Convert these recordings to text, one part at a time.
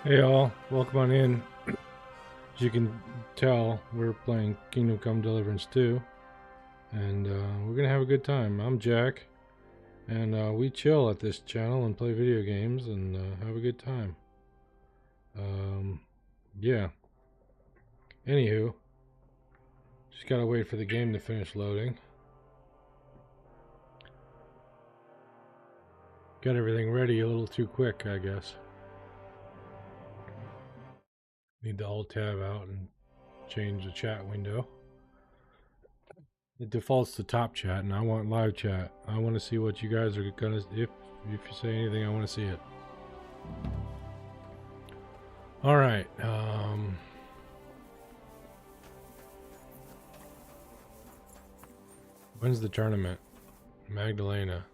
Hey all, welcome on in. As you can tell, we're playing Kingdom Come Deliverance 2, and we're gonna have a good time. I'm Jack, and we chill at this channel and play video games and have a good time. Um, yeah. Anywho, just gotta wait for the game to finish loading. Got everything ready a little too quick, I guess. Need the alt tab out and change the chat window. It defaults to top chat, and I want live chat. I want to see what you guys are gonna. If you say anything, I want to see it. All right. When's the tournament? Magdalena.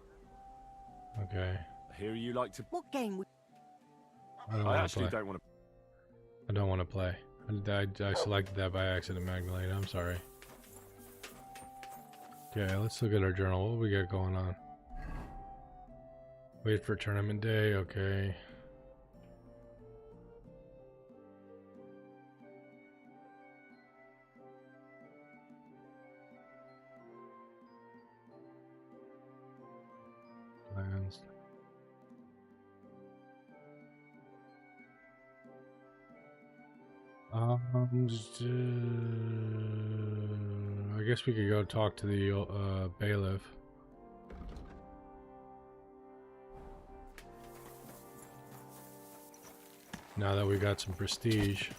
Okay. I hear you like to. What game? I actually don't want to. I don't want to play. I selected that by accident, Magdalena. I'm sorry. Okay, let's look at our journal. What we got going on? Wait for tournament day. Okay. Plans. I guess we could go talk to the bailiff. Now that we got some prestige.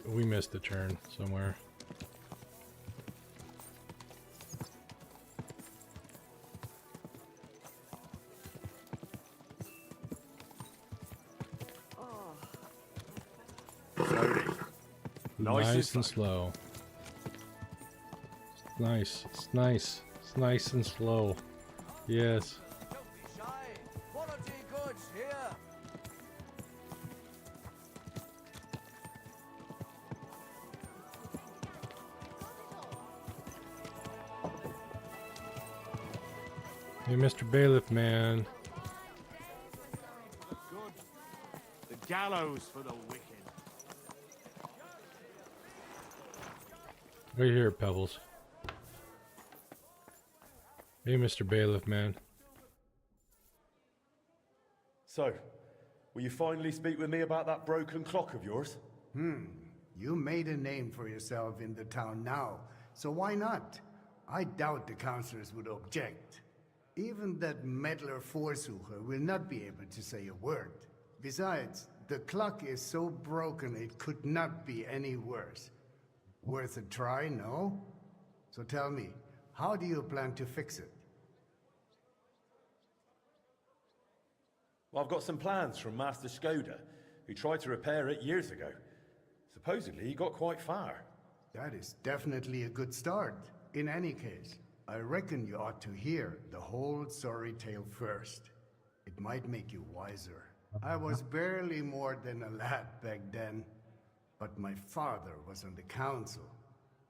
We missed a turn somewhere. Nice and slow. It's nice. It's nice. It's nice and slow. Yes. Don't be shy. Quality goods here. Hey, Mr. Bailiff, man. Good. The gallows for the wicked. Right here, Pebbles. Hey, Mr. Bailiff, man. So, will you finally speak with me about that broken clock of yours? You made a name for yourself in the town now, so why not? I doubt the councillors would object. Even that meddler Vorsucher will not be able to say a word. Besides, the clock is so broken it could not be any worse. Worth a try, no? So tell me, how do you plan to fix it? Well, I've got some plans from Master Skoda, who tried to repair it years ago. Supposedly, he got quite far. That is definitely a good start. In any case, I reckon you ought to hear the whole sorry tale first. It might make you wiser. I was barely more than a lad back then, but my father was on the council,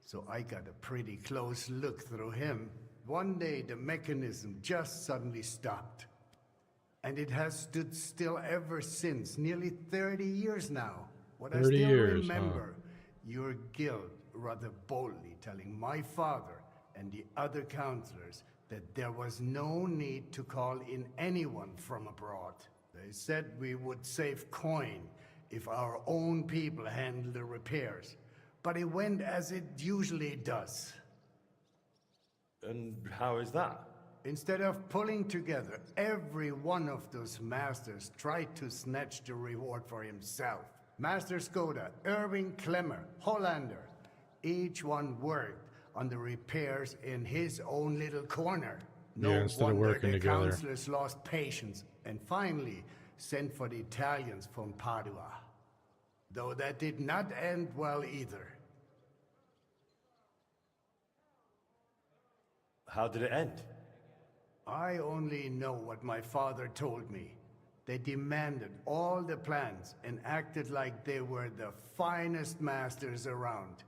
so I got a pretty close look through him. One day the mechanism just suddenly stopped. And it has stood still ever since, nearly 30 years now. What 30 I still years, remember, your guild rather boldly telling my father and the other councillors that there was no need to call in anyone from abroad. They said we would save coin if our own people handled the repairs. But it went as it usually does. And how is that? Instead of pulling together, every one of those masters tried to snatch the reward for himself. Master Skoda, Irving Klemmer, Hollander, each one worked on the repairs in his own little corner. No Yeah, instead of wonder working the together. councillors lost patience and finally sent for the Italians from Padua. Though that did not end well either. How did it end? I only know what my father told me. They demanded all the plans and acted like they were the finest masters around.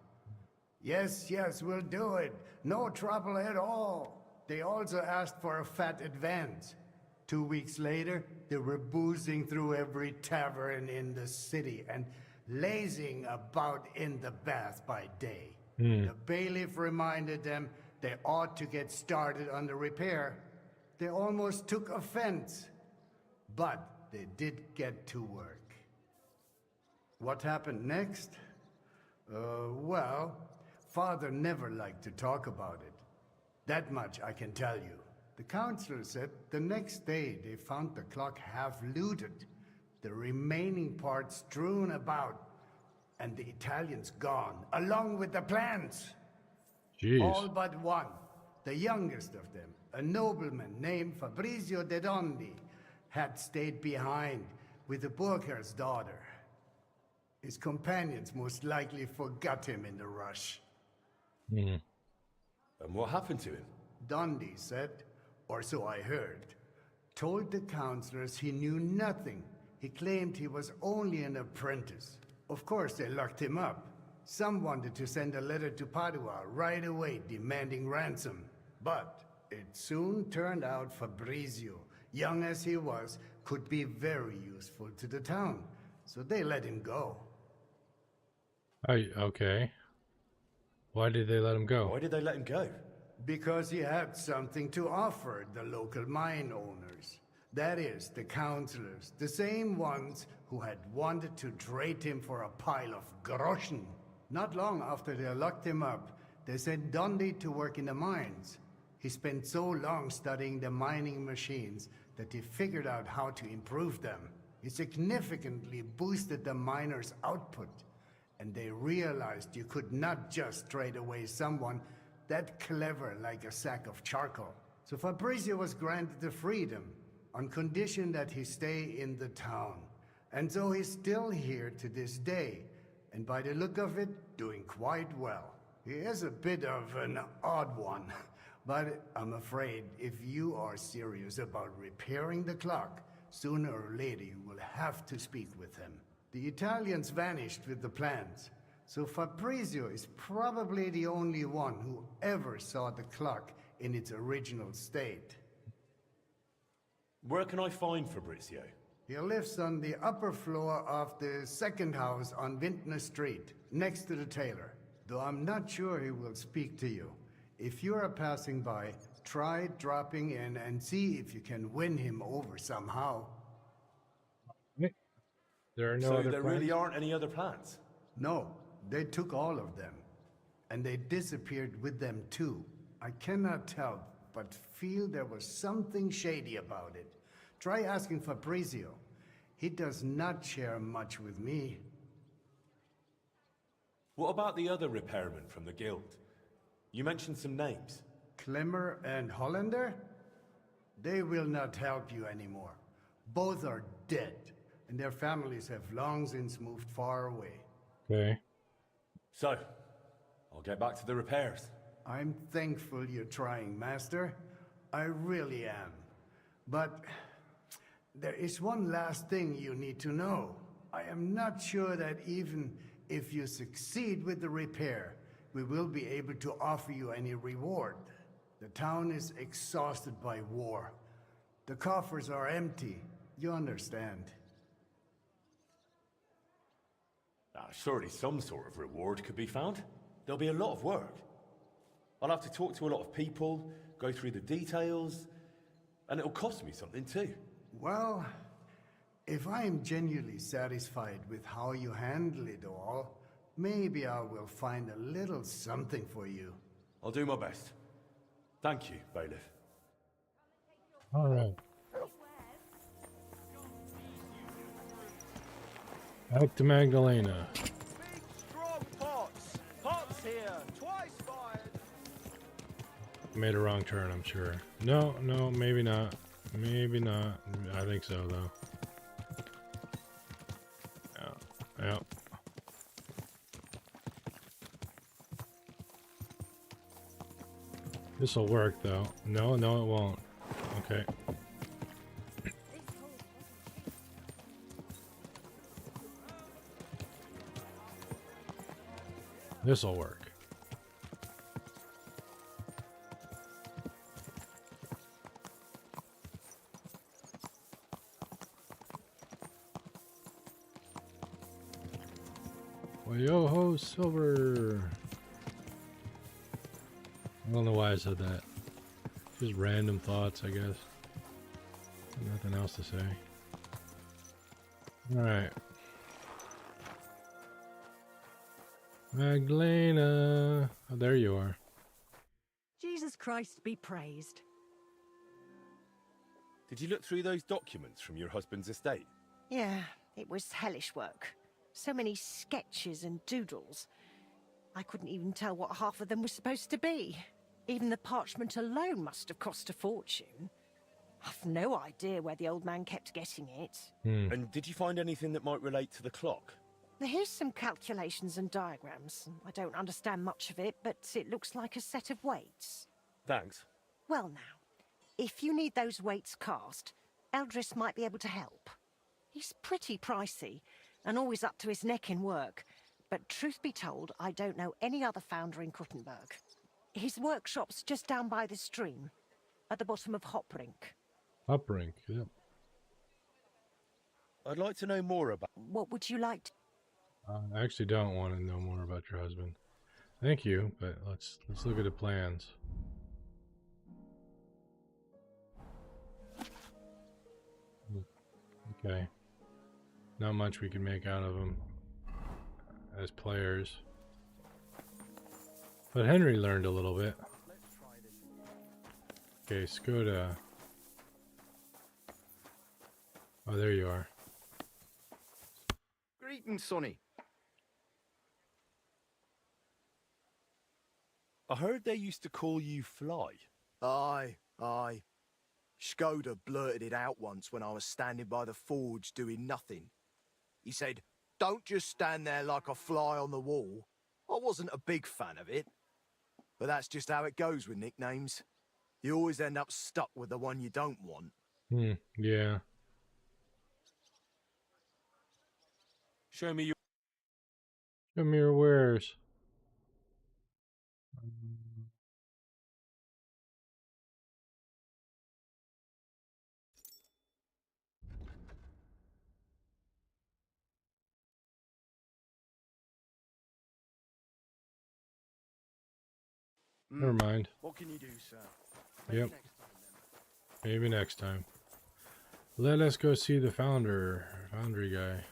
Yes, yes, we'll do it. No trouble at all. They also asked for a fat advance. 2 weeks later, they were boozing through every tavern in the city and lazing about in the bath by day. The bailiff reminded them they ought to get started on the repair. They almost took offense, but they did get to work. What happened next? Well, Father never liked to talk about it. That much I can tell you. The counselor said the next day they found the clock half looted, the remaining parts strewn about, and the Italians gone, along with the plans. Jeez. All but one, the youngest of them, a nobleman named Fabrizio de Dondi, had stayed behind with the Burkhar's daughter. His companions most likely forgot him in the rush. And what happened to him? Dondi said, or so I heard, told the counselors he knew nothing. He claimed he was only an apprentice. Of course, they locked him up. Some wanted to send a letter to Padua right away demanding ransom. But it soon turned out Fabrizio, young as he was, could be very useful to the town. So they let him go. Okay. Why did they let him go? Why did they let him go? Because he had something to offer the local mine owners. That is, the counselors, the same ones who had wanted to trade him for a pile of groschen. Not long after they locked him up, they sent Dondi to work in the mines. He spent so long studying the mining machines that he figured out how to improve them. He significantly boosted the miners' output, and they realized you could not just trade away someone that clever like a sack of charcoal. So Fabrizio was granted the freedom, on condition that he stay in the town. And so he's still here to this day, and by the look of it, doing quite well. He is a bit of an odd one, but I'm afraid if you are serious about repairing the clock, sooner or later you will have to speak with him. The Italians vanished with the plans, so Fabrizio is probably the only one who ever saw the clock in its original state. Where can I find Fabrizio? He lives on the upper floor of the second house on Vintner Street, next to the tailor. Though I'm not sure he will speak to you. If you are passing by, try dropping in and see if you can win him over somehow. There are no So other there plans? really aren't any other plans? No, they took all of them. And they disappeared with them too. I cannot tell, but feel there was something shady about it. Try asking Fabrizio. He does not share much with me. What about the other repairmen from the guild? You mentioned some names. Klemmer and Hollander? They will not help you anymore. Both are dead, and their families have long since moved far away. Okay. So, I'll get back to the repairs. I'm thankful you're trying, Master. I really am. But there is one last thing you need to know. I am not sure that even if you succeed with the repair, we will be able to offer you any reward. The town is exhausted by war. The coffers are empty. You understand. Surely some sort of reward could be found. There'll be a lot of work. I'll have to talk to a lot of people, go through the details, and it'll cost me something too. Well, if I am genuinely satisfied with how you handle it all, maybe I will find a little something for you. I'll do my best. Thank you, Bailiff. All right. Back to Magdalena. Big, strong pots. Pots here. Twice fired. Made a wrong turn, I'm sure. No, no, maybe not. Maybe not. I think so, though. Yeah. Yep. This'll work, though. No, no, it won't. Okay. This'll work. Well, yo-ho, silver! I don't know why I said that. Just random thoughts, I guess. Nothing else to say. Alright. Magdalena! Oh, there you are. Jesus Christ be praised. Did you look through those documents from your husband's estate? Yeah, it was hellish work. So many sketches and doodles. I couldn't even tell what half of them were supposed to be. Even the parchment alone must have cost a fortune. I've no idea where the old man kept getting it. And did you find anything that might relate to the clock? Here's some calculations and diagrams. I don't understand much of it, but it looks like a set of weights. Thanks. Well now, if you need those weights cast, Eldris might be able to help. He's pretty pricey, and always up to his neck in work. But truth be told, I don't know any other founder in Kuttenberg. His workshop's just down by the stream, at the bottom of Hoprink. Uprink, yep. I'd like to know more about... What would you like to... I actually don't want to know more about your husband. Thank you, but let's look at the plans. Okay. Not much we can make out of them as players. But Henry learned a little bit. Okay, Skoda. Oh, there you are. Greetings, Sonny. I heard they used to call you Fly. Aye, aye. Skoda blurted it out once when I was standing by the forge doing nothing. He said, "Don't just stand there like a fly on the wall." I wasn't a big fan of it. But that's just how it goes with nicknames. You always end up stuck with the one you don't want. Yeah. Show me your... Show me your wares. Never mind. What can you do, sir? Yep. Maybe next time. Let us go see the foundry guy.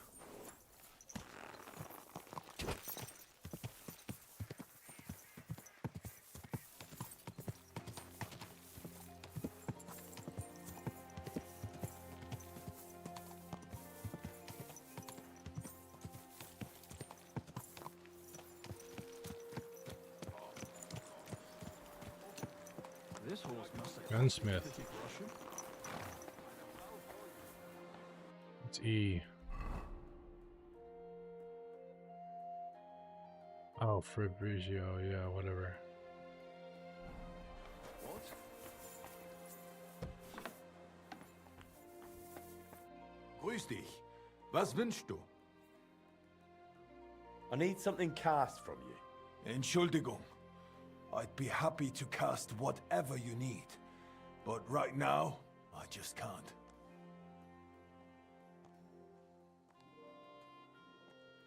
This horse must have... Gunsmith. It's E. Oh, Fabricio, yeah, whatever. What? Grüß dich. Was wünschst du? I need something cast from you. Entschuldigung. I'd be happy to cast whatever you need. But right now, I just can't.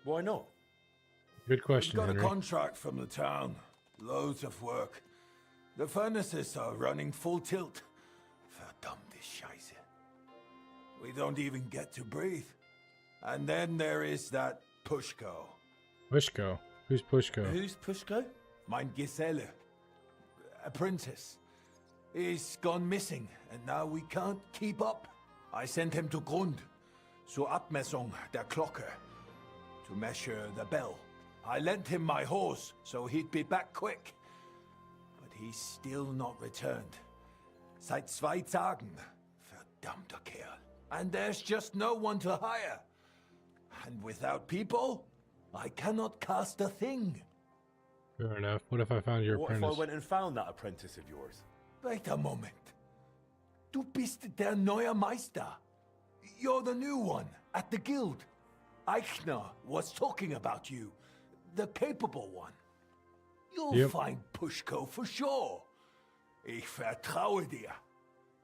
Why not? Good question, We've got Henry. a contract from the town. Loads of work. The furnaces are running full tilt. Verdammte Scheiße. We don't even get to breathe. And then there is that Pushko. Pushko. Who's Pushko? Who's Pushko? Mein Geselle. A princess. He's gone missing, and now we can't keep up. I sent him to Grund, zur Abmessung der Glocke, to measure the bell. I lent him my horse, so he'd be back quick. But he's still not returned. Seit 2 Tagen. Verdammter Kerl. And there's just no one to hire. And without people, I cannot cast a thing. Fair enough. What if I found your What if apprentice? I went and found that apprentice of yours? Wait a moment. Du bist der neue Meister. You're the new one at the guild. Eichner was talking about you. The capable one. You'll find Pushko for sure. Ich vertraue dir.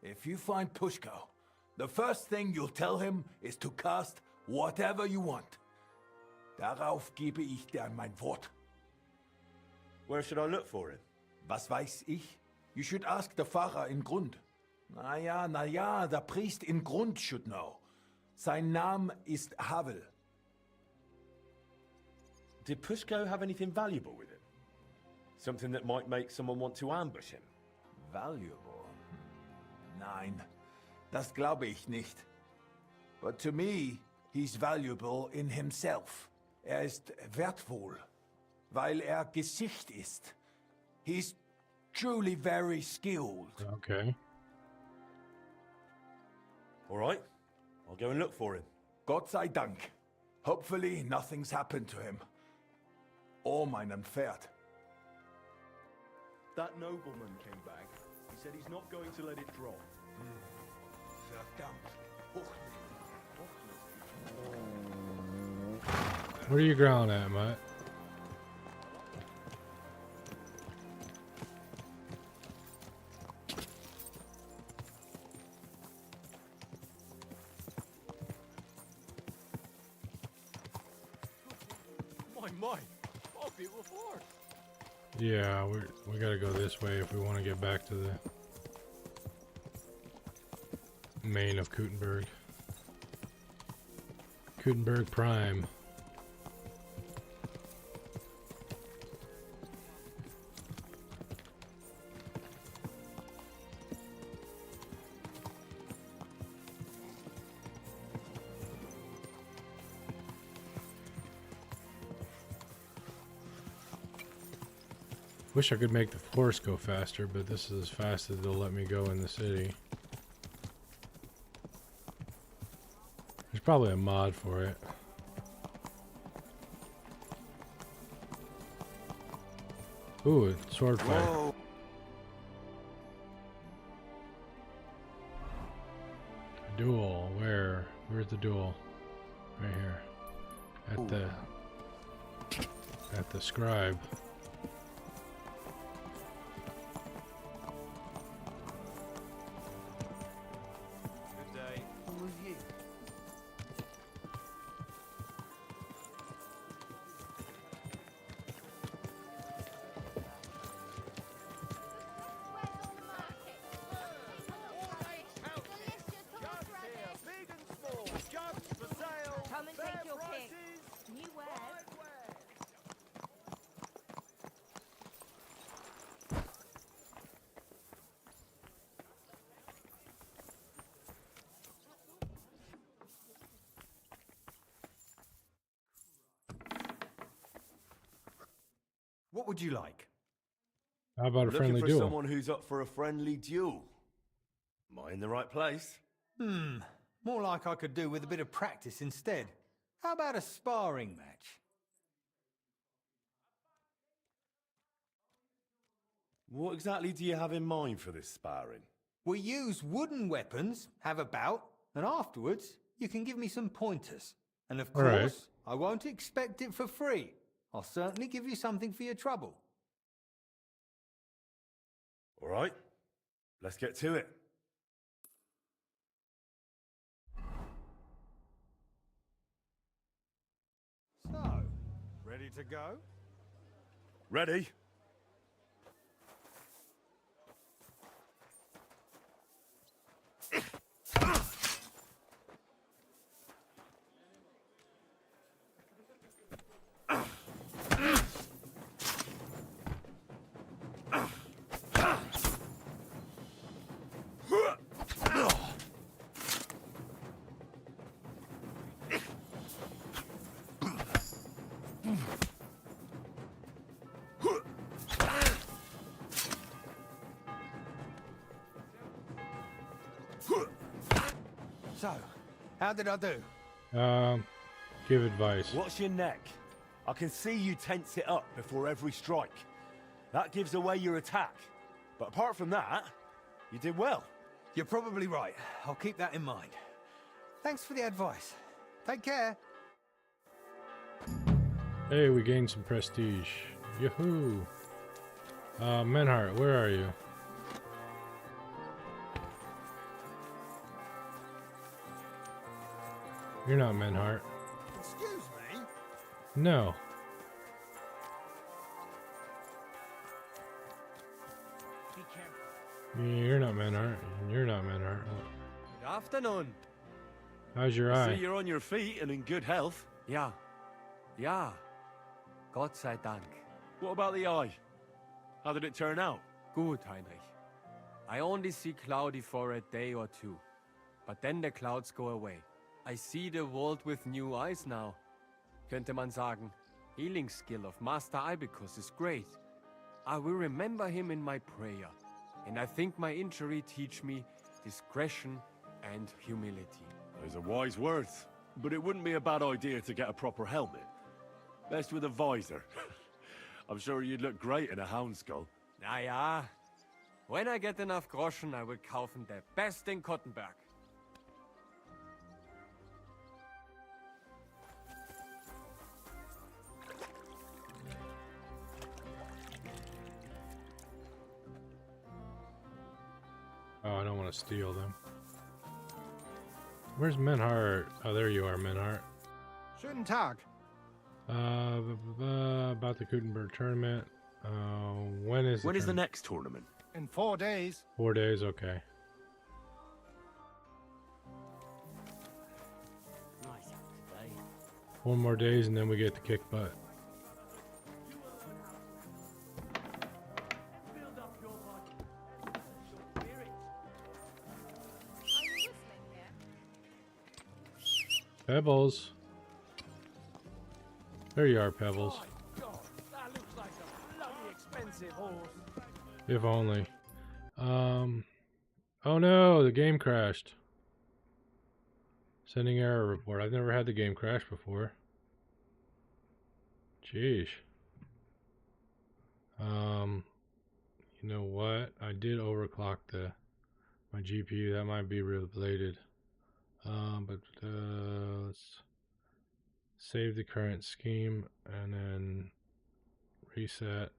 If you find Pushko, the first thing you'll tell him is to cast whatever you want. Darauf gebe ich dir mein Wort. Where should I look for him? Was weiß ich? You should ask the Pfarrer in Grund. Na ja, der Priest in Grund should know. Sein Name ist Havel. Did Pushko have anything valuable with him? Something that might make someone want to ambush him? Valuable? Nein, das glaube ich nicht. But to me, he's valuable in himself. Ist wertvoll, weil Gesicht ist. He's truly very skilled. Okay. All right, I'll go and look for him. Gott sei Dank. Hopefully nothing's happened to him. Or meinem Pferd. That nobleman came back. He said he's not going to let it drop. Verdammt. What are you growling at, Matt? My, what a beautiful horse. Yeah, we gotta go this way if we want to get back to the main of Kutenberg. Kutenberg Prime. Wish I could make the horse go faster, but this is as fast as they'll let me go in the city. There's probably a mod for it. Ooh, a sword fight. Whoa. Duel. Where? Where's the duel? Right here. At the scribe. Good day. All of you. Big and small, jugs for sale. Come and fair take your prices, pick. New wares. right way. What would you like? How about a Looking friendly for duel? someone who's up for a friendly duel. Am I in the right place? More like I could do with a bit of practice instead. How about a sparring match? What exactly do you have in mind for this sparring? We use wooden weapons, have a bout, and afterwards you can give me some pointers. And of All right. course, I won't expect it for free. I'll certainly give you something for your trouble. All right, let's get to it. So, ready to go? Ready? So, how did I do? Give advice. Watch your neck. I can see you tense it up before every strike. That gives away your attack. But apart from that, you did well. You're probably right. I'll keep that in mind. Thanks for the advice. Take care. Hey, we gained some prestige. Yahoo! Menhart, where are you? You're not Menhart. Excuse me? No. Be careful. You're not Menhart. You're not Menhart. Good afternoon. How's your I see eye? you're on your feet and in good health. Ja. Ja. Gott sei Dank. What about the eye? How did it turn out? Good, Heinrich. I only see cloudy for a day or two. But then the clouds go away. I see the world with new eyes now. Könnte man sagen, healing skill of Master Ibicus is great. I will remember him in my prayer. And I think my injury teach me discretion and humility. Those are wise words. But it wouldn't be a bad idea to get a proper helmet. Best with a visor. I'm sure you'd look great in a hound skull. Na ja. When I get enough Groschen, I will kaufen the best in Kottenberg. Oh, I don't want to steal them. Where's Menhart? Oh, there you are, Menhart. Schönen Tag. About the Gutenberg tournament. When is When is the next tournament? In 4 days. 4 days, okay. Nice today. 4 more days and then we get to kick butt. Pebbles. There you are, Pebbles. God, that looks like a bloody expensive horse. If only. Oh no, the game crashed. Sending error report. I've never had the game crash before. Jeez. You know what? I did overclock my GPU. That might be related. But let's save the current scheme and then reset.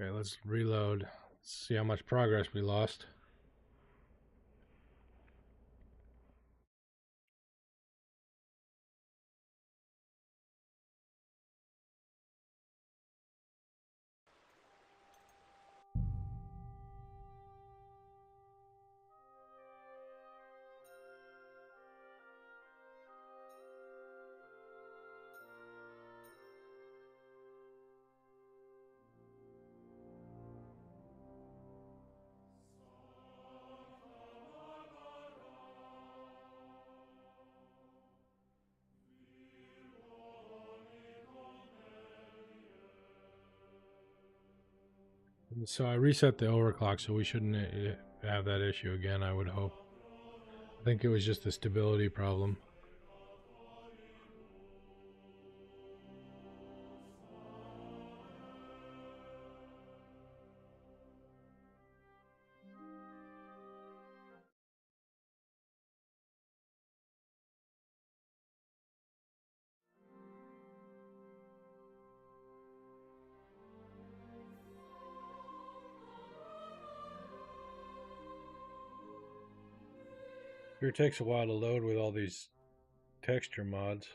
Okay, let's reload. Let's see how much progress we lost. So I reset the overclock, so we shouldn't have that issue again, I would hope. I think it was just a stability problem. It takes a while to load with all these texture mods.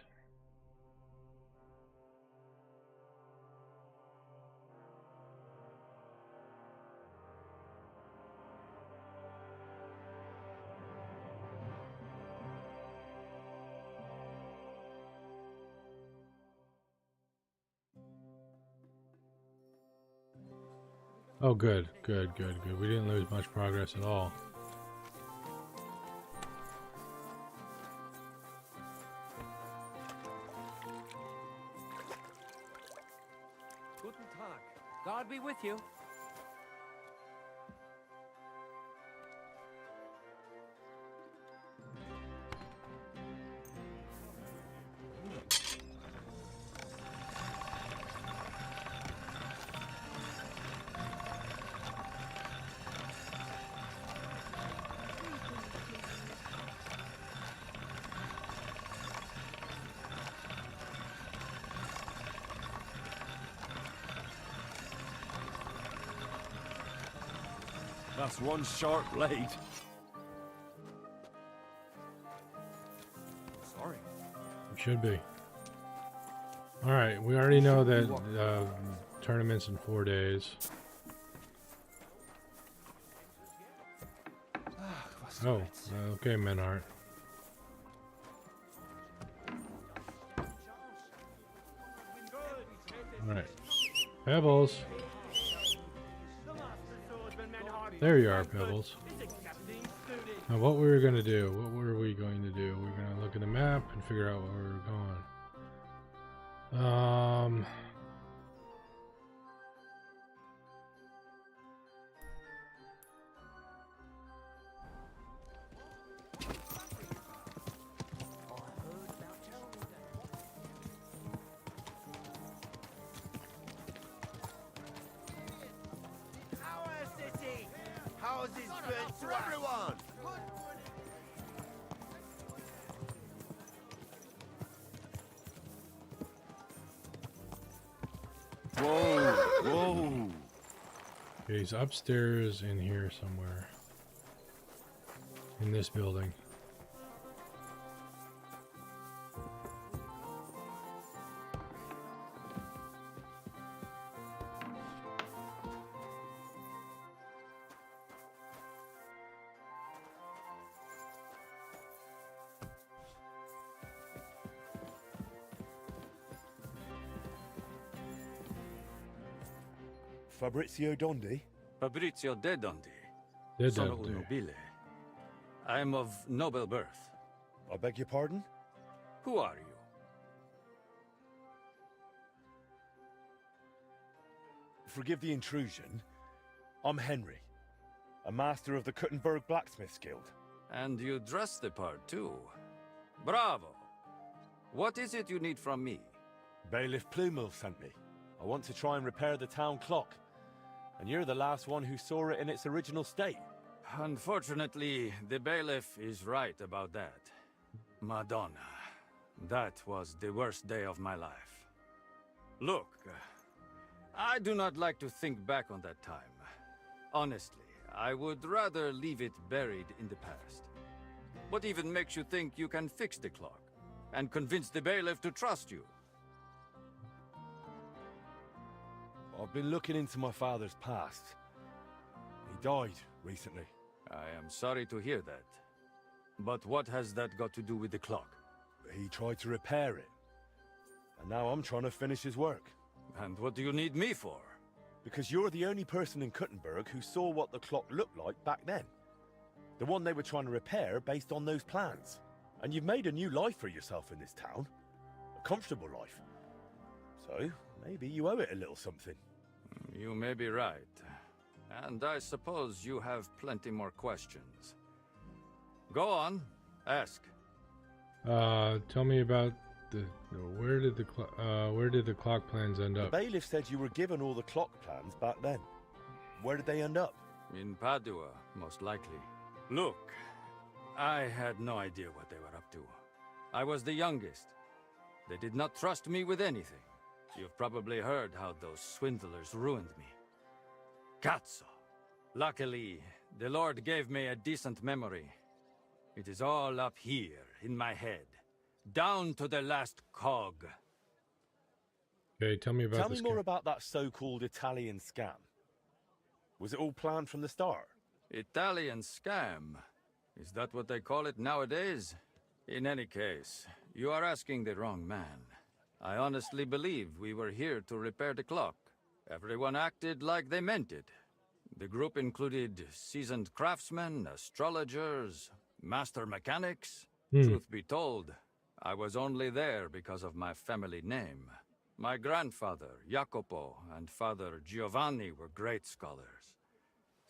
Oh, good. We didn't lose much progress at all. Guten Tag. God be with you. That's one sharp blade. Sorry. It should be. Alright, we already know that tournament's in 4 days. Oh, okay, Menhart. Alright. Pebbles. There you are, Pebbles. Now what we were going to do, what were we going to do? We're going to look at the map and figure out where we're going. Houses burnt to everyone! Whoa, whoa. Okay, he's upstairs in here somewhere. In this building. Fabrizio Dondi? Fabrizio de Dondi, De sono Dondi. un nobile. I am of noble birth. I beg your pardon? Who are you? Forgive the intrusion. I'm Henry, a master of the Kuttenberg Blacksmiths Guild. And you dress the part too. Bravo! What is it you need from me? Bailiff Plumel sent me. I want to try and repair the town clock. And you're the last one who saw it in its original state. Unfortunately, the bailiff is right about that. Madonna, that was the worst day of my life. Look, I do not like to think back on that time. Honestly, I would rather leave it buried in the past. What even makes you think you can fix the clock and convince the bailiff to trust you? I've been looking into my father's past. He died recently. I am sorry to hear that. But what has that got to do with the clock? He tried to repair it. And now I'm trying to finish his work. And what do you need me for? Because you're the only person in Kuttenberg who saw what the clock looked like back then. The one they were trying to repair based on those plans. And you've made a new life for yourself in this town. A comfortable life. So, maybe you owe it a little something. You may be right. And I suppose you have plenty more questions. Go on, ask. Tell me about where did the clock plans end The up? bailiff said you were given all the clock plans back then. Where did they end up? In Padua, most likely. Look, I had no idea what they were up to. I was the youngest. They did not trust me with anything. You've probably heard how those swindlers ruined me. Cazzo! Luckily, the Lord gave me a decent memory. It is all up here, in my head. Down to the last cog. Okay, tell me about Tell this me more guy. about that so-called Italian scam. Was it all planned from the start? Italian scam? Is that what they call it nowadays? In any case, you are asking the wrong man. I honestly believe we were here to repair the clock. Everyone acted like they meant it. The group included seasoned craftsmen, astrologers, master mechanics. Truth be told, I was only there because of my family name. My grandfather, Jacopo, and father Giovanni were great scholars.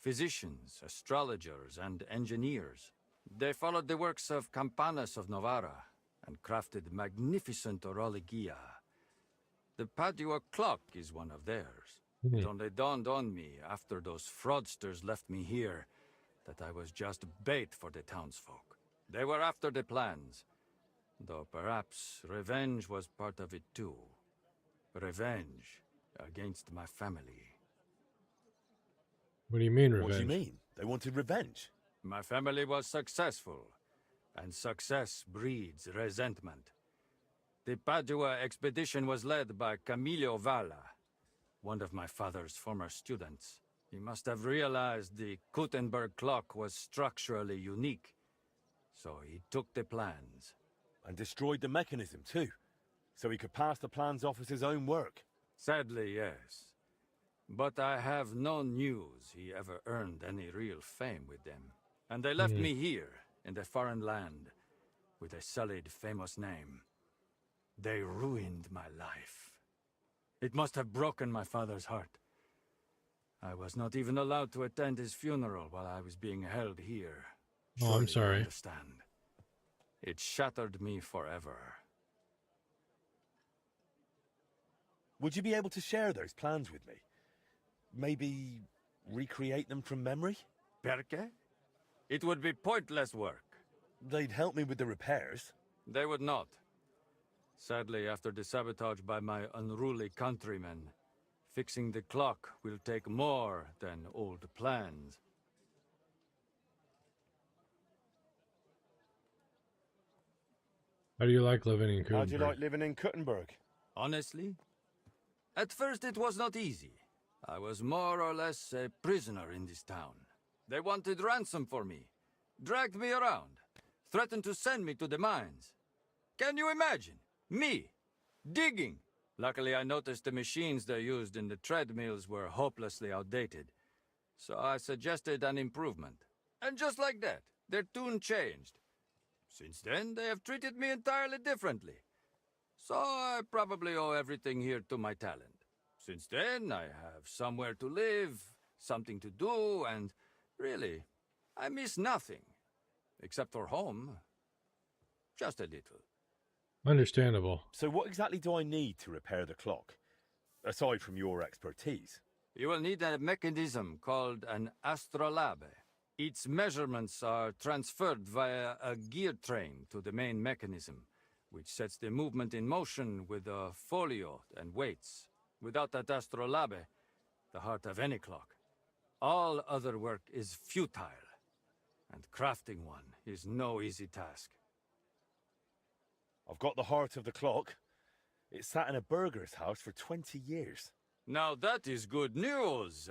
Physicians, astrologers, and engineers. They followed the works of Campanus of Novara and crafted magnificent orologia. The Padua clock is one of theirs. It only dawned on me after those fraudsters left me here that I was just bait for the townsfolk. They were after the plans, though perhaps revenge was part of it too. Revenge against my family. What do you mean, revenge? What do you mean? They wanted revenge? My family was successful, and success breeds resentment. The Padua expedition was led by Camillo Valla, one of my father's former students. He must have realized the Gutenberg clock was structurally unique, so he took the plans. And destroyed the mechanism too, so he could pass the plans off as his own work. Sadly, yes. But I have no news he ever earned any real fame with them. And they left me here, in the foreign land, with a sullied, famous name. They ruined my life. It must have broken my father's heart. I was not even allowed to attend his funeral while I was being held here. Oh, I'm Surely you sorry. understand. It shattered me forever. Would you be able to share those plans with me? Maybe recreate them from memory? Perché? It would be pointless work. They'd help me with the repairs. They would not. Sadly, after the sabotage by my unruly countrymen, fixing the clock will take more than old plans. How do you like living in How Gutenberg? do you like living in Gutenberg? Honestly? At first it was not easy. I was more or less a prisoner in this town. They wanted ransom for me, dragged me around, threatened to send me to the mines. Can you imagine? Me, digging. Luckily I noticed the machines they used in the treadmills were hopelessly outdated. So I suggested an improvement. And just like that, their tune changed. Since then, they have treated me entirely differently. So I probably owe everything here to my talent. Since then, I have somewhere to live, something to do, and really, I miss nothing. Except for home. Just a little. Understandable. So what exactly do I need to repair the clock? Aside from your expertise. You will need a mechanism called an astrolabe. Its measurements are transferred via a gear train to the main mechanism, which sets the movement in motion with a folio and weights. Without that astrolabe, the heart of any clock, all other work is futile, and crafting one is no easy task. I've got the heart of the clock. It sat in a burgher's house for 20 years. Now that is good news.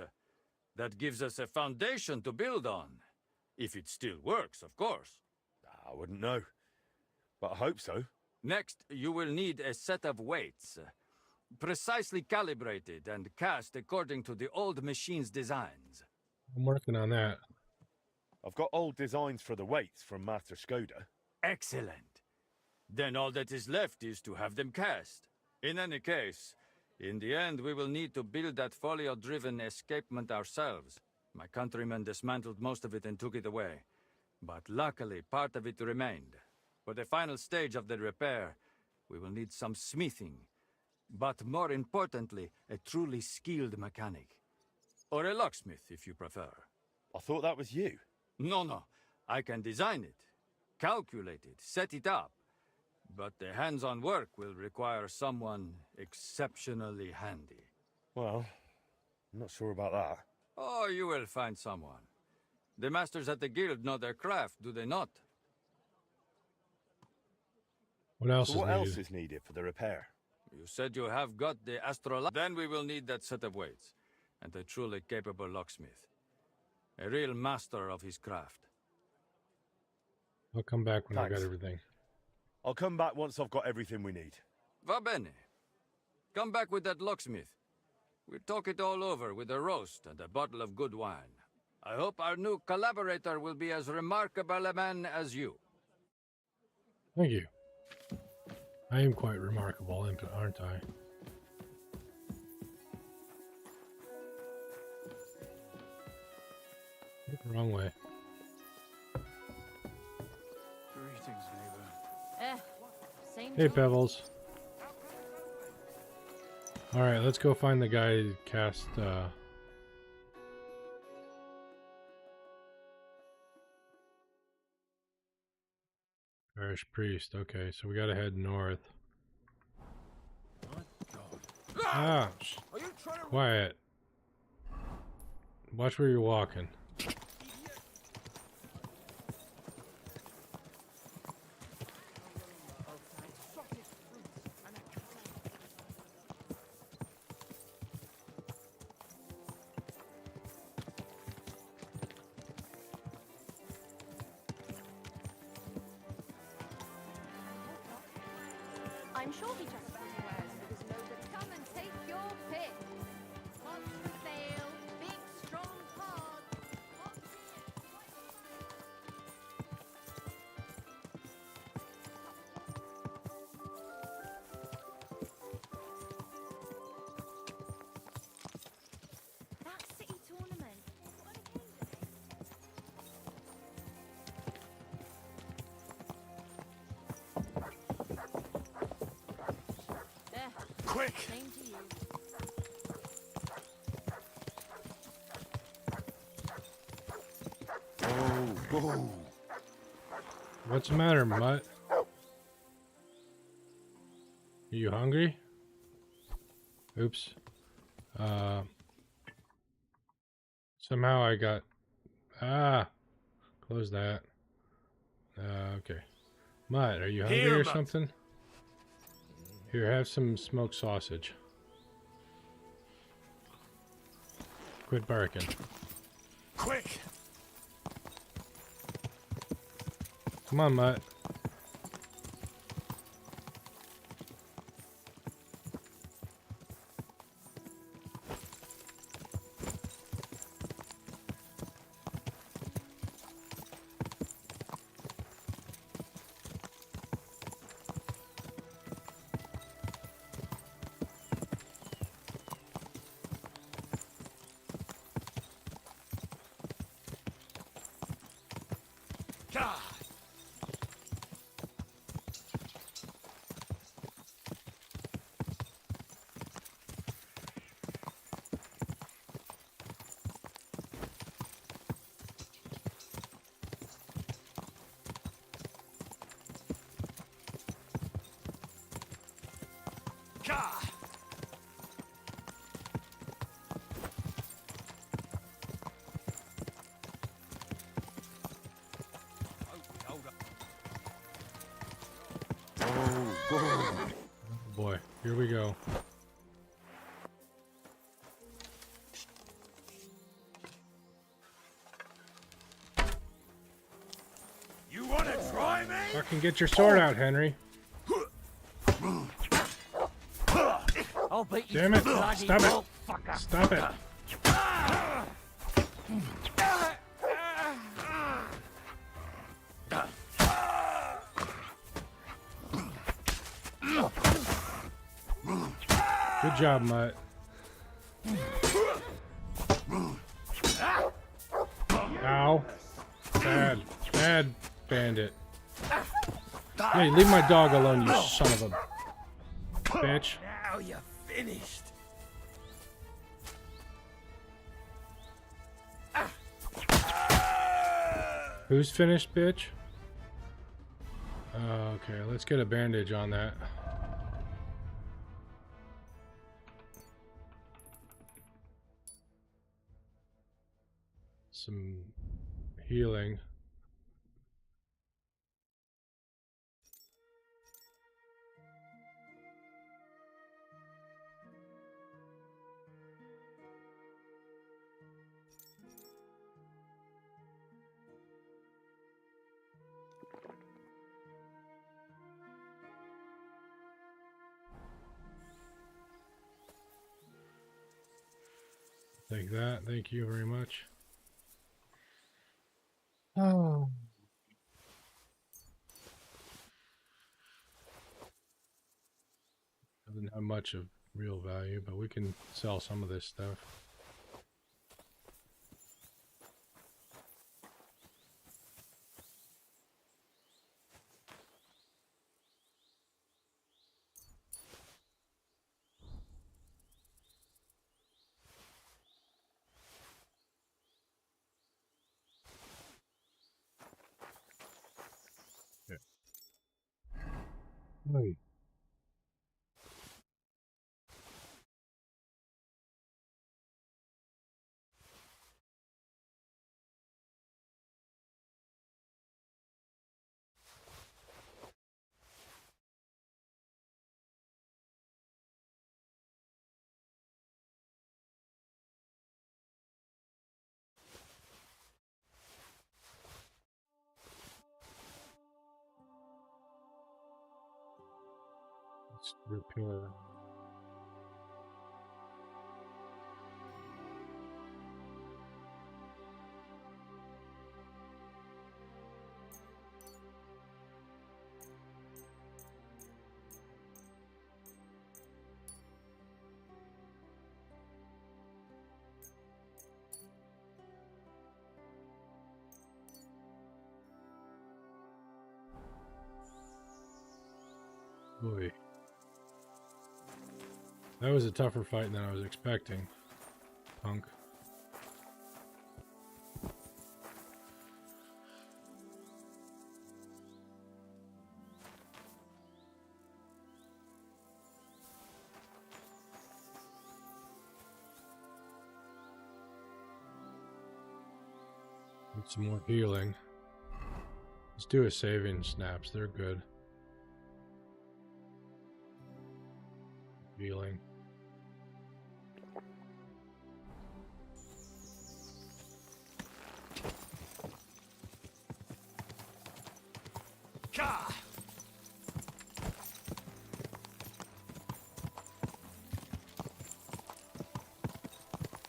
That gives us a foundation to build on. If it still works, of course. I wouldn't know, but I hope so. Next, you will need a set of weights, precisely calibrated and cast according to the old machine's designs. I'm working on that. I've got old designs for the weights from Master Skoda. Excellent. Then all that is left is to have them cast. In any case, in the end we will need to build that folio-driven escapement ourselves. My countrymen dismantled most of it and took it away. But luckily, part of it remained. For the final stage of the repair, we will need some smithing. But more importantly, a truly skilled mechanic. Or a locksmith, if you prefer. I thought that was you. No. I can design it, calculate it, set it up. But the hands-on work will require someone exceptionally handy. Well, I'm not sure about that. Oh, you will find someone. The masters at the guild know their craft, do they not? What else So is what needed? else is needed for the repair? You said you have got the astrolabe. Then we will need that set of weights, and a truly capable locksmith. A real master of his craft. I'll come back when I got Thanks. everything. I'll come back once I've got everything we need. Va bene. Come back with that locksmith. We'll talk it all over with a roast and a bottle of good wine. I hope our new collaborator will be as remarkable a man as you. Thank you. I am quite remarkable, aren't I? Wrong way. Greetings, neighbor. Same Hey, to- Pebbles. Alright, let's go find the guy who cast, Parish Priest. Okay, so we gotta head north. Ah! Quiet. Watch where you're walking. I'm sure he just wears because nobody come and take your pick. What's for sale? Big, strong cards. That city tournament. What a game today. Quick! Same to you. Oh. What's the matter, Mutt? Are you hungry? Oops. Somehow I got... Ah! Close that. Okay. Mutt, are you hungry Here, or Mutt. something? Here, have some smoked sausage. Quit barking. Quick! Come on, Mutt. God! God! Oh boy, here we go. You wanna try me? Fucking get your sword out, Henry. I'll beat you. Damn it. bloody Stop it. little fucker. Stop it. Good job, Mutt. Ow. Bad. Bad bandit. Hey, leave my dog alone, you son of a bitch. Now you're finished. Who's finished, bitch? Okay, let's get a bandage on that. Some healing. Take that. Thank you very much. Oh. Doesn't have much of real value, but we can sell some of this stuff. Oi. Let's repair. Boy. That was a tougher fight than I was expecting, punk. Need some more healing. Let's do a saving snaps, they're good. Healing.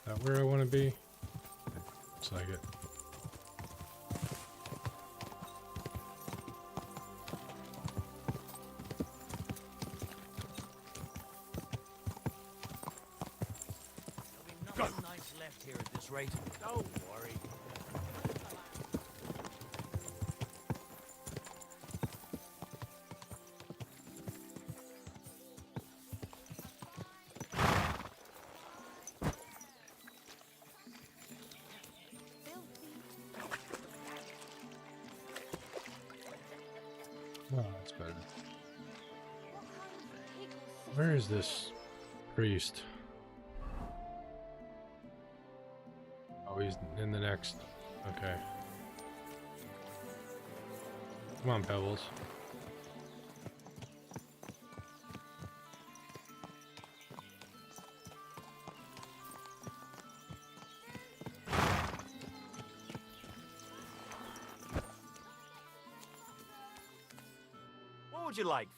That where I want to be? Looks like it. There'll be nothing nice left here at this rate. Don't worry. Oh, that's better. Where is this priest? Oh, he's in the next. Okay. Come on, Pebbles. What would you like?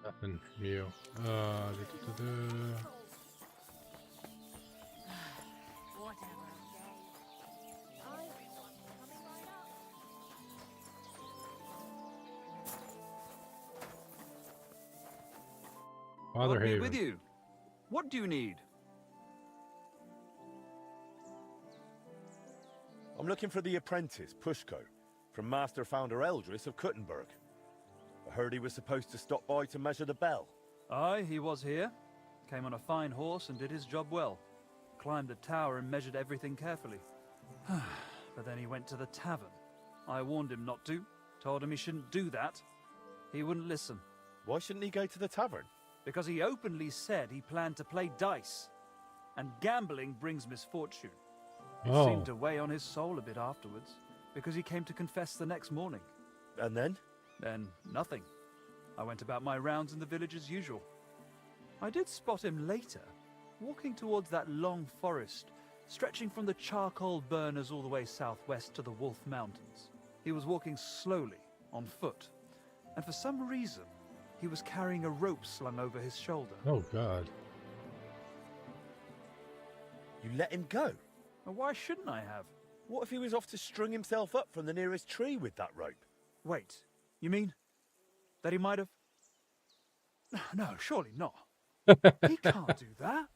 Nothing from you. Father I'll be Haven. with you. What do you need? I'm looking for the apprentice, Pushko, from Master Founder Eldris of Kuttenberg. I heard he was supposed to stop by to measure the bell. Aye, he was here. Came on a fine horse and did his job well. Climbed the tower and measured everything carefully. But then he went to the tavern. I warned him not to. Told him he shouldn't do that. He wouldn't listen. Why shouldn't he go to the tavern? Because he openly said he planned to play dice. And gambling brings misfortune. It seemed to weigh on his soul a bit afterwards, because he came to confess the next morning. And then? Then nothing. I went about my rounds in the village as usual. I did spot him later, walking towards that long forest, stretching from the charcoal burners all the way southwest to the Wolf Mountains. He was walking slowly, on foot, and for some reason, he was carrying a rope slung over his shoulder. Oh, God. You let him go? Well, why shouldn't I have? What if he was off to string himself up from the nearest tree with that rope? Wait, you mean that he might have... No, surely not. He can't do that.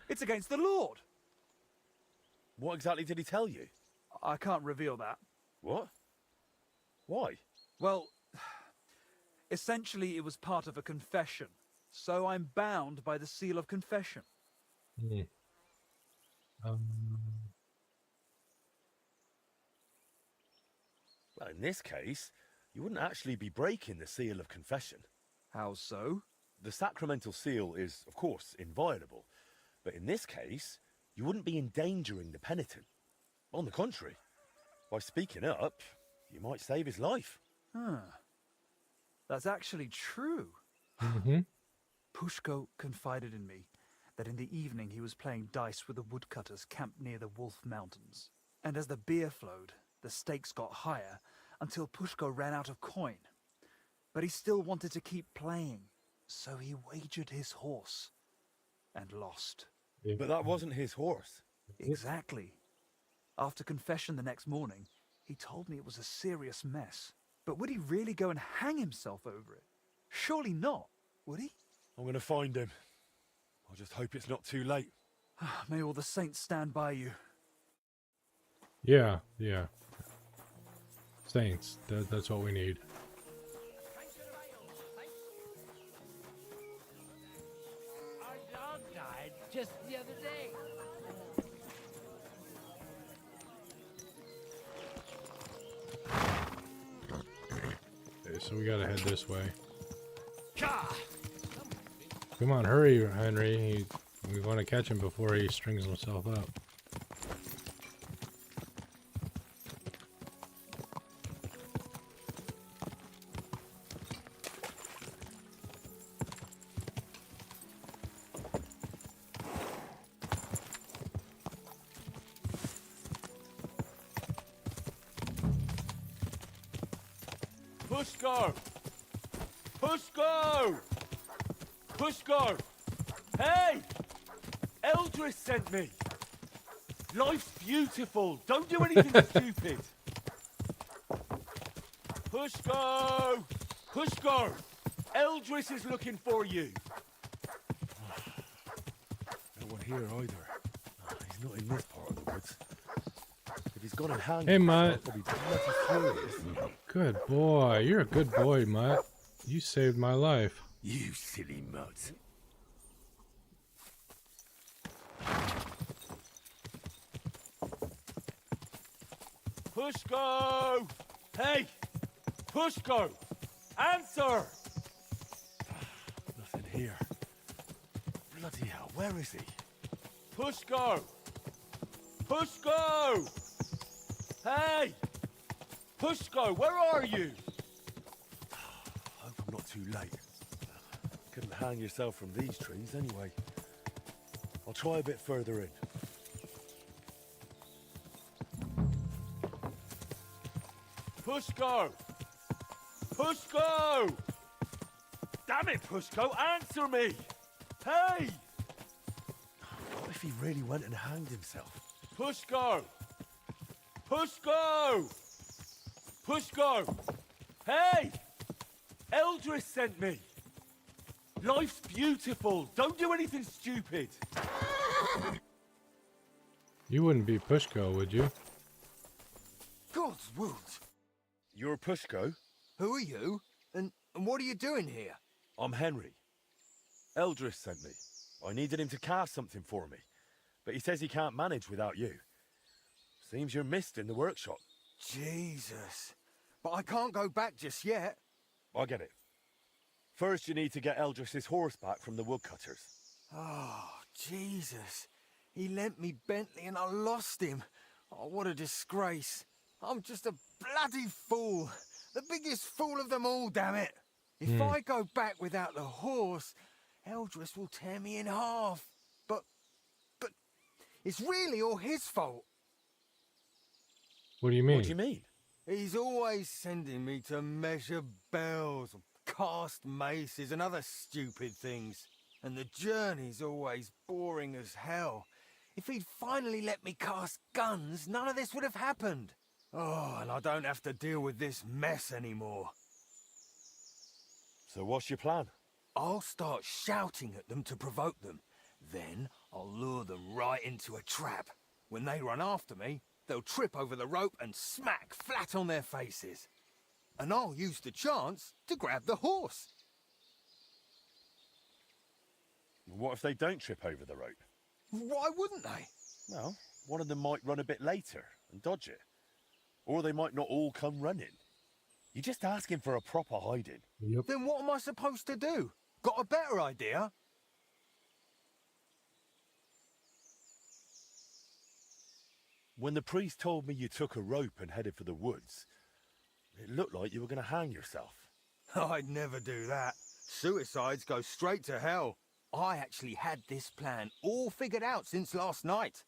It's against the Lord. What exactly did he tell you? I can't reveal that. What? Why? Well, essentially it was part of a confession, so I'm bound by the seal of confession. Yeah. Well, in this case, you wouldn't actually be breaking the seal of confession. How so? The sacramental seal is, of course, inviolable, but in this case, you wouldn't be endangering the penitent. On the contrary, by speaking up, you might save his life. Huh. That's actually true. Mm-hmm. Pushko confided in me that in the evening he was playing dice with the woodcutters camped near the Wolf Mountains. And as the beer flowed, the stakes got higher until Pushko ran out of coin. But he still wanted to keep playing, so he wagered his horse and lost. But that wasn't his horse. Exactly. After confession the next morning, he told me it was a serious mess. But would he really go and hang himself over it? Surely not, would he? I'm going to find him. I just hope it's not too late. May all the saints stand by you. Yeah. Saints. That's what we need. Our dog died just the other day. Okay, so we gotta head this way. Come on, hurry, Henry. We want to catch him before he strings himself up. Pushko! Pushko! Pushko! Hey! Eldris sent me! Life's beautiful! Don't do anything stupid! Pushko! Pushko! Eldris is looking for you! No one here either. He's not in this part of the woods. If he's gone and hanged Hey, Mutt. he'll be bloody furious. Good boy. You're a good boy, Mutt. You saved my life. You silly mutt. Pushko! Hey! Pushko! Answer! Nothing here. Bloody hell, where is he? Pushko! Pushko! Hey! Pushko, where are you? Hope I'm not too late. Couldn't hang yourself from these trees anyway. I'll try a bit further in. Pushko! Pushko! Damn it, Pushko, answer me! Hey! What if he really went and hanged himself? Pushko! Pushko! Pushko! Hey! Eldris sent me! Life's beautiful! Don't do anything stupid! You wouldn't be Pushko, would you? God's wood. You're Pushko? Who are you? And what are you doing here? I'm Henry. Eldris sent me. I needed him to cast something for me, but he says he can't manage without you. Seems you're missed in the workshop. Jesus. But I can't go back just yet. I get it. First, you need to get Eldris's horse back from the woodcutters. Oh, Jesus. He lent me Bentley and I lost him. Oh, what a disgrace. I'm just a bloody fool. The biggest fool of them all, damn it. If I go back without the horse, Eldris will tear me in half. But it's really all his fault. What do you mean? What do you mean? He's always sending me to measure bells, cast maces and other stupid things. And the journey's always boring as hell. If he'd finally let me cast guns, none of this would have happened. Oh, and I don't have to deal with this mess anymore. So what's your plan? I'll start shouting at them to provoke them. Then I'll lure them right into a trap. When they run after me, they'll trip over the rope and smack flat on their faces. And I'll use the chance to grab the horse. What if they don't trip over the rope? Why wouldn't they? Well, one of them might run a bit later and dodge it. Or they might not all come running. You're just asking for a proper hiding. Yep. Then what am I supposed to do? Got a better idea? When the priest told me you took a rope and headed for the woods, it looked like you were going to hang yourself. I'd never do that. Suicides go straight to hell. I actually had this plan all figured out since last night.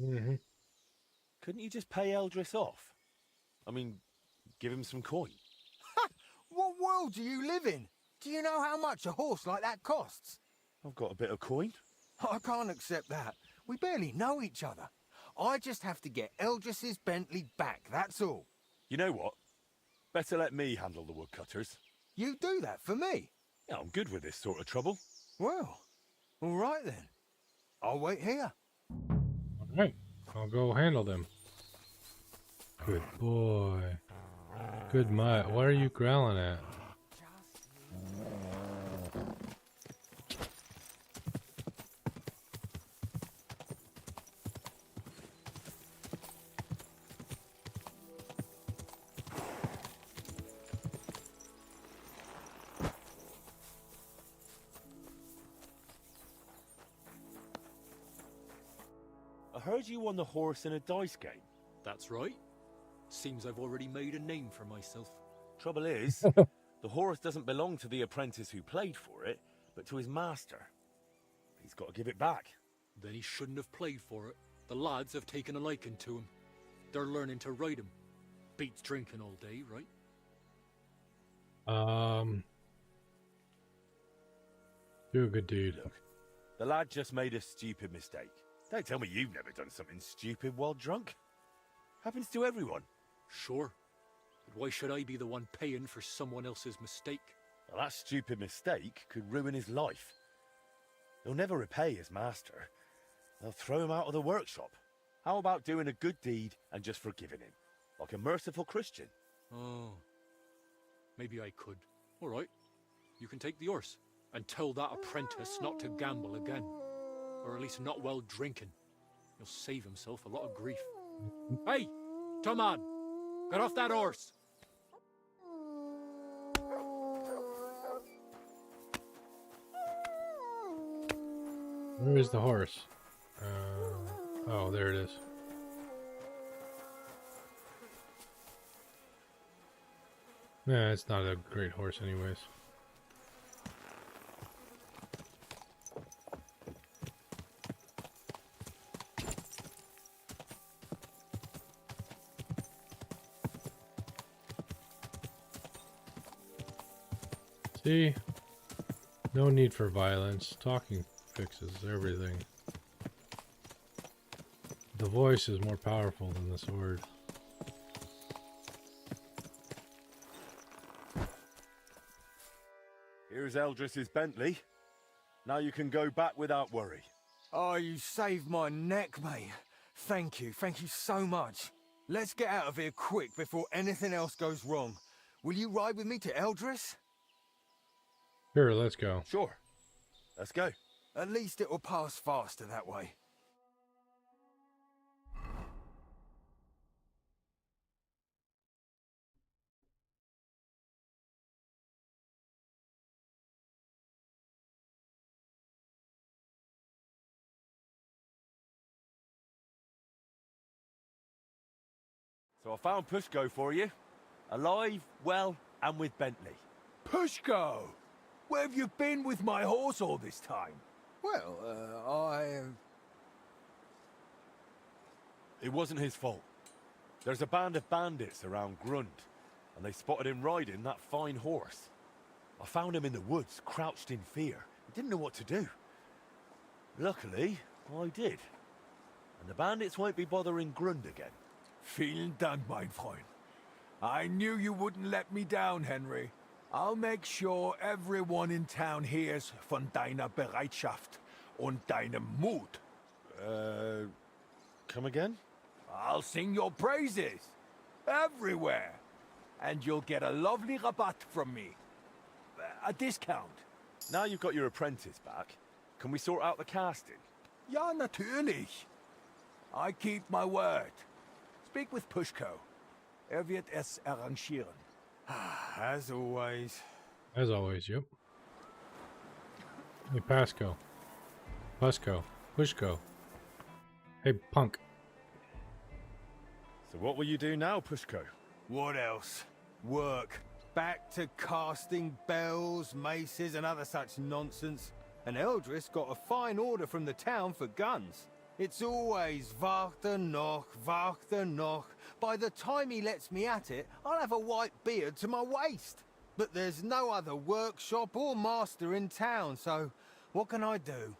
Mm-hmm. Couldn't you just pay Eldris off? I mean, give him some coin. What world do you live in? Do you know how much a horse like that costs? I've got a bit of coin. I can't accept that. We barely know each other. I just have to get Eldris's Bentley back, that's all. You know what? Better let me handle the woodcutters. You do that for me? Yeah, I'm good with this sort of trouble. Well, all right then. I'll wait here. All right. I'll go handle them. Good boy. Good mutt. What are you growling at? I heard you won the horse in a dice game. That's right. Seems I've already made a name for myself. Trouble is, the horse doesn't belong to the apprentice who played for it, but to his master. He's got to give it back. Then he shouldn't have played for it. The lads have taken a liking to him. They're learning to ride him. Beats drinking all day, right? Do a good deed. Look, the lad just made a stupid mistake. Don't tell me you've never done something stupid while drunk. Happens to everyone. Sure. But why should I be the one paying for someone else's mistake? Well, that stupid mistake could ruin his life. He'll never repay his master. They'll throw him out of the workshop. How about doing a good deed and just forgiving him? Like a merciful Christian. Oh. Maybe I could. All right. You can take the horse and tell that apprentice not to gamble again. Or at least not while drinking. He'll save himself a lot of grief. Hey! Come on! Get off that horse! Where is the horse? Oh, there it is. Yeah, it's not a great horse anyways. See? No need for violence. Talking fixes everything. The voice is more powerful than the sword. Here's Eldris's Bentley. Now you can go back without worry. Oh, you saved my neck, mate. Thank you so much. Let's get out of here quick before anything else goes wrong. Will you ride with me to Eldris? Sure, let's go. Sure. Let's go. At least it will pass faster that way. So I found Pushko for you. Alive, well, and with Bentley. Pushko! Where have you been with my horse all this time? Well, It wasn't his fault. There's a band of bandits around Grund, and they spotted him riding that fine horse. I found him in the woods, crouched in fear. He didn't know what to do. Luckily, I did. And the bandits won't be bothering Grund again. Vielen Dank, mein Freund. I knew you wouldn't let me down, Henry. I'll make sure everyone in town hears von deiner Bereitschaft und deinem Mut. Come again? I'll sing your praises. Everywhere. And you'll get a lovely rabatt from me. A discount. Now you've got your apprentice back, can we sort out the casting? Ja, natürlich. I keep my word. Speak with Pushko. Wird es arrangieren. As always. As always, yep. Hey, Pasco. Pusco. Pushco. Hey, punk. So what will you do now, Pushko? What else? Work. Back to casting bells, maces, and other such nonsense. And Eldris got a fine order from the town for guns. It's always warte noch, warte noch. By the time he lets me at it, I'll have a white beard to my waist. But there's no other workshop or master in town, so what can I do?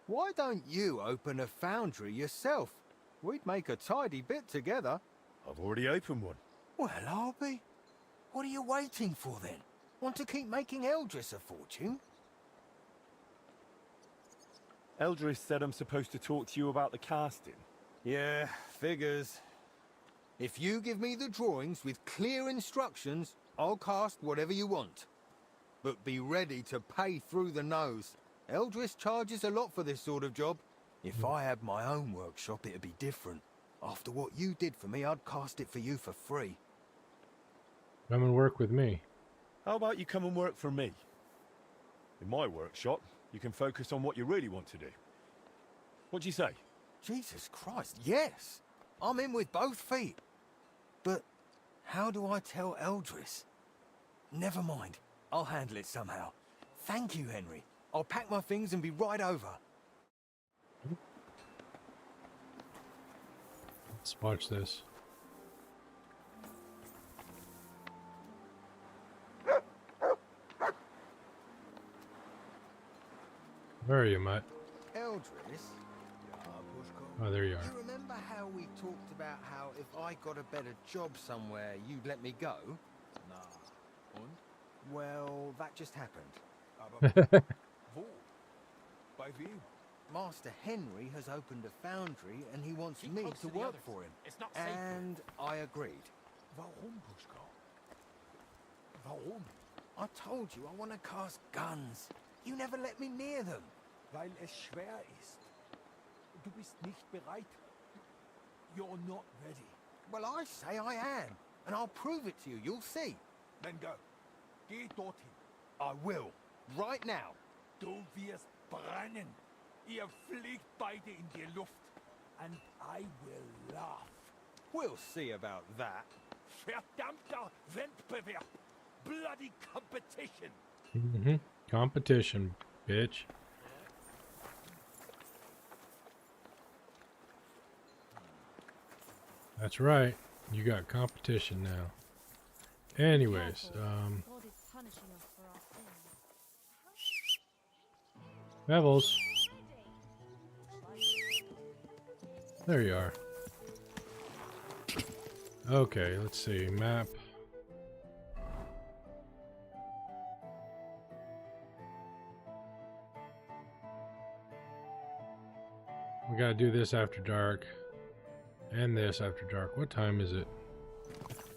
Why don't you open a foundry yourself? We'd make a tidy bit together. I've already opened one. Well, I'll be. What are you waiting for then? Want to keep making Eldris a fortune? Eldris said I'm supposed to talk to you about the casting. Yeah, figures. If you give me the drawings with clear instructions, I'll cast whatever you want. But be ready to pay through the nose. Eldris charges a lot for this sort of job. If I had my own workshop, it'd be different. After what you did for me, I'd cast it for you for free. Come and work with me. How about you come and work for me? In my workshop, you can focus on what you really want to do. What do you say? Jesus Christ, yes! I'm in with both feet. But how do I tell Eldris? Never mind. I'll handle it somehow. Thank you, Henry. I'll pack my things and be right over. Let's watch this. Where are you, Mutt? Eldris? Oh, there you are. You remember how we talked about how if I got a better job somewhere, you'd let me go? Nah. Und? Well, that just happened. Wo? Bei wem? Master Henry has opened a foundry and he wants Keep me close to to the work others. for him. It's not safe. And I agreed. Warum, Pushko? Warum? I told you I want to cast guns. You never let me near them. Weil es schwer ist. Du bist nicht bereit. You're not ready. Well, I say I am. And I'll prove it to you. You'll see. Then go. Geh dorthin. I will. Right now. Du wirst brennen. Ihr fliegt beide in die Luft. And I will laugh. We'll see about that. Verdammter Wettbewerb. Bloody competition. Mm-hmm. Competition, bitch. That's right. You got competition now. Anyways, God is punishing us for our sins. Bevels. There you are. Okay, let's see. Map. We gotta do this after dark. And this after dark. What time is it?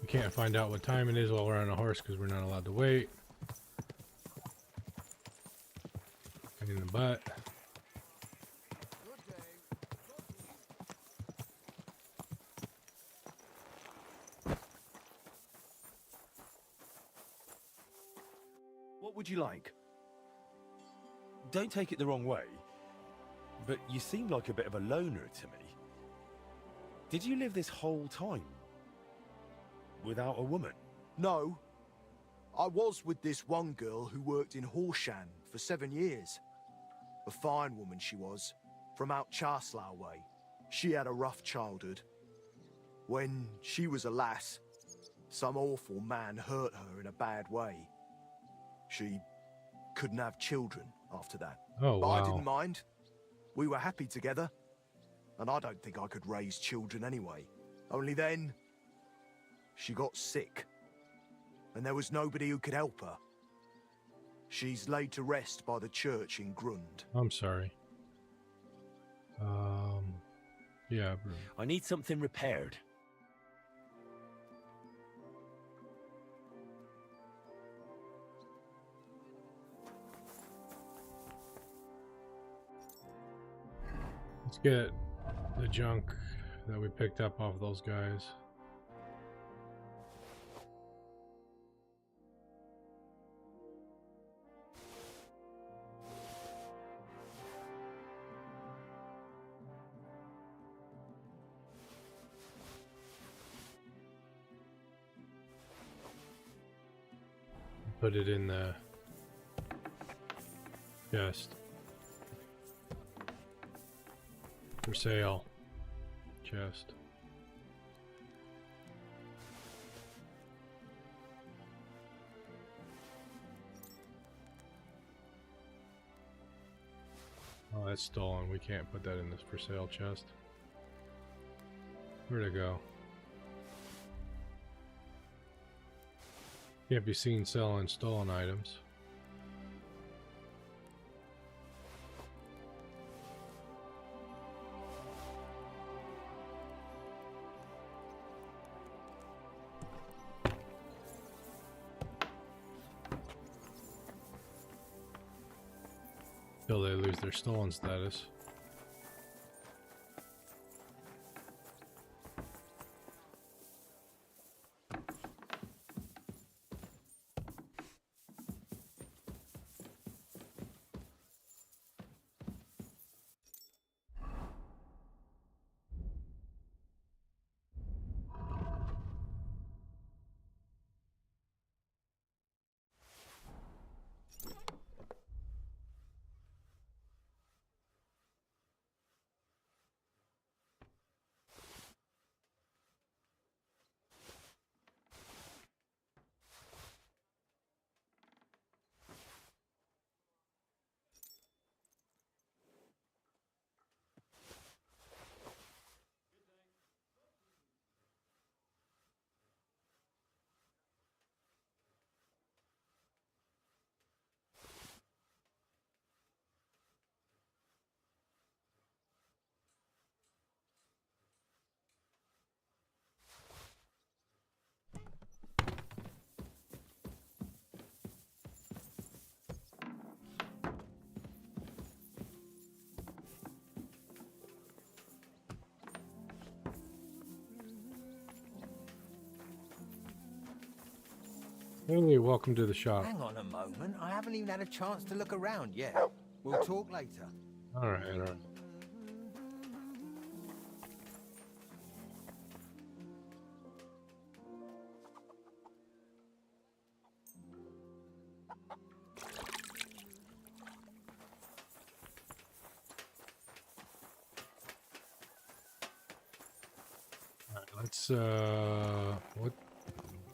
We can't find out what time it is while we're on a horse because we're not allowed to wait. Pain in the butt. What would you like? Don't take it the wrong way, but you seem like a bit of a loner to me. Did you live this whole time without a woman? No. I was with this one girl who worked in Horshan for 7 years. A fine woman she was, from out Charslow way. She had a rough childhood. When she was a lass, some awful man hurt her in a bad way. She couldn't have children after that. Oh, but wow. I didn't mind. We were happy together. And I don't think I could raise children anyway. Only then, she got sick. And there was nobody who could help her. She's laid to rest by the church in Grund. I'm sorry. Yeah. I need something repaired. Let's get the junk that we picked up off those guys. put it in the chest. For sale. Chest. Oh, that's stolen. We can't put that in this for sale chest. Where'd it go? Can't be seen selling stolen items. Till they lose their stolen status. Hey, welcome to the shop. Hang on a moment, I haven't even had a chance to look around yet. We'll talk later. Alright, alright. Alright, let's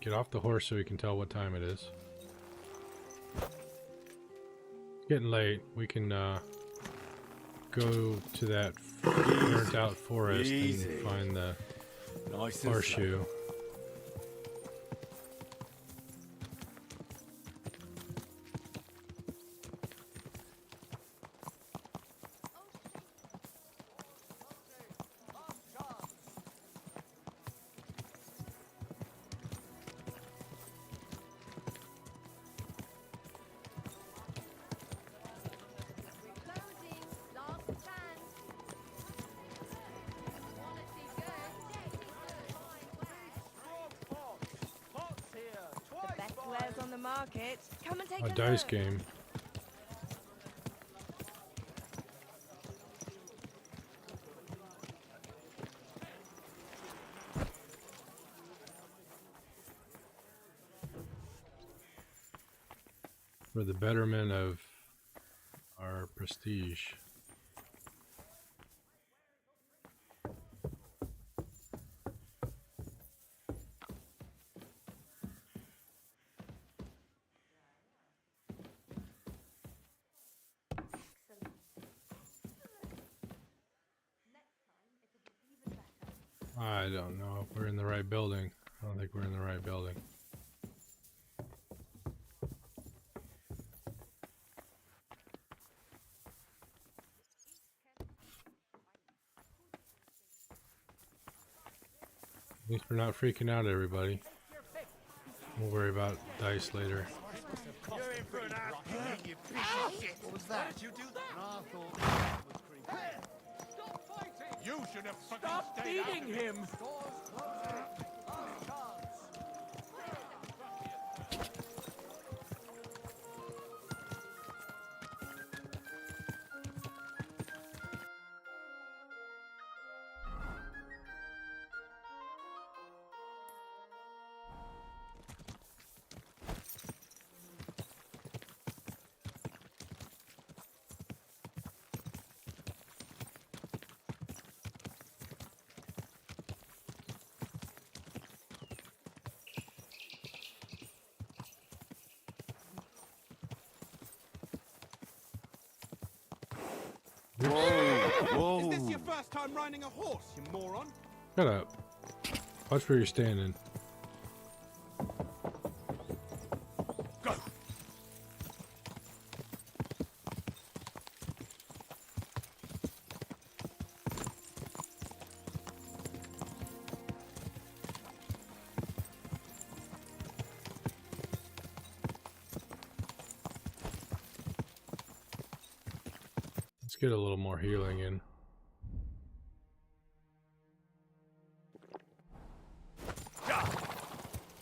get off the horse so we can tell what time it is. It's getting late. We can go to that burnt out forest and find the horseshoe. A dice game. For the betterment of our prestige. I don't know if we're in the right building. I don't think we're in the right building. At least we're not freaking out, everybody. We'll worry about dice later. You're in for an ass. What was that? Did you do that? I thought that was creepy. Stop fighting! You should have Stop beating him! Whoa! Is this your first time riding a horse, you moron? Shut up. Watch where you're standing. Go! Let's get a little more healing in.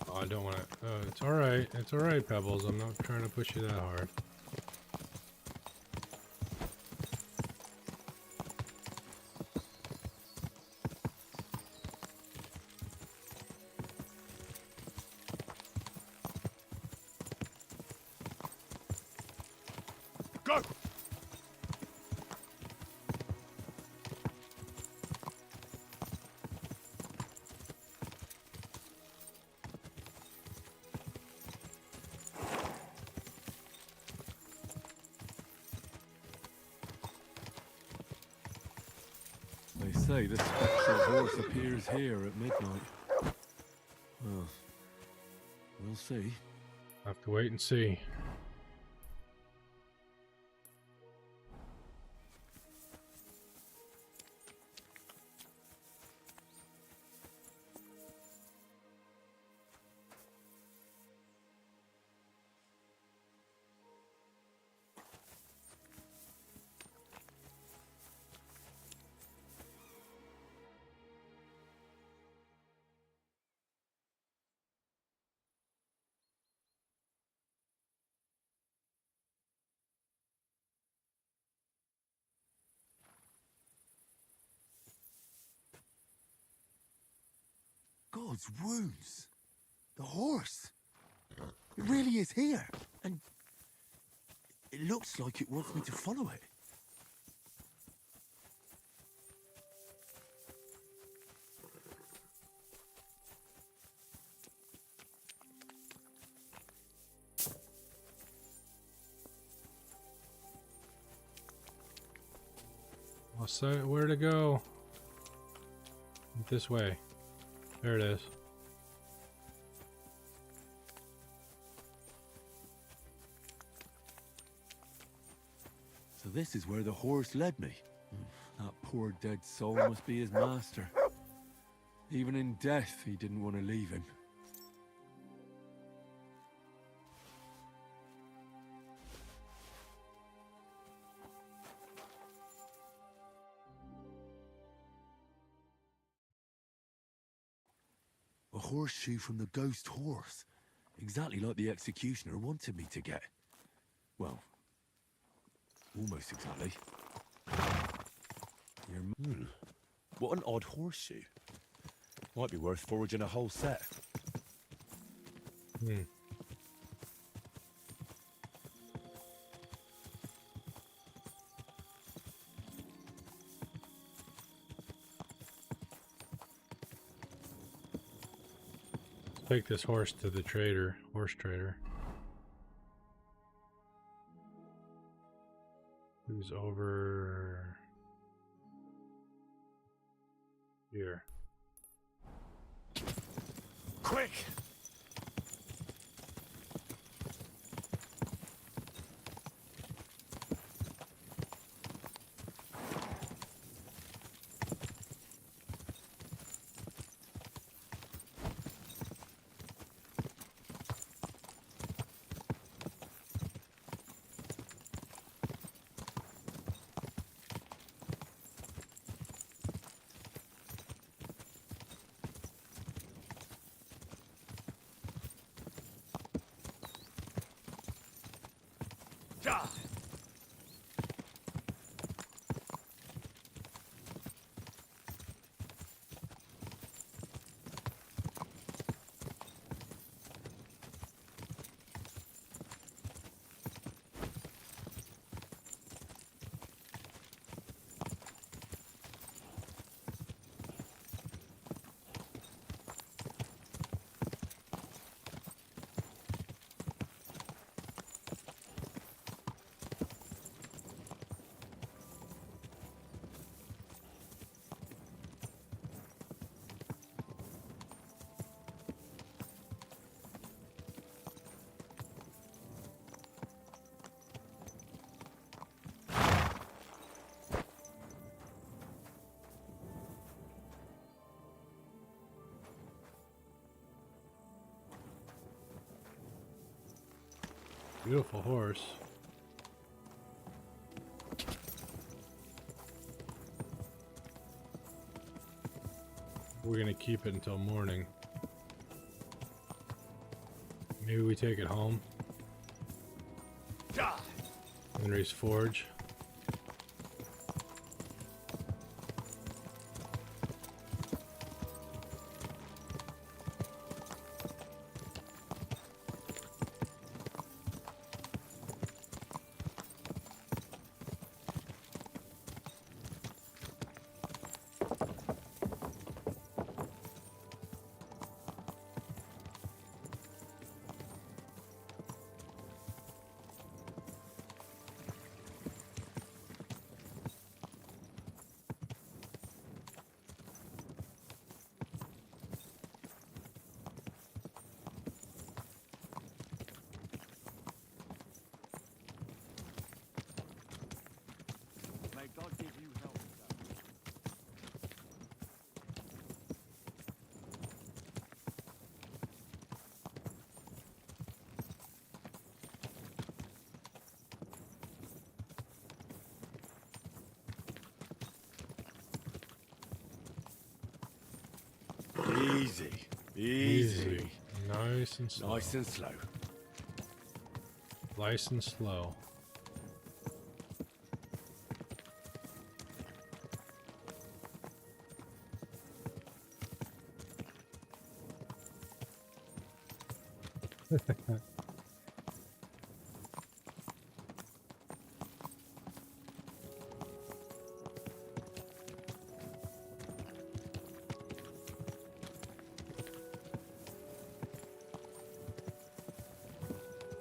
Oh, I don't want to. It's alright. It's alright, Pebbles. I'm not trying to push you that hard. Go! They say the spectral horse appears here at midnight. Well, we'll see. Have to wait and see. God's wounds. The horse. It really is here. And it looks like it wants me to follow it. I'll say where to go. This way. There it is. So this is where the horse led me. That poor dead soul must be his master. Even in death, he didn't want to leave him. A horseshoe from the ghost horse. Exactly like the executioner wanted me to get. Well, almost exactly. What an odd horseshoe. Might be worth foraging a whole set. Take this horse to the trader, horse trader. Who's over here? Quick! Ja! Beautiful horse. We're gonna keep it until morning. Maybe we take it home. Henry's Forge. May God give you help, sir. Easy. Easy. Nice and slow. Nice and slow. Nice and slow.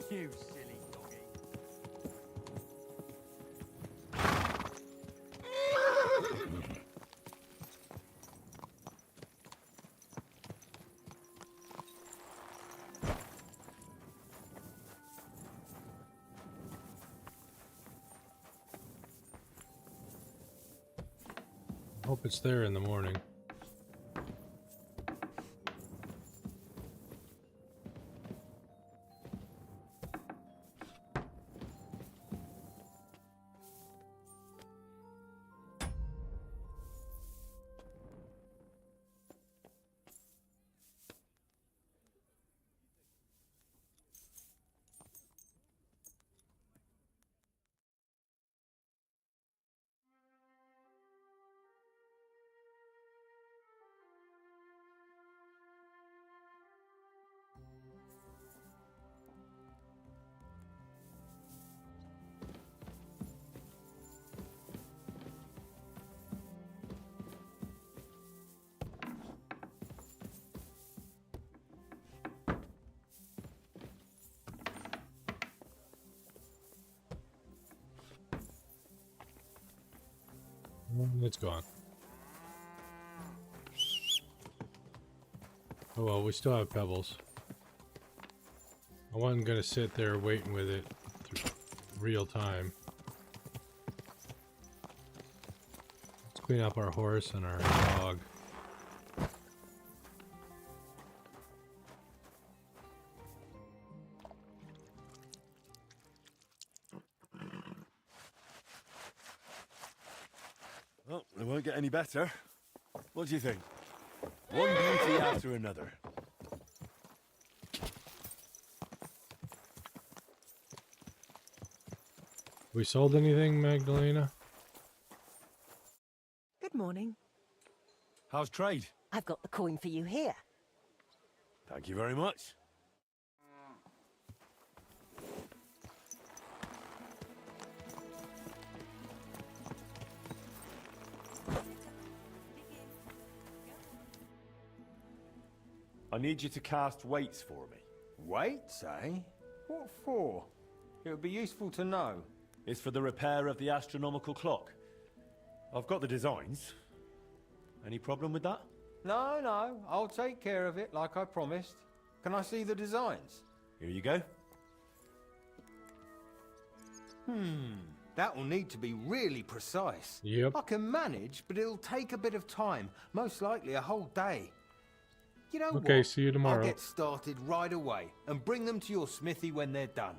You silly doggy. Hope it's there in the morning. It's gone. Oh well, we still have pebbles. I wasn't gonna sit there waiting with it through real time. Let's clean up our horse and our dog. Well, it won't get any better. What do you think? One beauty after another. We sold anything, Magdalena? Good morning. How's trade? I've got the coin for you here. Thank you very much. I need you to cast weights for me. Weights, eh? What for? It would be useful to know. It's for the repair of the astronomical clock. I've got the designs. Any problem with that? No, no, I'll take care of it like I promised. Can I see the designs? Here you go. That will need to be really precise. Yep. I can manage, but it'll take a bit of time. Most likely a whole day. You know what? Okay, see you tomorrow. I'll get started right away and bring them to your smithy when they're done.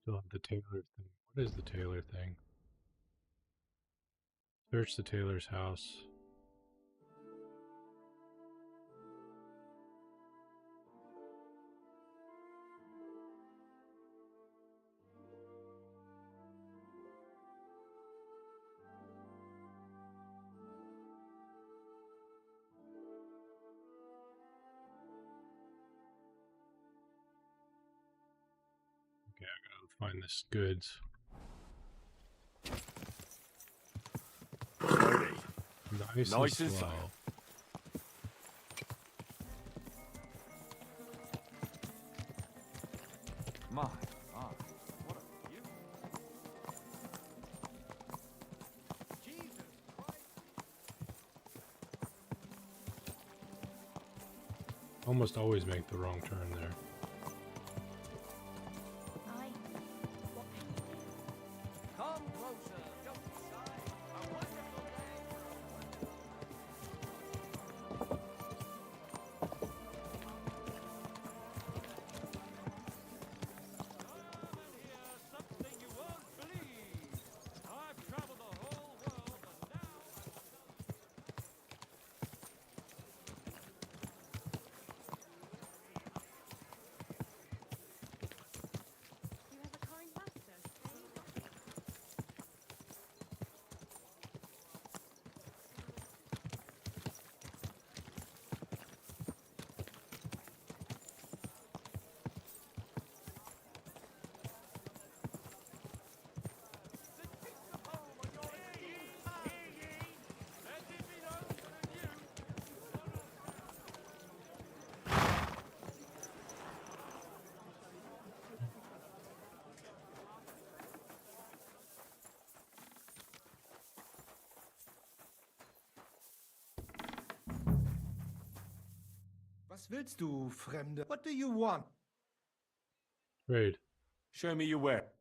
Still have the tailor thing. What is the tailor thing? Search the tailor's house. Okay, I gotta find this goods. Nice and slow. My, what a view. Almost always make the wrong turn there. Come closer, don't be shy. A wonderful day. Something you won't believe. I've traveled the whole world and now You have a kind master, eh? Was willst du, Fremde? What do you want? Trade. Show me your ware.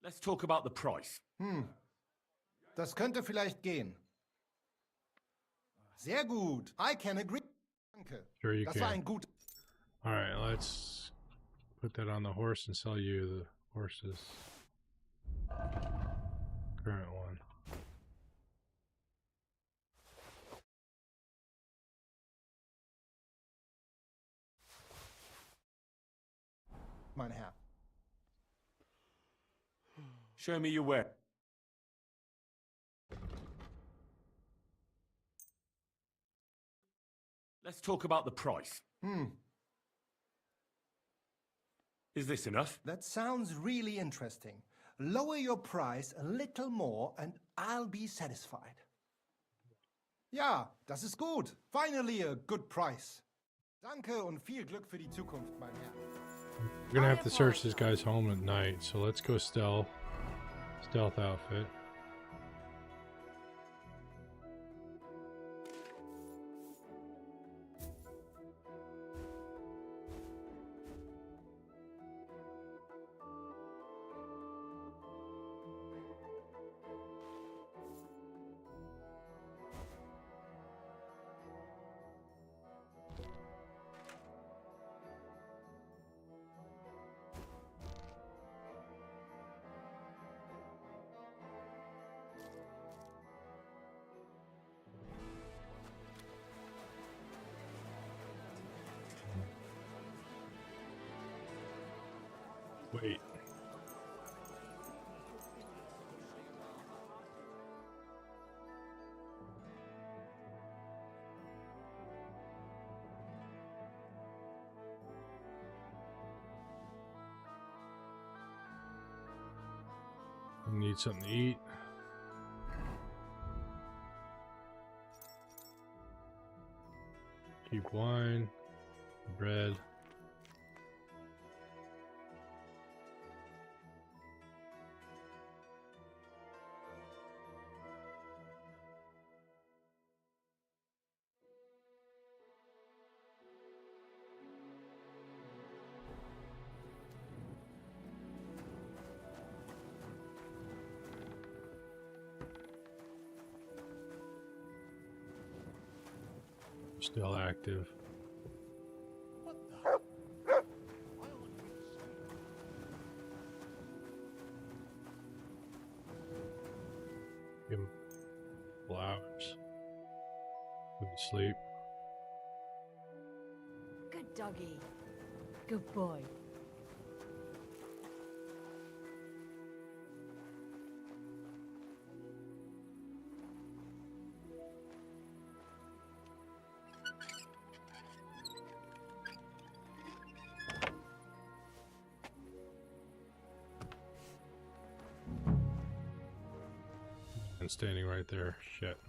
Let's talk about the price. Das könnte vielleicht gehen. Sehr gut. I can agree. Danke. Sure you Das war can. ein gut. Alright, let's put that on the horse and sell you the horse's current one. Mein Herr. Show me your ware. Let's talk about the price. Is this enough? That sounds really interesting. Lower your price a little more and I'll be satisfied. Ja, das ist gut. Finally a good price. Danke und viel Glück für die Zukunft, mein Herr. We're gonna have to search this guy's home at night, so let's go stealth. Stealth outfit. Wait. need something to eat. Cheap wine, bread. Still active. Give him a couple hours. Go to sleep. Good doggy. Good boy. And standing right there. Shit.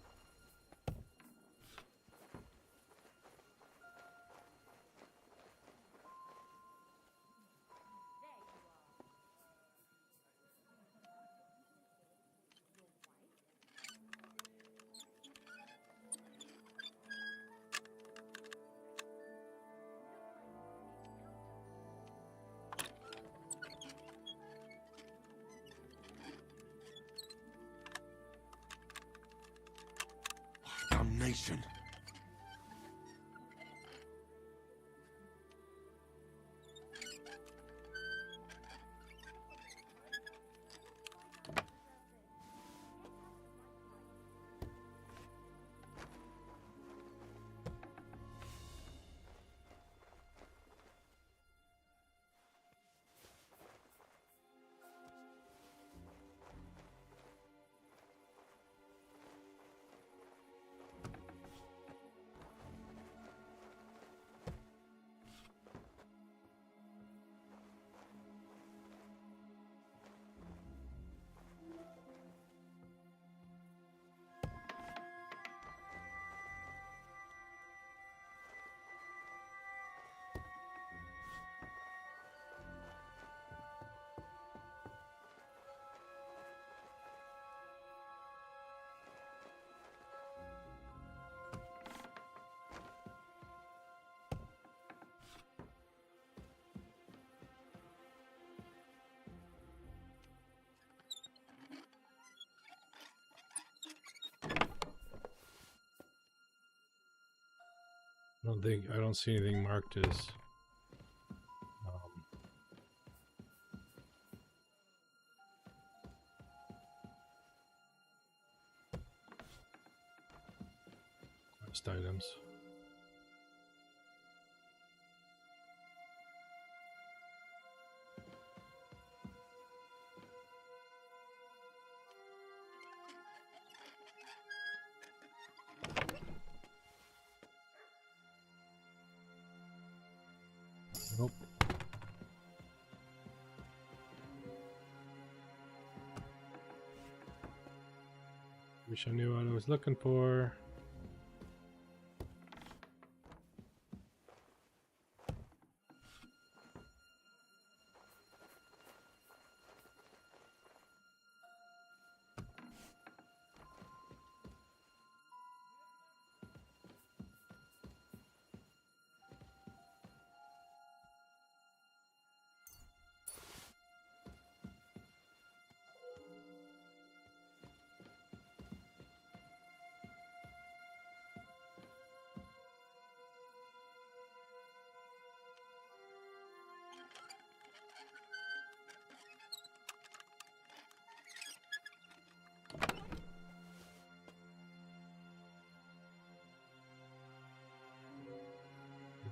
Damnation. I don't see anything marked as quest items. Nope. Wish I knew what I was looking for.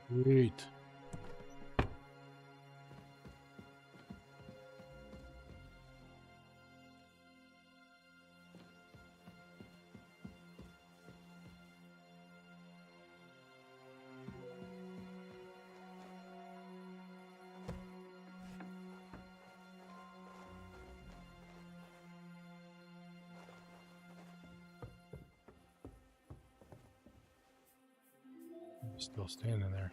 Sweet. Still standing there.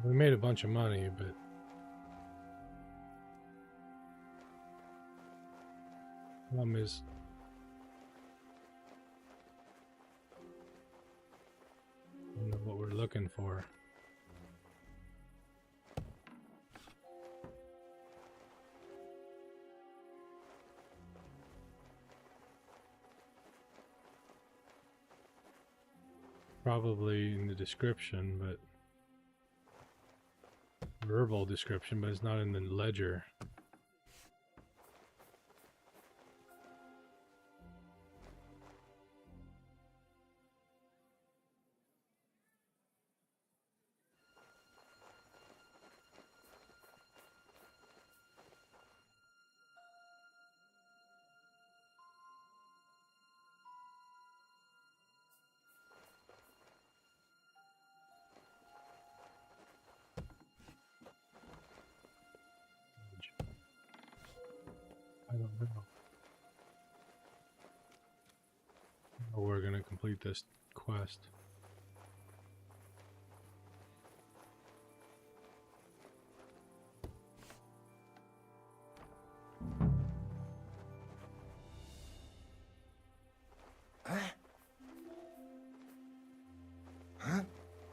We made a bunch of money, but problem is I don't know what we're looking for. Probably in the description, but verbal description, but it's not in the ledger. I don't know. How we're gonna complete this quest.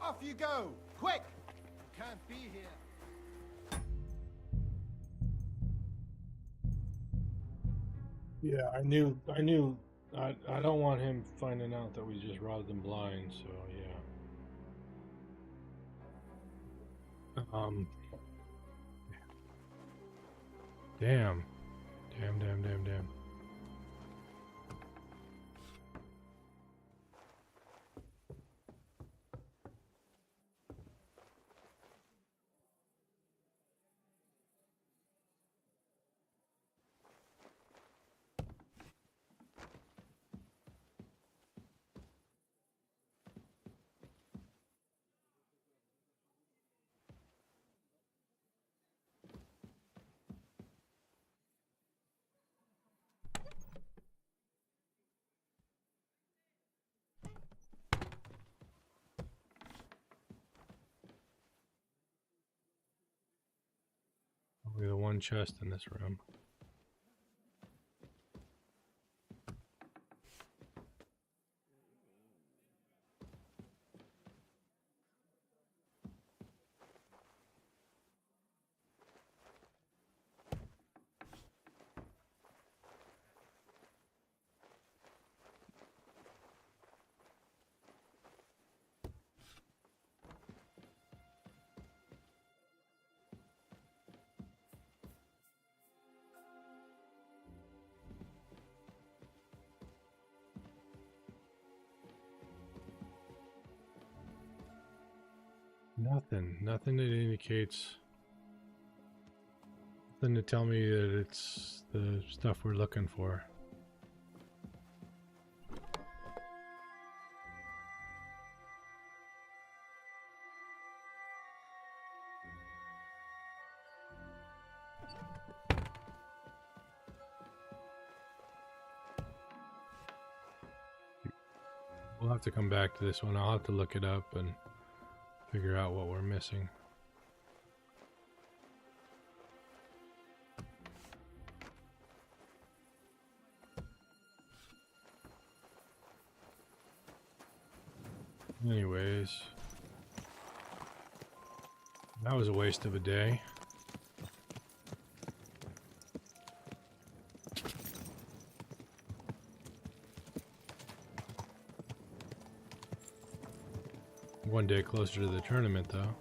Off you go! Quick! You can't be here. Yeah, I don't want him finding out that we just robbed him blind, so yeah. Damn. Damn. Only the one chest in this room. Nothing that indicates, nothing to tell me that it's the stuff we're looking for. We'll have to come back to this one. I'll have to look it up and figure out what we're missing. Anyways, that was a waste of a day. One day closer to the tournament, though.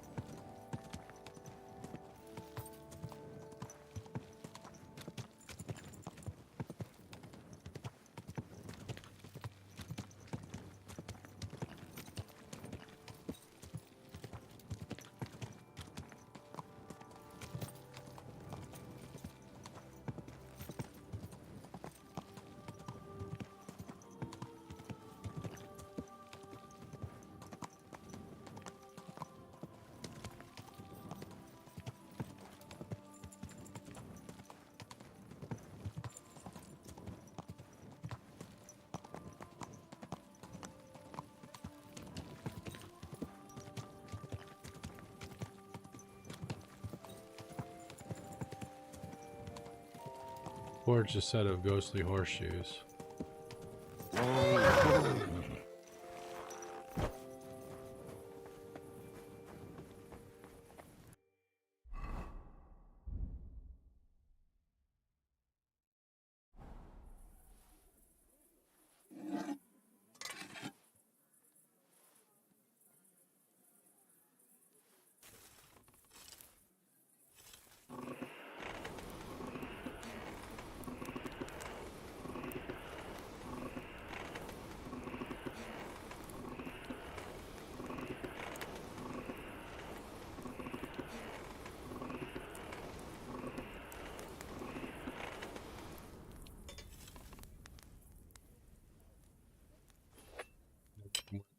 forged a set of ghostly horseshoes.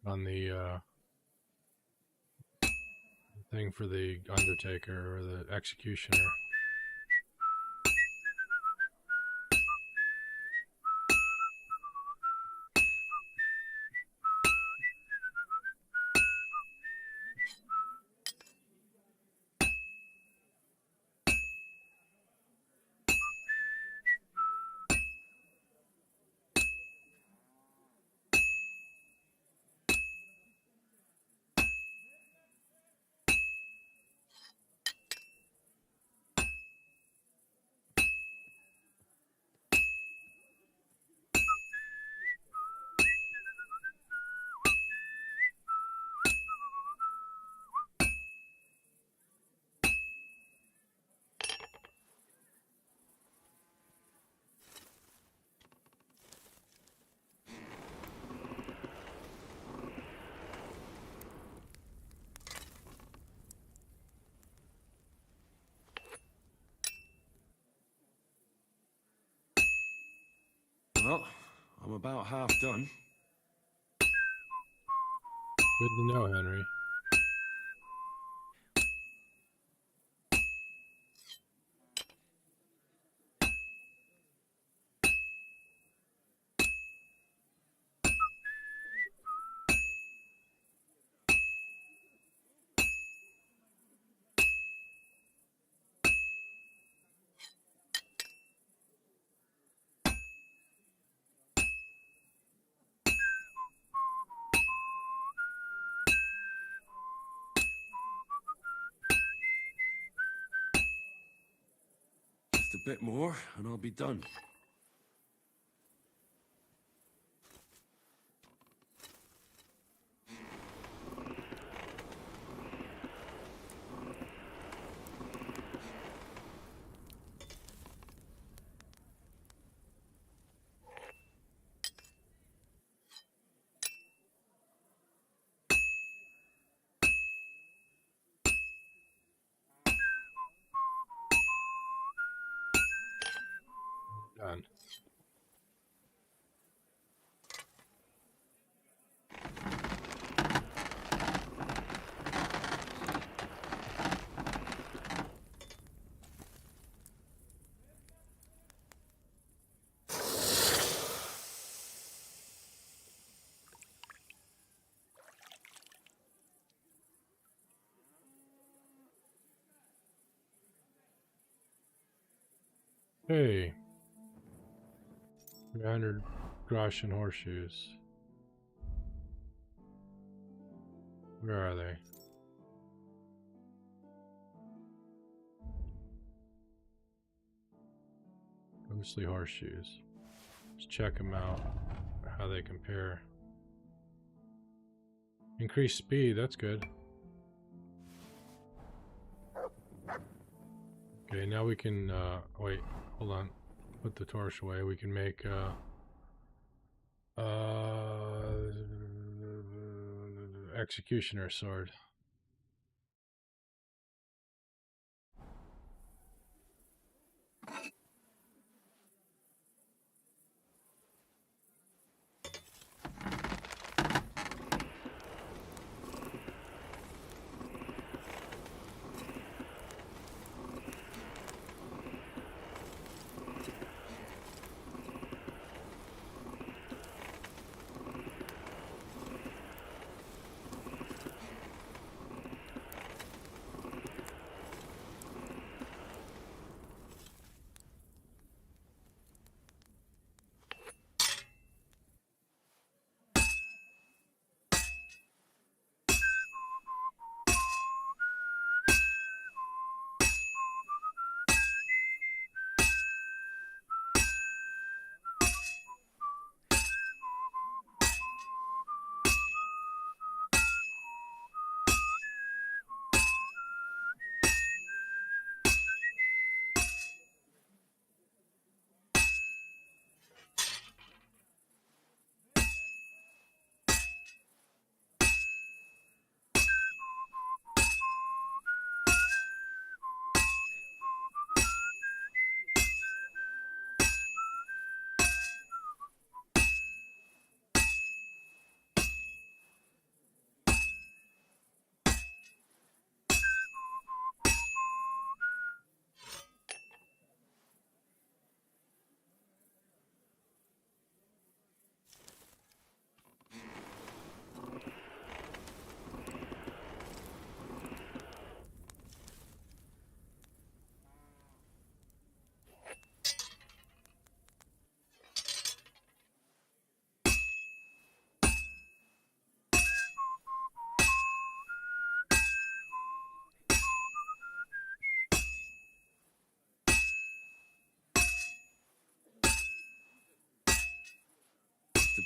On the thing for the Undertaker or the Executioner. Well, I'm about half done. Good to know, Henry. Just a bit more, and I'll be done. Done. Hey. 300 groschen horseshoes. Where are they? Ghostly horseshoes. Let's check them out. How they compare. Increased speed, that's good. Okay, now we can, wait, hold on. Put the torch away. We can make, Executioner sword.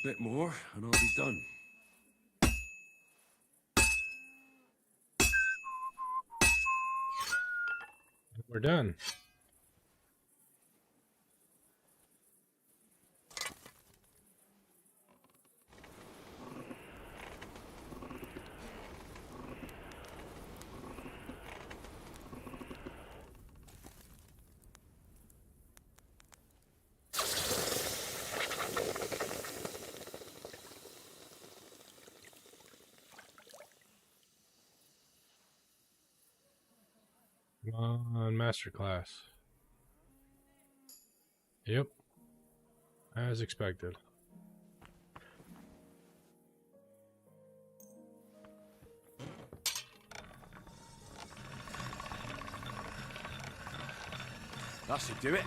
bit more, and I'll be done. We're done. On masterclass. Yep. As expected. That should do it.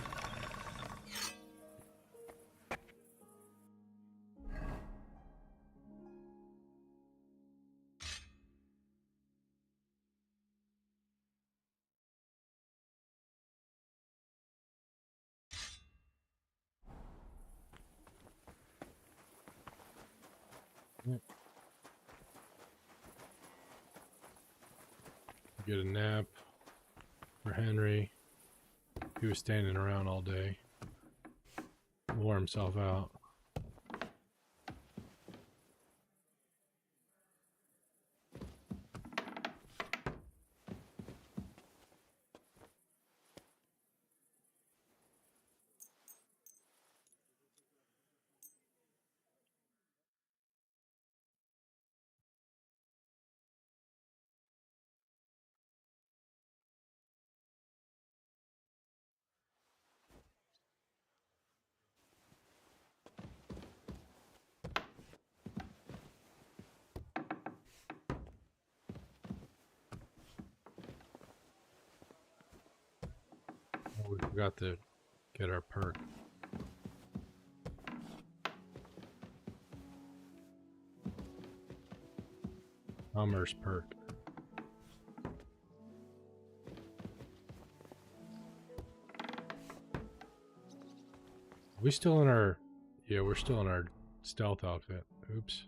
Get a nap for Henry. He was standing around all day. Wore himself out. Oh, we forgot to get our perk. Commerce perk. Are we still in our... Yeah, we're still in our stealth outfit. Oops.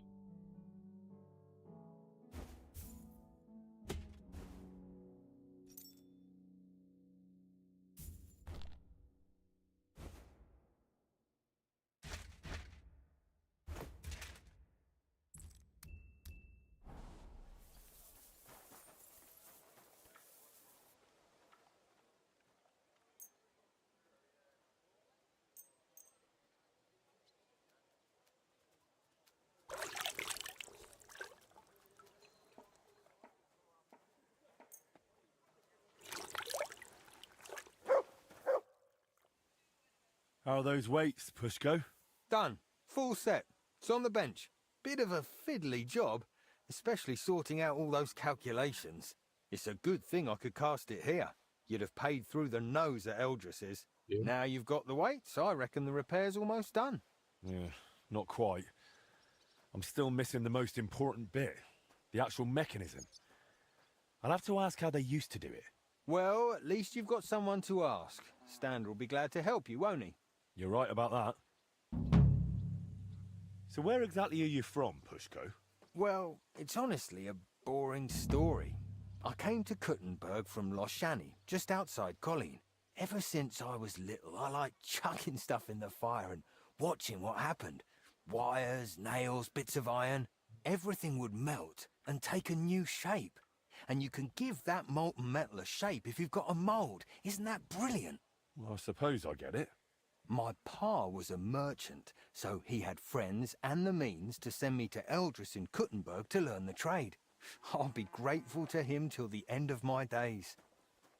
How are those weights, Pushko? Done. Full set. It's on the bench. Bit of a fiddly job, especially sorting out all those calculations. It's a good thing I could cast it here. You'd have paid through the nose at Eldris's. Yeah. Now you've got the weights, I reckon the repair's almost done. Yeah, not quite. I'm still missing the most important bit. The actual mechanism. I'll have to ask how they used to do it. Well, at least you've got someone to ask. Stander will be glad to help you, won't he? You're right about that. So where exactly are you from, Pushko? Well, it's honestly a boring story. I came to Kuttenberg from Loshani, just outside Colleen. Ever since I was little, I liked chucking stuff in the fire and watching what happened. Wires, nails, bits of iron. Everything would melt and take a new shape. And you can give that molten metal a shape if you've got a mould. Isn't that brilliant? Well, I suppose I get it. My pa was a merchant, so he had friends and the means to send me to Eldris in Kuttenberg to learn the trade. I'll be grateful to him till the end of my days.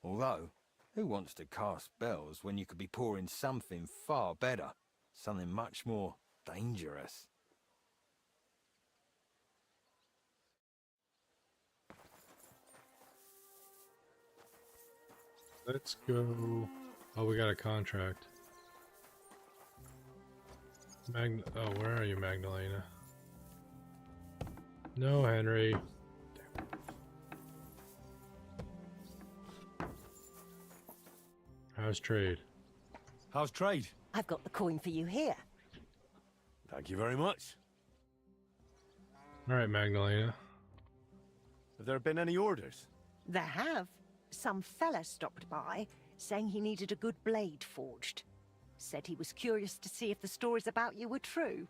Although, who wants to cast spells when you could be pouring something far better? Something much more dangerous. Let's go... Oh, we got a contract. Oh, where are you, Magdalena? No, Henry. How's trade? How's trade? I've got the coin for you here. Thank you very much. All right, Magdalena. Have there been any orders? There have. Some fella stopped by, saying he needed a good blade forged. Said he was curious to see if the stories about you were true.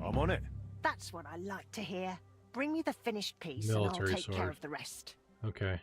I'm on it. That's what I like to hear. Bring me the finished piece and Military I'll take care sword. of the rest. Okay.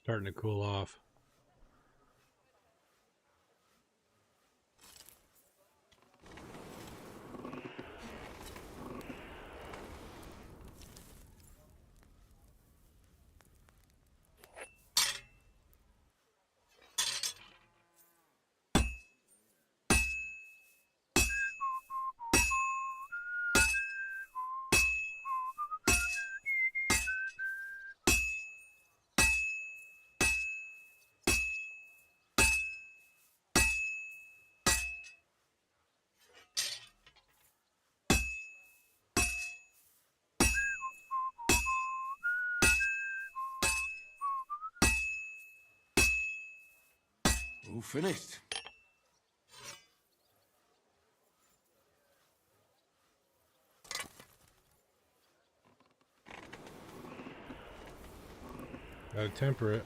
Starting to cool off. All finished. Gotta temper it.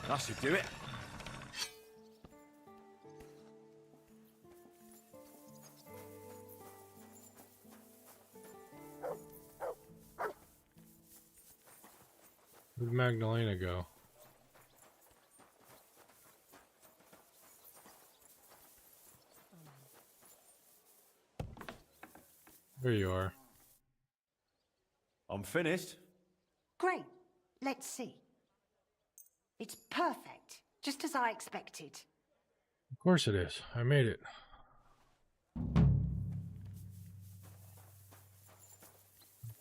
That should do it. Where'd Magdalena go? There you are. I'm finished. Great. Let's see. It's perfect, just as I expected. Of course it is. I made it.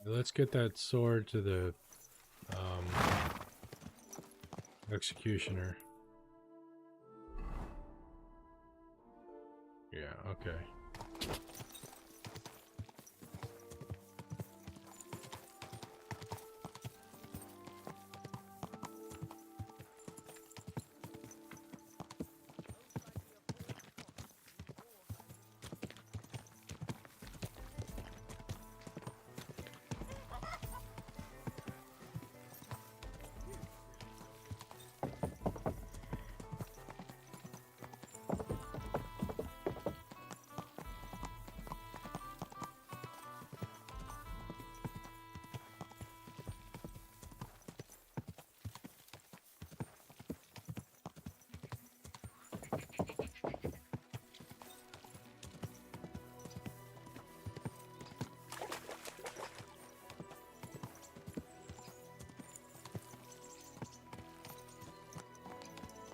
Let's get that sword to the executioner. Yeah, okay.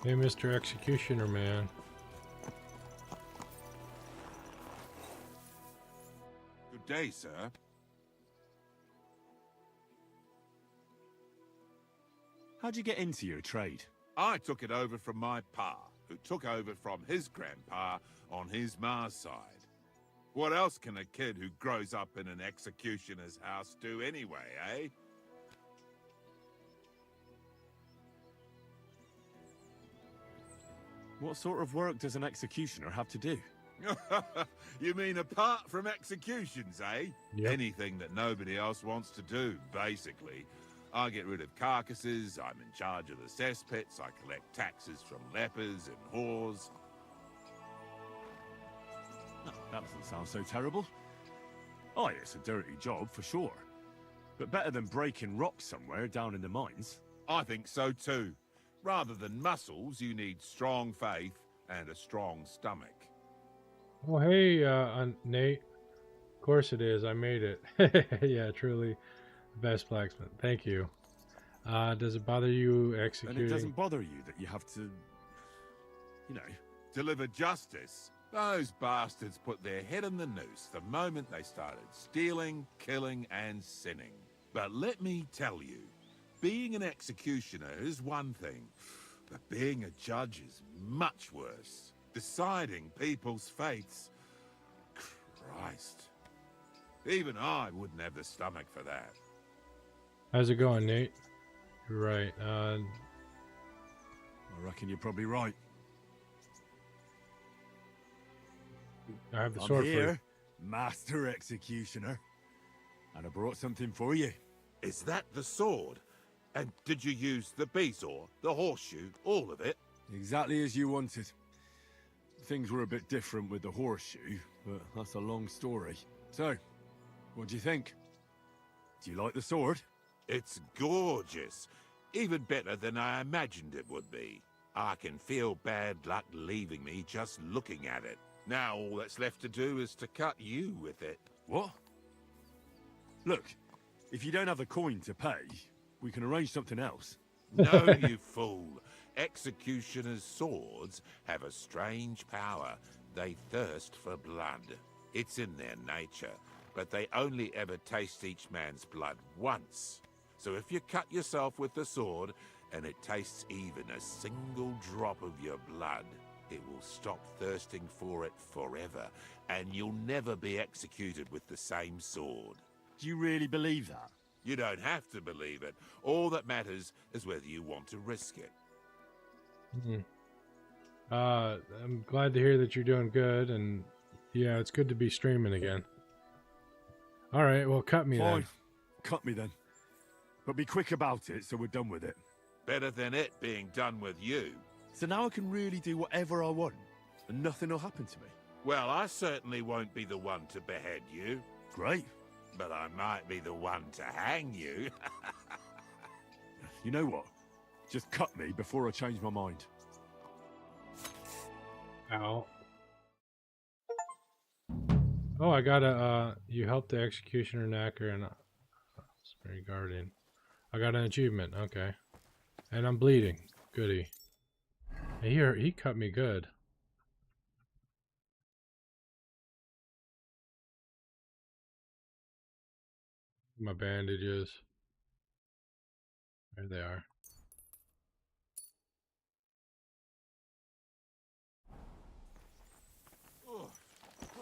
Hey, Mr. Executioner Man. Good day, sir. How'd you get into your trade? I took it over from my pa, who took over from his grandpa on his ma's side. What else can a kid who grows up in an executioner's house do anyway, eh? What sort of work does an executioner have to do? You mean apart from executions, eh? Yep. Anything that nobody else wants to do, basically. I get rid of carcasses, I'm in charge of the cesspits, I collect taxes from lepers and whores. That doesn't sound so terrible. Oh, it's a dirty job, for sure. But better than breaking rocks somewhere down in the mines. I think so too. Rather than muscles, you need strong faith and a strong stomach. Oh, hey, Nate. Of course it is. I made it. Yeah, truly the best blacksmith. Thank you. Does it bother you executing? And it doesn't bother you that you have to, you know... Deliver justice? Those bastards put their head in the noose the moment they started stealing, killing, and sinning. But let me tell you, being an executioner is one thing, but being a judge is much worse. Deciding people's fates. Christ. Even I wouldn't have the stomach for that. How's it going, Nate? You're right. I reckon you're probably right. I have the I'm sword for you. here, Master Executioner. And I brought something for you. Is that the sword? And did you use the bezoar, the horseshoe, all of it? Exactly as you wanted. Things were a bit different with the horseshoe, but that's a long story. So, what do you think? Do you like the sword? It's gorgeous. Even better than I imagined it would be. I can feel bad luck leaving me just looking at it. Now all that's left to do is to cut you with it. What? Look, if you don't have the coin to pay, we can arrange something else. No, you fool. Executioners' swords have a strange power. They thirst for blood. It's in their nature, but they only ever taste each man's blood once. So if you cut yourself with the sword, and it tastes even a single drop of your blood, it will stop thirsting for it forever, and you'll never be executed with the same sword. Do you really believe that? You don't have to believe it. All that matters is whether you want to risk it. I'm glad to hear that you're doing good, and yeah, it's good to be streaming again. All right, well, cut me Fine. then. Cut me then. But be quick about it so we're done with it. Better than it being done with you. So now I can really do whatever I want, and nothing will happen to me. Well, I certainly won't be the one to behead you. Great. But I might be the one to hang you. You know what? Just cut me before I change my mind. Ow. Oh, I got a, you helped the executioner knacker and Spirit Guardian. I got an achievement, okay. And I'm bleeding. Goody. He cut me good. My bandages. There they are.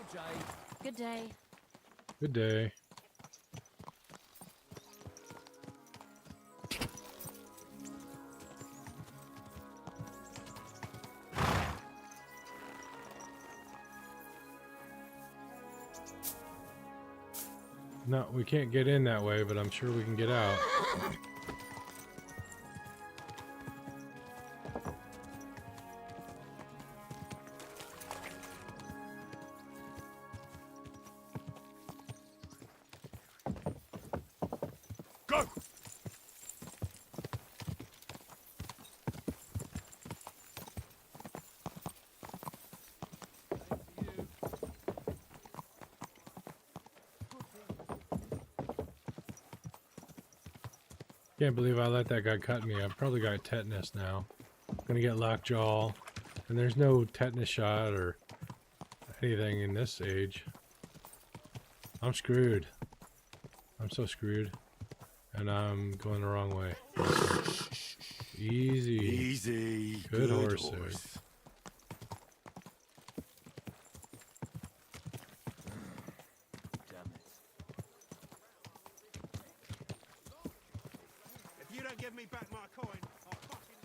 Good day. Good day. Good day. No, we can't get in that way, but I'm sure we can get out. Go! Can't believe I let that guy cut me. I've probably got tetanus now. Gonna get lockjaw, and there's no tetanus shot or anything in this age. I'm screwed. I'm so screwed, and I'm going the wrong way. Easy. Easy. Good horse. If you don't give me back my coin, I'll fucking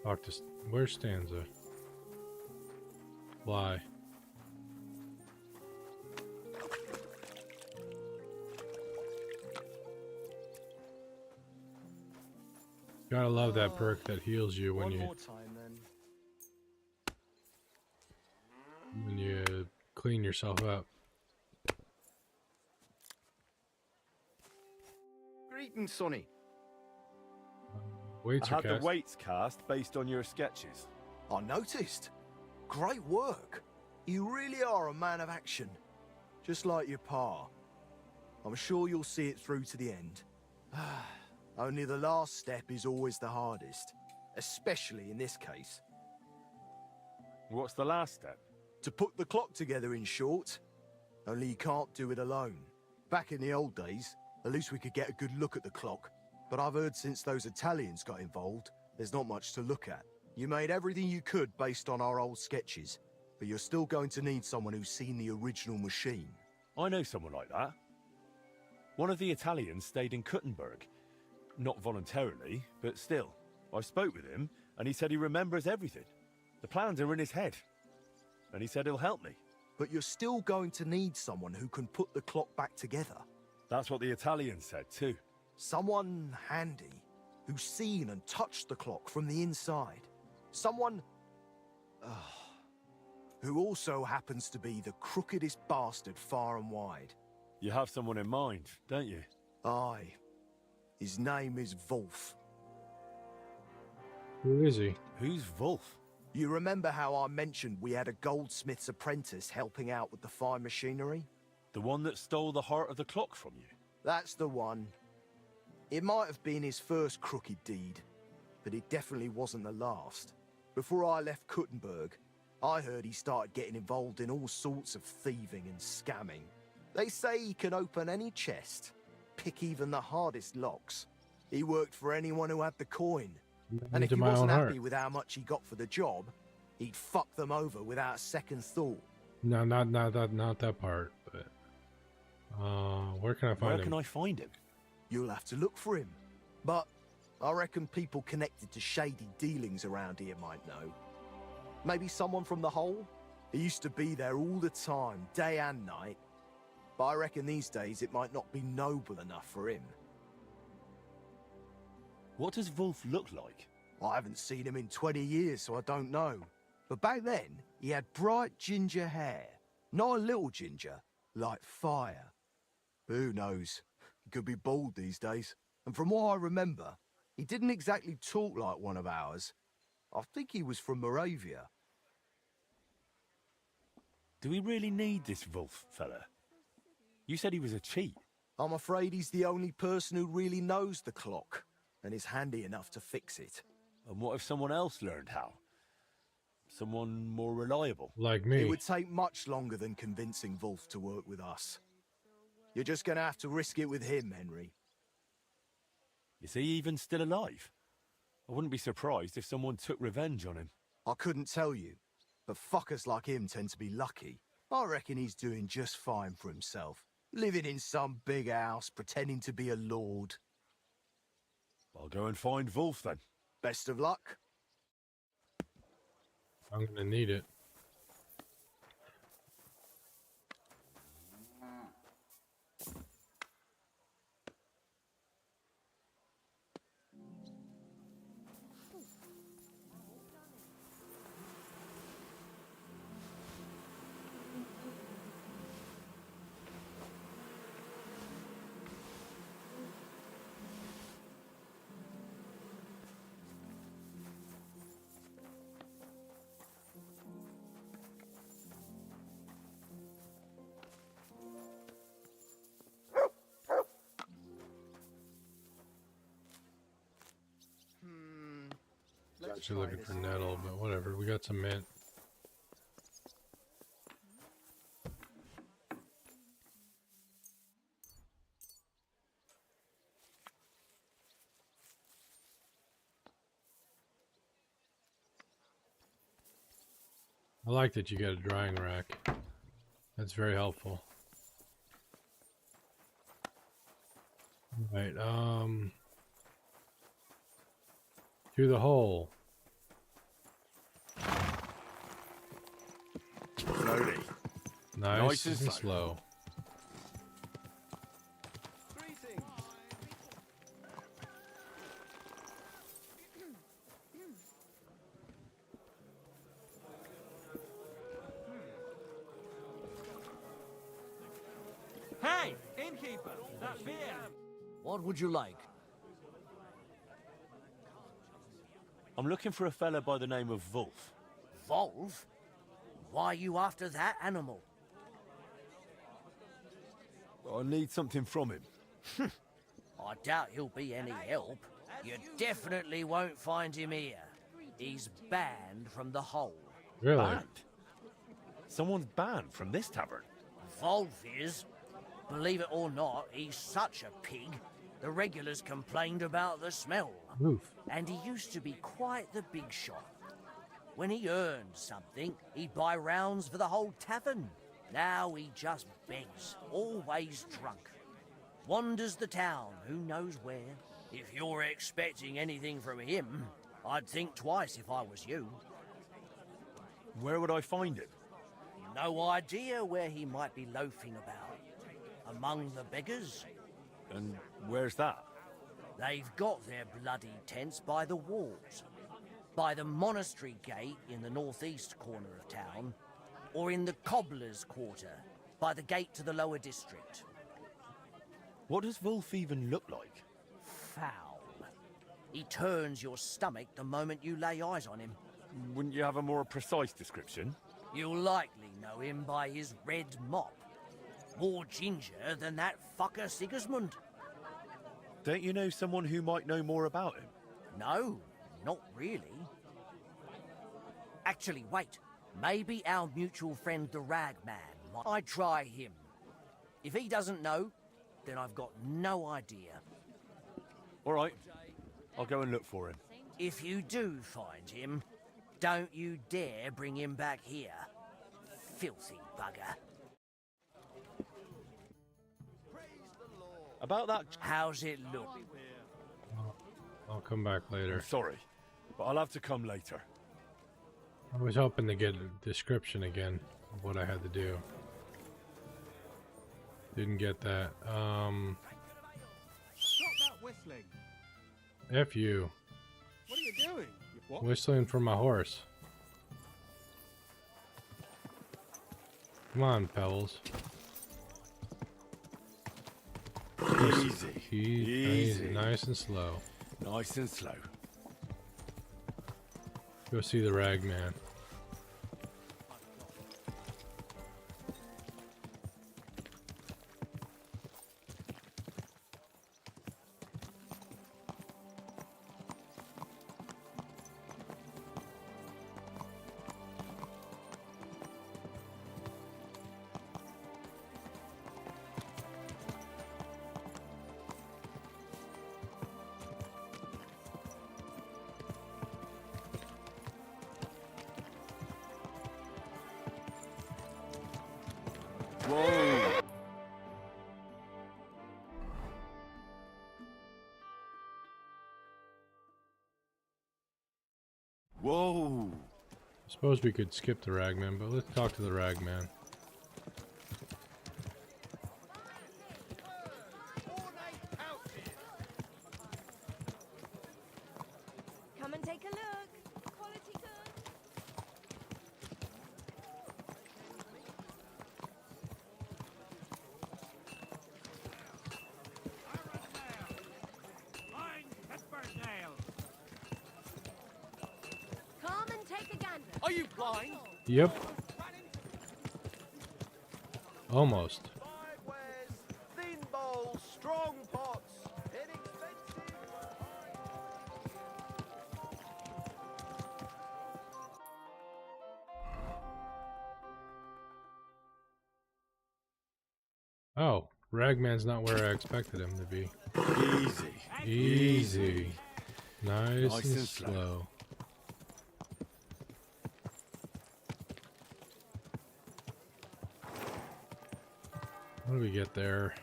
Octus, where's Stanza? Why? Gotta love that perk that heals you when you clean yourself up. Greetings, Sonny. Weights I are had the cast. weights cast based on your sketches. I noticed. Great work. You really are a man of action. Just like your pa. I'm sure you'll see it through to the end. Only the last step is always the hardest. Especially in this case. What's the last step? To put the clock together, in short. Only you can't do it alone. Back in the old days, at least we could get a good look at the clock. But I've heard since those Italians got involved, there's not much to look at. You made everything you could based on our old sketches, but you're still going to need someone who's seen the original machine. I know someone like that. One of the Italians stayed in Kuttenberg. Not voluntarily, but still. I spoke with him, and he said he remembers everything. The plans are in his head. And he said he'll help me. But you're still going to need someone who can put the clock back together. That's what the Italian said, too. Someone handy, who's seen and touched the clock from the inside. Someone... who also happens to be the crookedest bastard far and wide. You have someone in mind, don't you? Aye. His name is Wolf. Who is he? Who's Wolf? You remember how I mentioned we had a goldsmith's apprentice helping out with the fine machinery? The one that stole the heart of the clock from you? That's the one. It might have been his first crooked deed, but it definitely wasn't the last. Before I left Kuttenberg, I heard he started getting involved in all sorts of thieving and scamming. They say he can open any chest, pick even the hardest locks. He worked for anyone who had the coin. And if he wasn't happy with how much he got for the job, he'd fuck them over without a second thought. No, not that part. But where can I find him? Where can I find him? You'll have to look for him. But I reckon people connected to shady dealings around here might know. Maybe someone from the Hole? He used to be there all the time, day and night. But I reckon these days it might not be noble enough for him. What does Wolf look like? I haven't seen him in 20 years, so I don't know. But back then, he had bright ginger hair. Not a little ginger, like fire. Who knows? He could be bald these days. And from what I remember, he didn't exactly talk like one of ours. I think he was from Moravia. Do we really need this Wolf fella? You said he was a cheat. I'm afraid he's the only person who really knows the clock, and is handy enough to fix it. And what if someone else learned how? Someone more reliable? Like me. It would take much longer than convincing Wolf to work with us. You're just gonna have to risk it with him, Henry. Is he even still alive? I wouldn't be surprised if someone took revenge on him. I couldn't tell you, but fuckers like him tend to be lucky. I reckon he's doing just fine for himself. Living in some big house, pretending to be a lord. I'll go and find Wolf then. Best of luck. I'm gonna need it. Actually looking for nettle, but whatever. We got some mint. I like that you got a drying rack. That's very helpful. Right, through the hole. Slowly. Nice and slow. Hey, innkeeper, that beer. What would you like? I'm looking for a fella by the name of Wolf. Wolf? Why are you after that animal? I need something from him. I doubt he'll be any help. You definitely won't find him here. He's banned from the hole. Really? Banned? Someone's banned from this tavern? Wolf is. Believe it or not, he's such a pig. The regulars complained about the smell. Oof. And he used to be quite the big shot. When he earned something, he'd buy rounds for the whole tavern. Now he just begs, always drunk. Wanders the town, who knows where. If you're expecting anything from him, I'd think twice if I was you. Where would I find him? No idea where he might be loafing about. Among the beggars? And where's that? They've got their bloody tents by the walls. By the monastery gate in the northeast corner of town, or in the cobbler's quarter, by the gate to the lower district. What does Wolf even look like? Foul. He turns your stomach the moment you lay eyes on him. Wouldn't you have a more precise description? You'll likely know him by his red mop. More ginger than that fucker Sigismund. Don't you know someone who might know more about him? No, not really. Actually, wait. Maybe our mutual friend the Ragman. I'd try him. If he doesn't know, then I've got no idea. All right. I'll go and look for him. If you do find him, don't you dare bring him back here. Filthy bugger. About that... How's it look? I'll come back later. I'm sorry, but I'll have to come later. I was hoping to get a description again of what I had to do. Didn't get that. Stop that whistling. F you. What are you doing? What? Whistling for my horse. Come on, Pebbles. Easy. Easy. Nice and slow. Nice and slow. Go see the Ragman. Whoa! Whoa! I suppose we could skip the Ragman, but let's talk to the Ragman. Come and take a look. Quality good. Come and take a gander. Are you blind? Yep. Almost. Thin bowls, strong pots, inexpensive. Oh, Ragman's not where I expected him to be. Easy. Easy. Nice Nice and and slow. slow. What do we get there?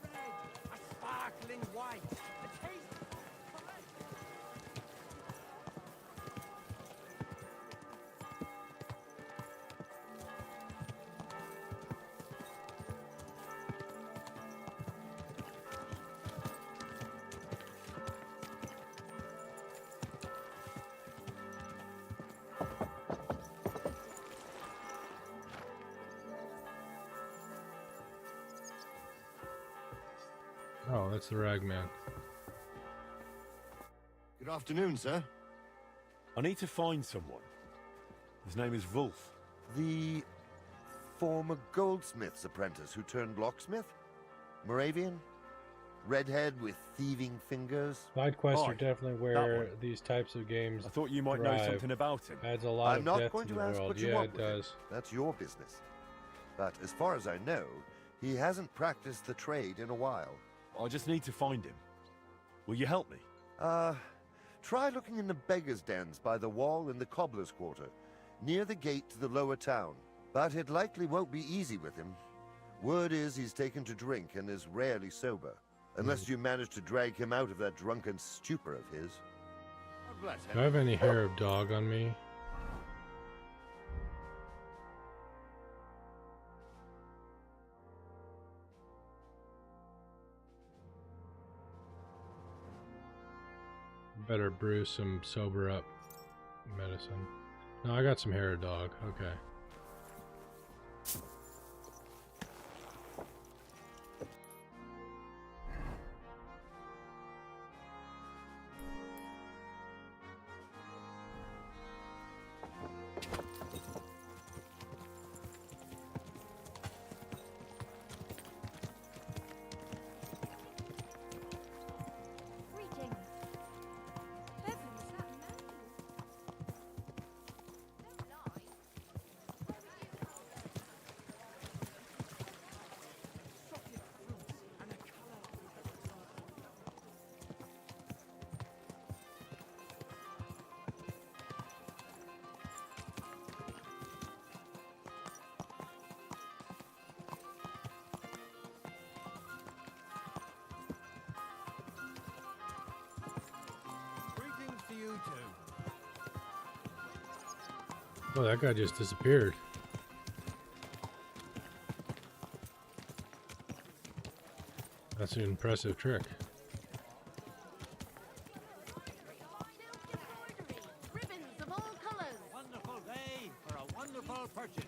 A sparkling white. A taste. Oh, that's the Ragman. Good afternoon, sir. I need to find someone. His name is Wolf. The former goldsmith's apprentice who turned locksmith? Moravian? Redhead with thieving fingers? Side quests are Aye, definitely that where one. these types of games I thought you might know thrive. something about him. Adds a lot I'm of not depth going to to the ask world. what you Yeah, want it with him. does. That's your business. But as far as I know, he hasn't practiced the trade in a while. I just need to find him. Will you help me? Try looking in the beggars' dens by the wall in the cobbler's quarter, near the gate to the lower town. But it likely won't be easy with him. Word is he's taken to drink and is rarely sober, unless you manage to drag him out of that drunken stupor of his. Do I have any hair of dog on me? Better brew some sober up medicine. No, I got some hair of dog. Okay. Greetings. Heavens, that man. Don't lie. Succulent fruits and a colour. Greetings to you too. Oh, that guy just disappeared. That's an impressive trick. Ribbons of all colours. Wonderful day for a wonderful purchase.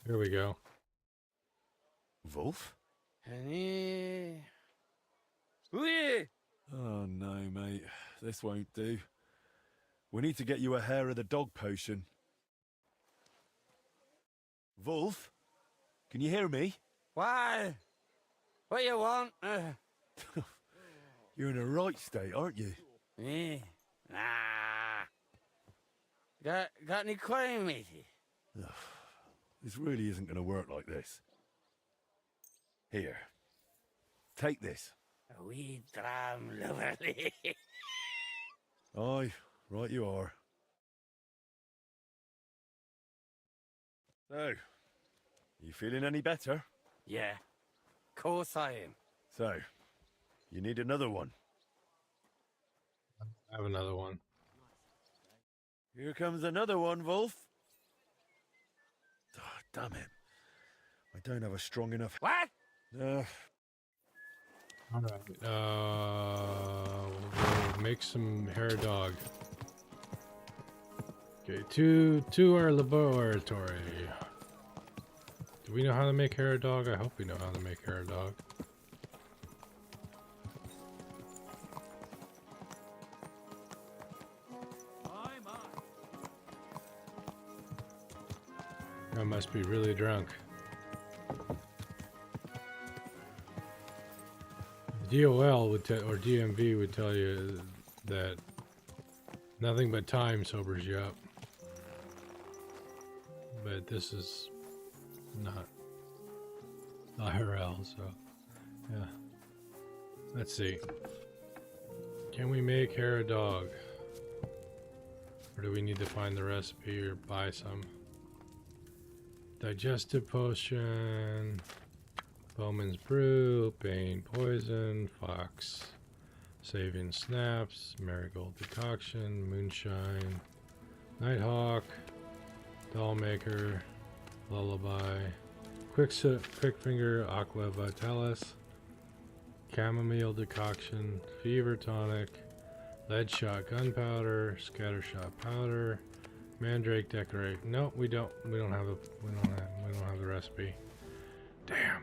Here we go. Wolf? Oh, no, mate. This won't do. We need to get you a hair of the dog potion. Wolf? Can you hear me? Why? What you want? You're in a right state, aren't you? Me? Nah. Got any coin, matey? This really isn't going to work like this. Here. Take this. A wee dram lovely. Aye, right you are. So, you feeling any better? Yeah, course I am. So, you need another one. I have another one. Here comes another one, Wolf. Oh, damn it. I don't have a strong enough... What? Alright. We'll make some hair dog. Okay, to our laboratory. Do we know how to make hair dog? I hope we know how to make hair dog. I must be really drunk. DOL would tell, or DMV would tell you that nothing but time sobers you up. But this is not IRL, so yeah. Let's see. Can we make hair a dog? Or do we need to find the recipe or buy some? Digestive potion, Bowman's brew, Bane poison, Fox saving snaps, Marigold decoction, Moonshine, Nighthawk, Dollmaker, Lullaby, Quickfinger, Aqua Vitalis, Chamomile decoction, Fever tonic, Lead shot gunpowder, Scattershot powder, Mandrake decorate. No, we don't have the recipe. Damn.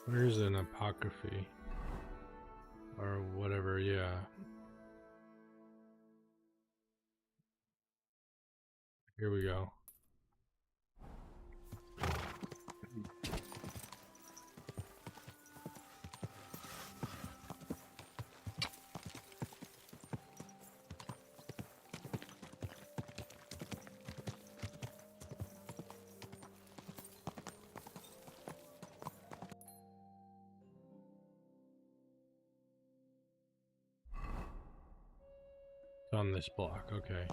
Where's an apocryphy? Or whatever, yeah. Here we go. On this block, okay.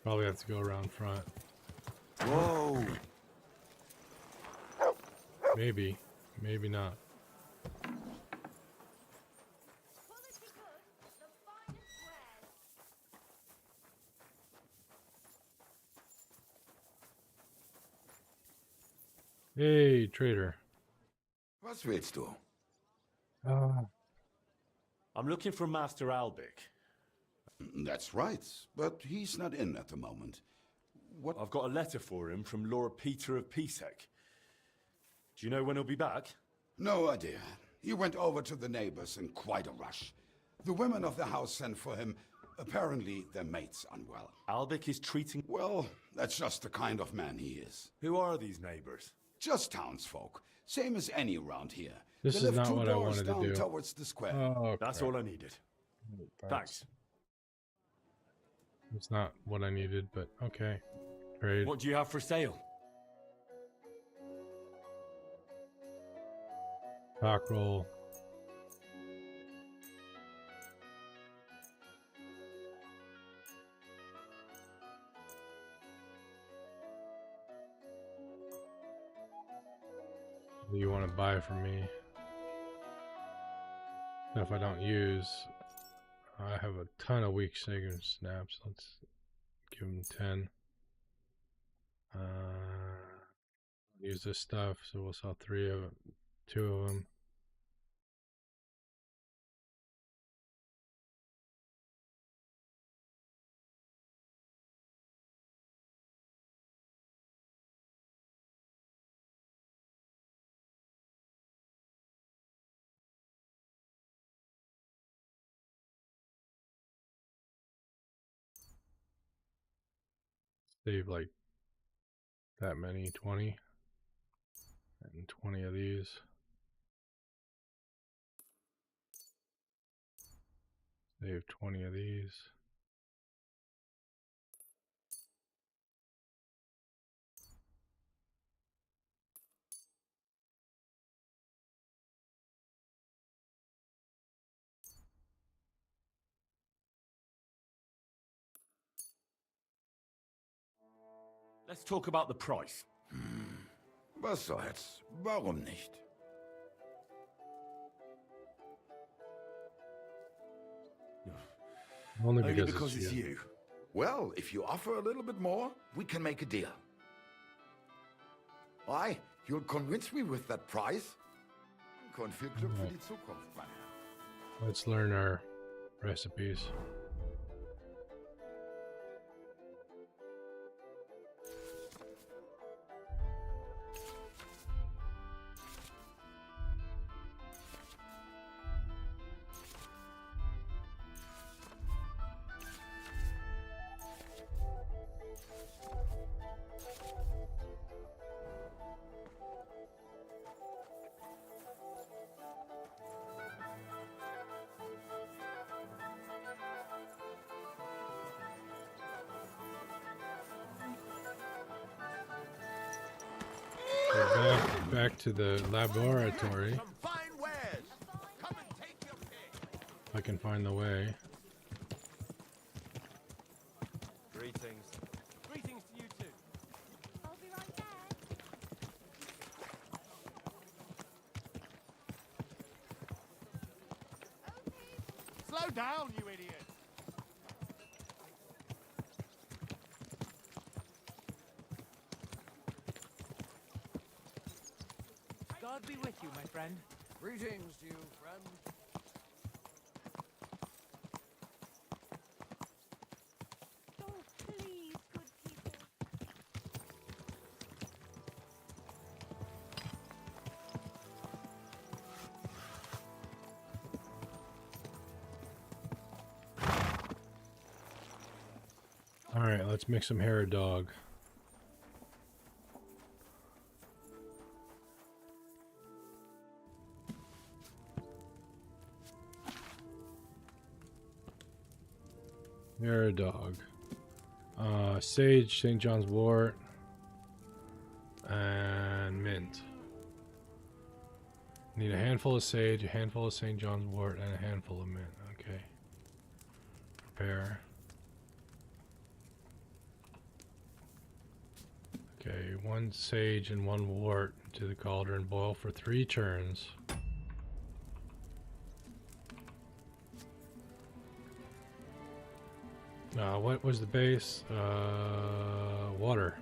Probably have to go around front. Whoa! Maybe. Maybe not. Hey, trader. Was willst du? I'm looking for Master Albic. That's right, but he's not in at the moment. What? I've got a letter for him from Lord Peter of Pisek. Do you know when he'll be back? No idea. He went over to the neighbors in quite a rush. The women of the house sent for him. Apparently, their mate's unwell. Albic is treating... Well, that's just the kind of man he is. Who are these neighbors? Just townsfolk. Same as any around here. This They is live not two what I doors wanted to down do. towards the square. Oh, That's crap. all I needed. Thanks. It's not what I needed, but okay. Trade. What do you have for sale? Cockerel. What do you want to buy from me? Stuff I don't use. I have a ton of weak shaken snaps. Let's give him 10. Use this stuff, so we'll sell 2 of them. Save like that many, 20. And 20 of these. Save 20 of these. Let's talk about the price. Was soll's? Warum nicht? Only Only because, because it's you. Well, if you offer a little bit more, we can make a deal. Why? You'll convince me with that price? Und viel Glück für die Zukunft, mein Herr. Let's learn our recipes. We're back to the laboratory. If I can find the way. Greetings. Greetings to you too. I'll be right there. Slow down, you idiot! God be with you, my friend. Greetings to you, friend. Oh, please, good people. All right, let's make some hair dog. Hair dog. Sage, St. John's wort, and mint. Need a handful of sage, a handful of St. John's wort, and a handful of mint. Okay. Prepare. Okay, 1 sage and 1 wort to the cauldron. Boil for 3 turns. What was the base? Water.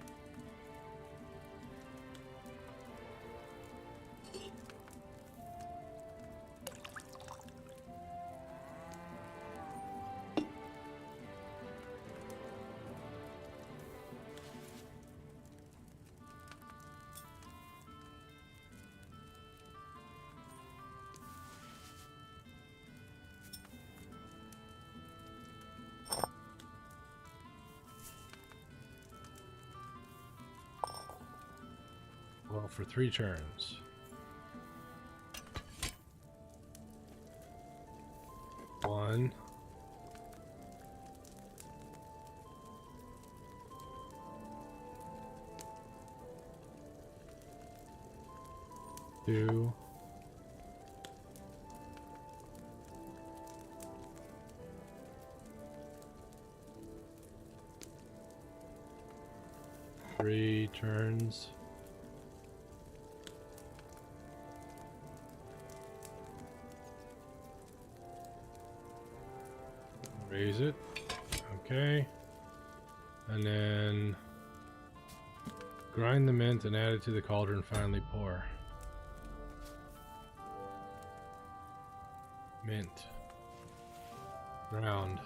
Well, for 3 turns. One. Two. Three turns. Raise it. Okay. And then grind the mint and add it to the cauldron. Finally pour. Mint. Ground.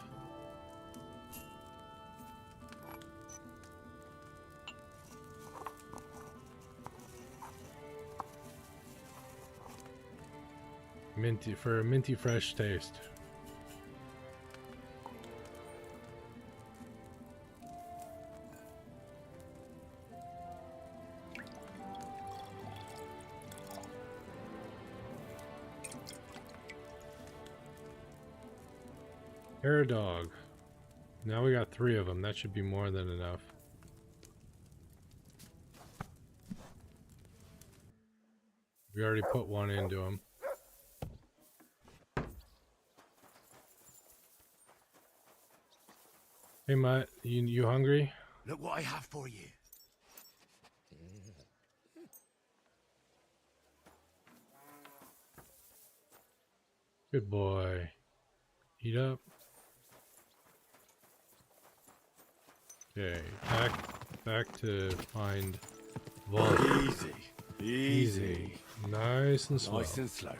Minty for a minty fresh taste. Hair dog. Now we got 3 of them. That should be more than enough. We already put 1 into him. Hey Mutt, you hungry? Look what I have for you. Good boy. Eat up. Okay, back to find Wolf. Easy. Nice and slow. Nice and slow.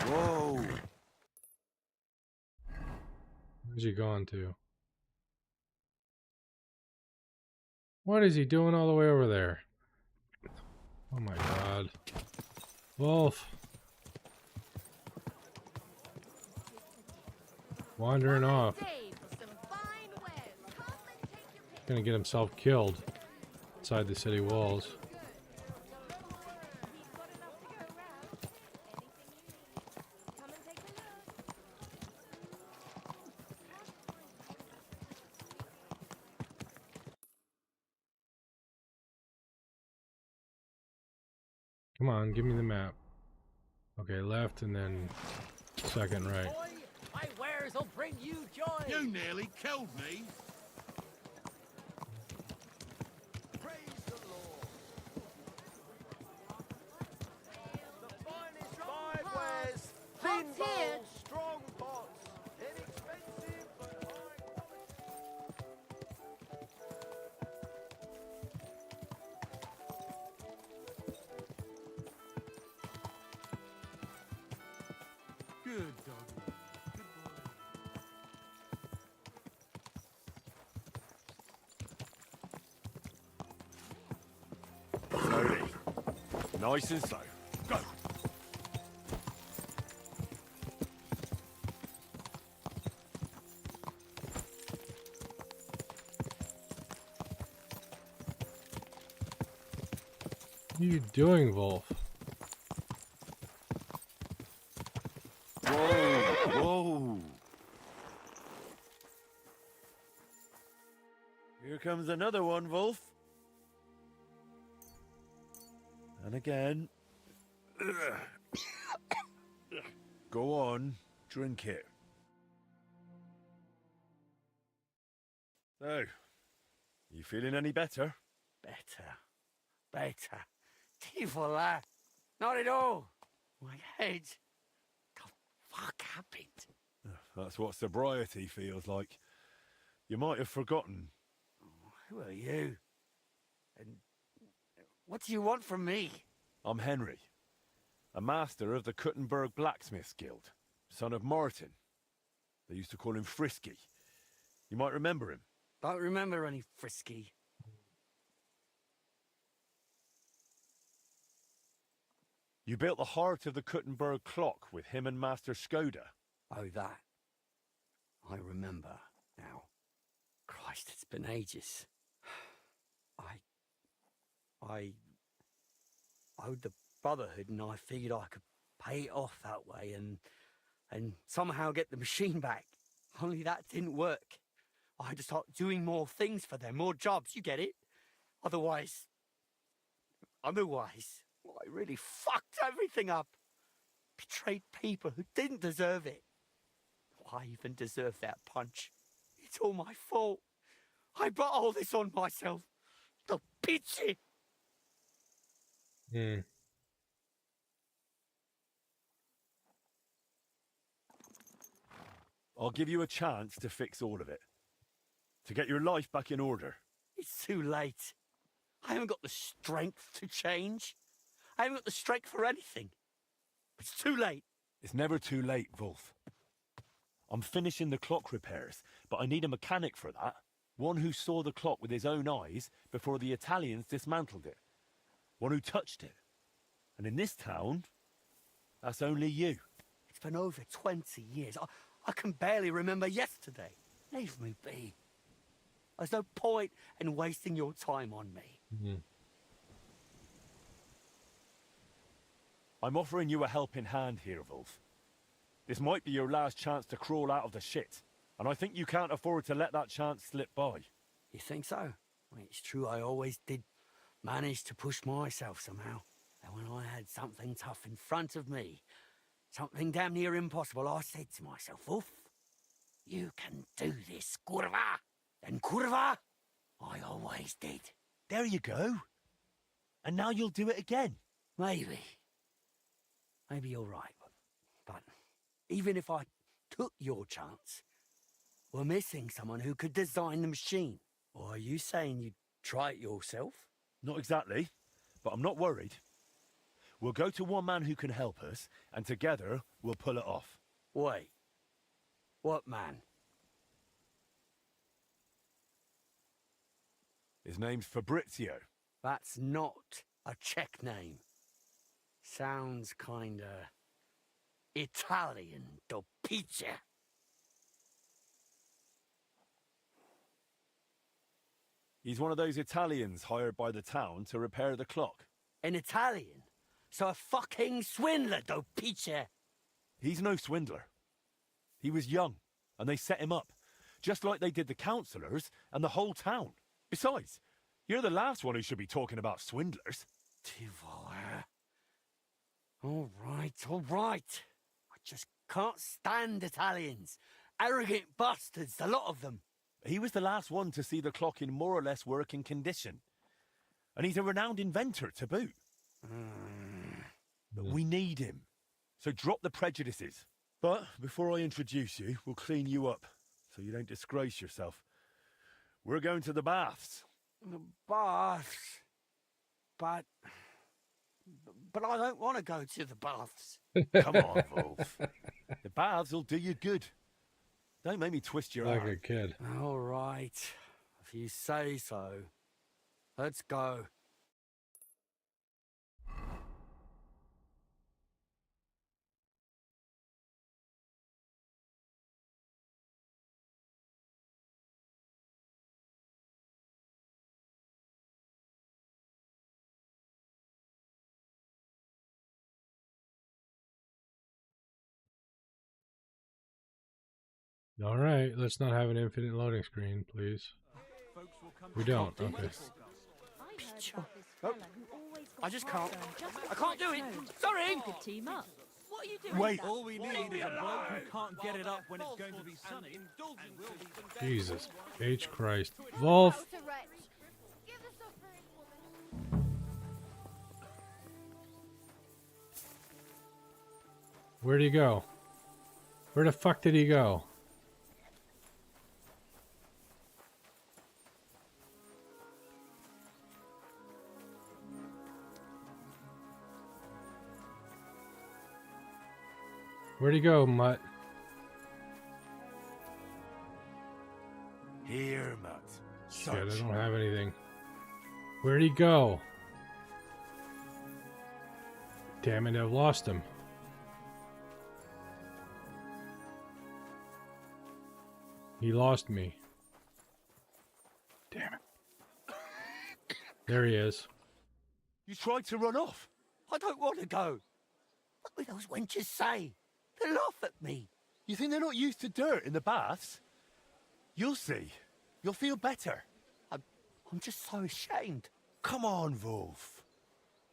Whoa! Where's he going to? What is he doing all the way over there? Oh my god. Wolf! Wandering off. Gonna get himself killed inside the city walls. Come on, give me the map. Okay, left and then second right. My wares will bring you joy. You nearly killed me. Praise the Lord. The finest five wares, thin bowls, strong pots, inexpensive but high quality. Good doggy. Slowly. Nice and slow. Go! What are you doing, Wolf? Whoa! Here comes another one, Wolf. And again. Go on, drink it. So, you feeling any better? Better. Tifola. Not at all. My head. The fuck happened? That's what sobriety feels like. You might have forgotten. Who are you? And what do you want from me? I'm Henry, a master of the Kuttenberg Blacksmiths Guild, son of Martin. They used to call him Frisky. You might remember him. Don't remember any Frisky. You built the heart of the Kuttenberg clock with him and Master Skoda. Oh, that. I remember now. Christ, it's been ages. I owed the Brotherhood, and I figured I could pay it off that way and somehow get the machine back. Only that didn't work. I had to start doing more things for them, more jobs, you get it? Otherwise, I really fucked everything up. Betrayed people who didn't deserve it. Why even deserve that punch? It's all my fault. I brought all this on myself. The pity. I'll give you a chance to fix all of it. To get your life back in order. It's too late. I haven't got the strength to change. I haven't got the strength for anything. It's too late. It's never too late, Wolf. I'm finishing the clock repairs, but I need a mechanic for that. One who saw the clock with his own eyes before the Italians dismantled it. One who touched it. And in this town, that's only you. It's been over 20 years. I can barely remember yesterday. Leave me be. There's no point in wasting your time on me. I'm offering you a helping hand here, Wolf. This might be your last chance to crawl out of the shit, and I think you can't afford to let that chance slip by. You think so? Well, it's true I always did manage to push myself somehow. And when I had something tough in front of me, something damn near impossible, I said to myself, Wolf, you can do this, kurva. And kurva, I always did. There you go. And now you'll do it again. Maybe. Maybe you're right. But even if I took your chance, we're missing someone who could design the machine. Or are you saying you'd try it yourself? Not exactly, but I'm not worried. We'll go to one man who can help us, and together we'll pull it off. Wait. What man? His name's Fabrizio. That's not a Czech name. Sounds kinda Italian, do pizza. He's one of those Italians hired by the town to repair the clock. An Italian? So a fucking swindler, do pizza. He's no swindler. He was young, and they set him up, just like they did the councillors and the whole town. Besides, you're the last one who should be talking about swindlers. All right. I just can't stand Italians. Arrogant bastards, a lot of them. He was the last one to see the clock in more or less working condition. And he's a renowned inventor to boot. But we need him. So drop the prejudices. But before I introduce you, we'll clean you up, so you don't disgrace yourself. We're going to the baths. The baths? But I don't want to go to the baths. Come on, Wolf. The baths will do you good. Don't make me twist your like arm. a kid. All right. If you say so. Let's go. All right, let's not have an infinite loading screen, please. We don't. Okay. Oh, I just can't. I can't do it. Sorry. Team up. What are you doing? Wait. All we need is a bloke who can't get it up when it's going to be sunny. Jesus H. Christ. Wolf! Where'd he go? Where the fuck did he go? Where'd he go, Mutt? Here, Mutt. Shit, I don't have anything. Where'd he go? Damn it, I've lost him. He lost me. Damn it. There he is. You tried to run off. I don't want to go. What will those wenches say? They laugh at me. You think they're not used to dirt in the baths? You'll see. You'll feel better. I'm just so ashamed. Come on, Wolf.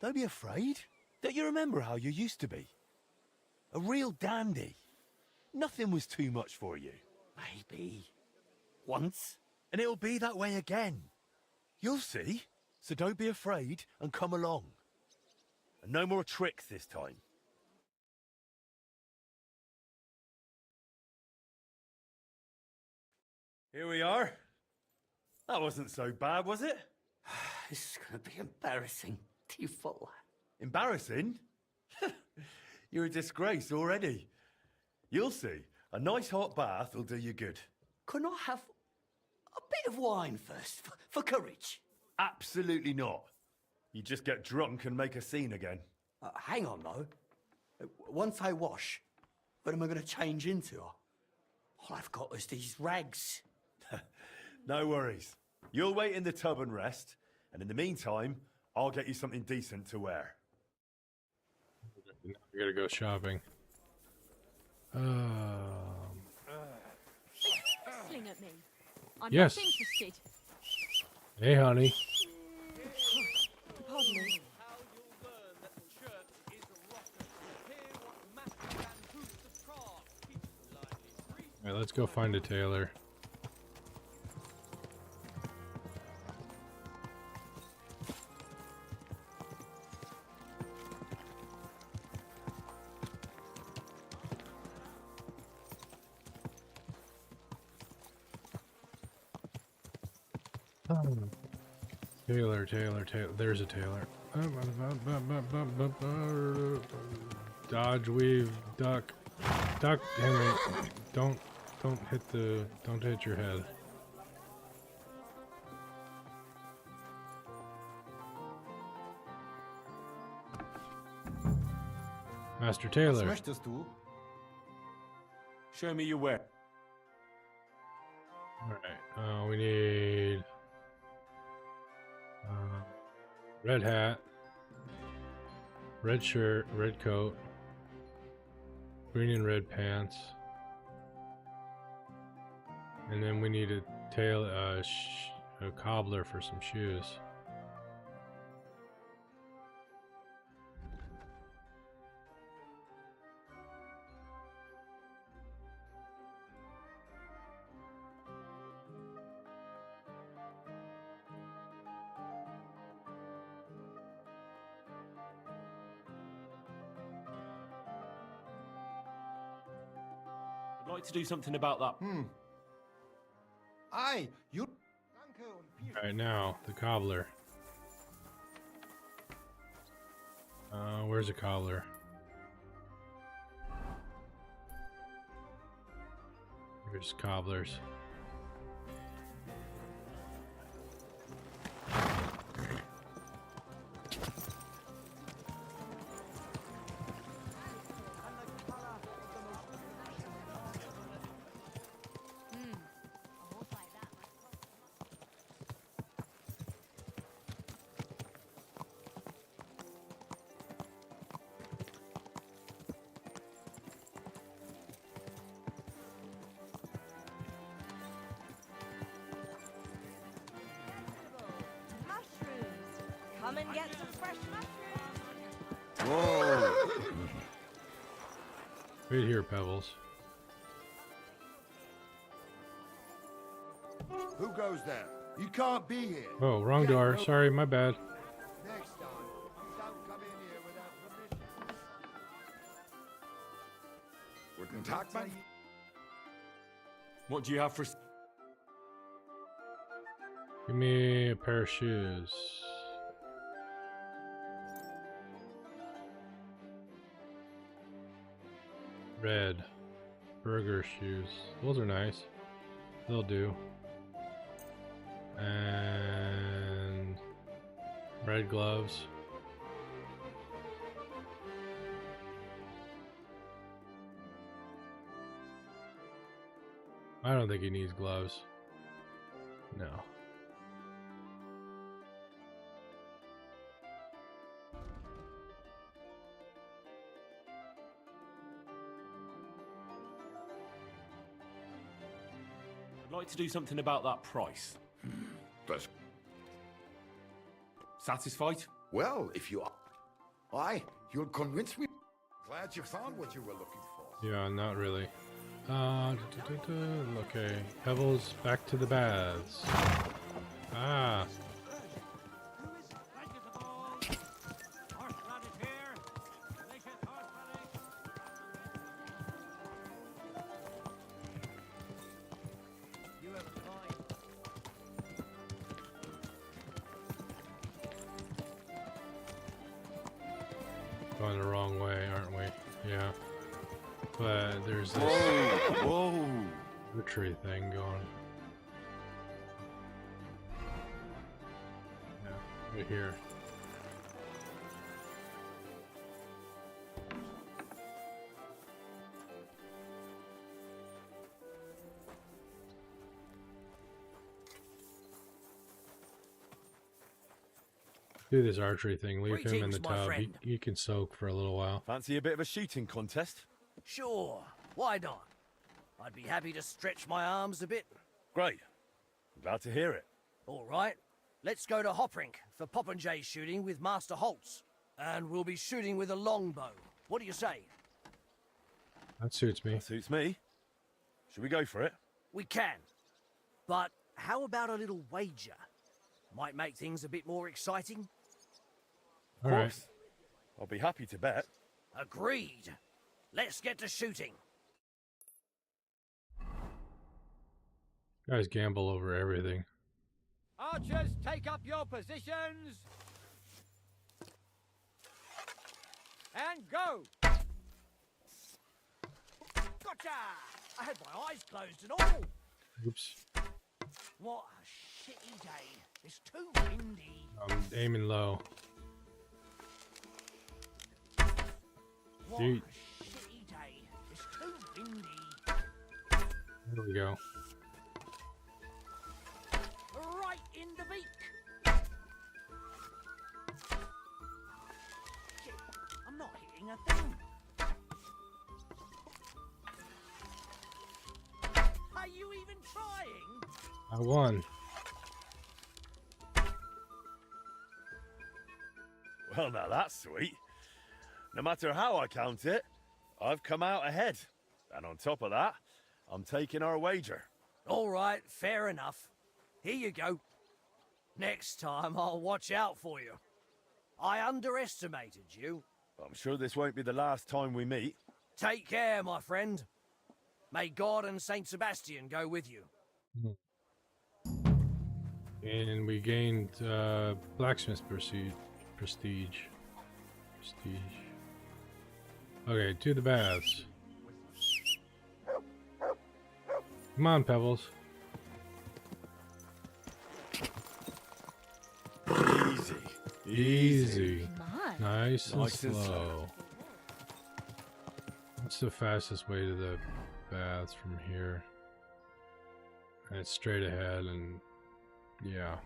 Don't be afraid. Don't you remember how you used to be? A real dandy. Nothing was too much for you. Maybe. Once. And it'll be that way again. You'll see. So don't be afraid and come along. And no more tricks this time. Here we are. That wasn't so bad, was it? This is going to be embarrassing. Tifo. Embarrassing? You're a disgrace already. You'll see. A nice hot bath will do you good. Can I have a bit of wine first, for courage? Absolutely not. You just get drunk and make a scene again. Hang on, though. Once I wash, what am I going to change into? All I've got is these rags. No worries. You'll wait in the tub and rest, and in the meantime, I'll get you something decent to wear. We gotta go shopping. Sling at me. I'm Yes. not interested. Hey, honey. Pardon me. All right, let's go find a tailor. Tailor. There's a tailor. Dodge, weave, duck. Henry. Don't hit your head. Master Tailor. Was möchtest du? Show me your wear. Alright, we need red hat, red shirt, red coat, green and red pants, and then we need a cobbler for some shoes. I'd like to do something about that. Aye, you. Danke und viel. Alright, now, the cobbler. Where's the cobbler? Here's cobblers. Come and get some fresh mushrooms. Whoa! Right here, Pebbles. Who goes there? You can't be here. Oh, wrong door. Sorry, my bad. Next time, you don't come in here without permission. Guten Tag, man. What do you have for... Give me a pair of shoes. Red burger shoes. Those are nice. They'll do. And red gloves. I don't think he needs gloves. No. I'd like to do something about that price. That's... Satisfied? Well, if you are... Aye, you'll convince me. Glad you found what you were looking for. Yeah, not really. Okay. Pebbles, back to the baths. Ah. Going the wrong way, aren't we? Yeah. But there's this tree thing going. Yeah, right here. Do this archery thing. Leave him in the Greetings, my tub. friend. He can soak for a little while. Fancy a bit of a shooting contest? Sure, why not? I'd be happy to stretch my arms a bit. Great. I'm glad to hear it. All right, let's go to Hoprink for popinjay shooting with Master Holtz. And we'll be shooting with a longbow. What do you say? That suits me. That suits me. Should we go for it? We can. But how about a little wager? Might make things a bit more exciting. Of course. I'll be happy to bet. Agreed. Let's get to shooting. Guys gamble over everything. Archers, take up your positions. And go. Gotcha! I had my eyes closed and all. Oops. What a shitty day. It's too windy. I'm aiming low. What Dude. a shitty day. It's too windy. There we go. Right in the beak. Shit, I'm not hitting a thing. Are you even trying? I won. Well, now that's sweet. No matter how I count it, I've come out ahead. And on top of that, I'm taking our wager. All right, fair enough. Here you go. Next time I'll watch out for you. I underestimated you. I'm sure this won't be the last time we meet. Take care, my friend. May God and Saint Sebastian go with you. And we gained blacksmith prestige. Okay, to the baths. Come on, Pebbles. Easy. Nice and slow. What's the fastest way to the baths from here? And it's straight ahead and yeah.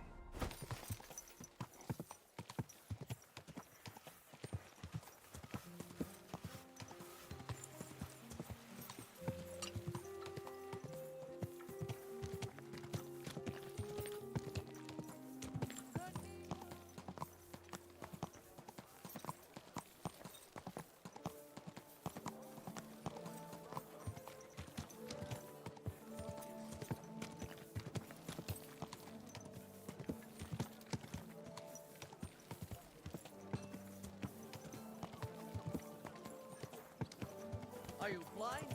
Are you blind?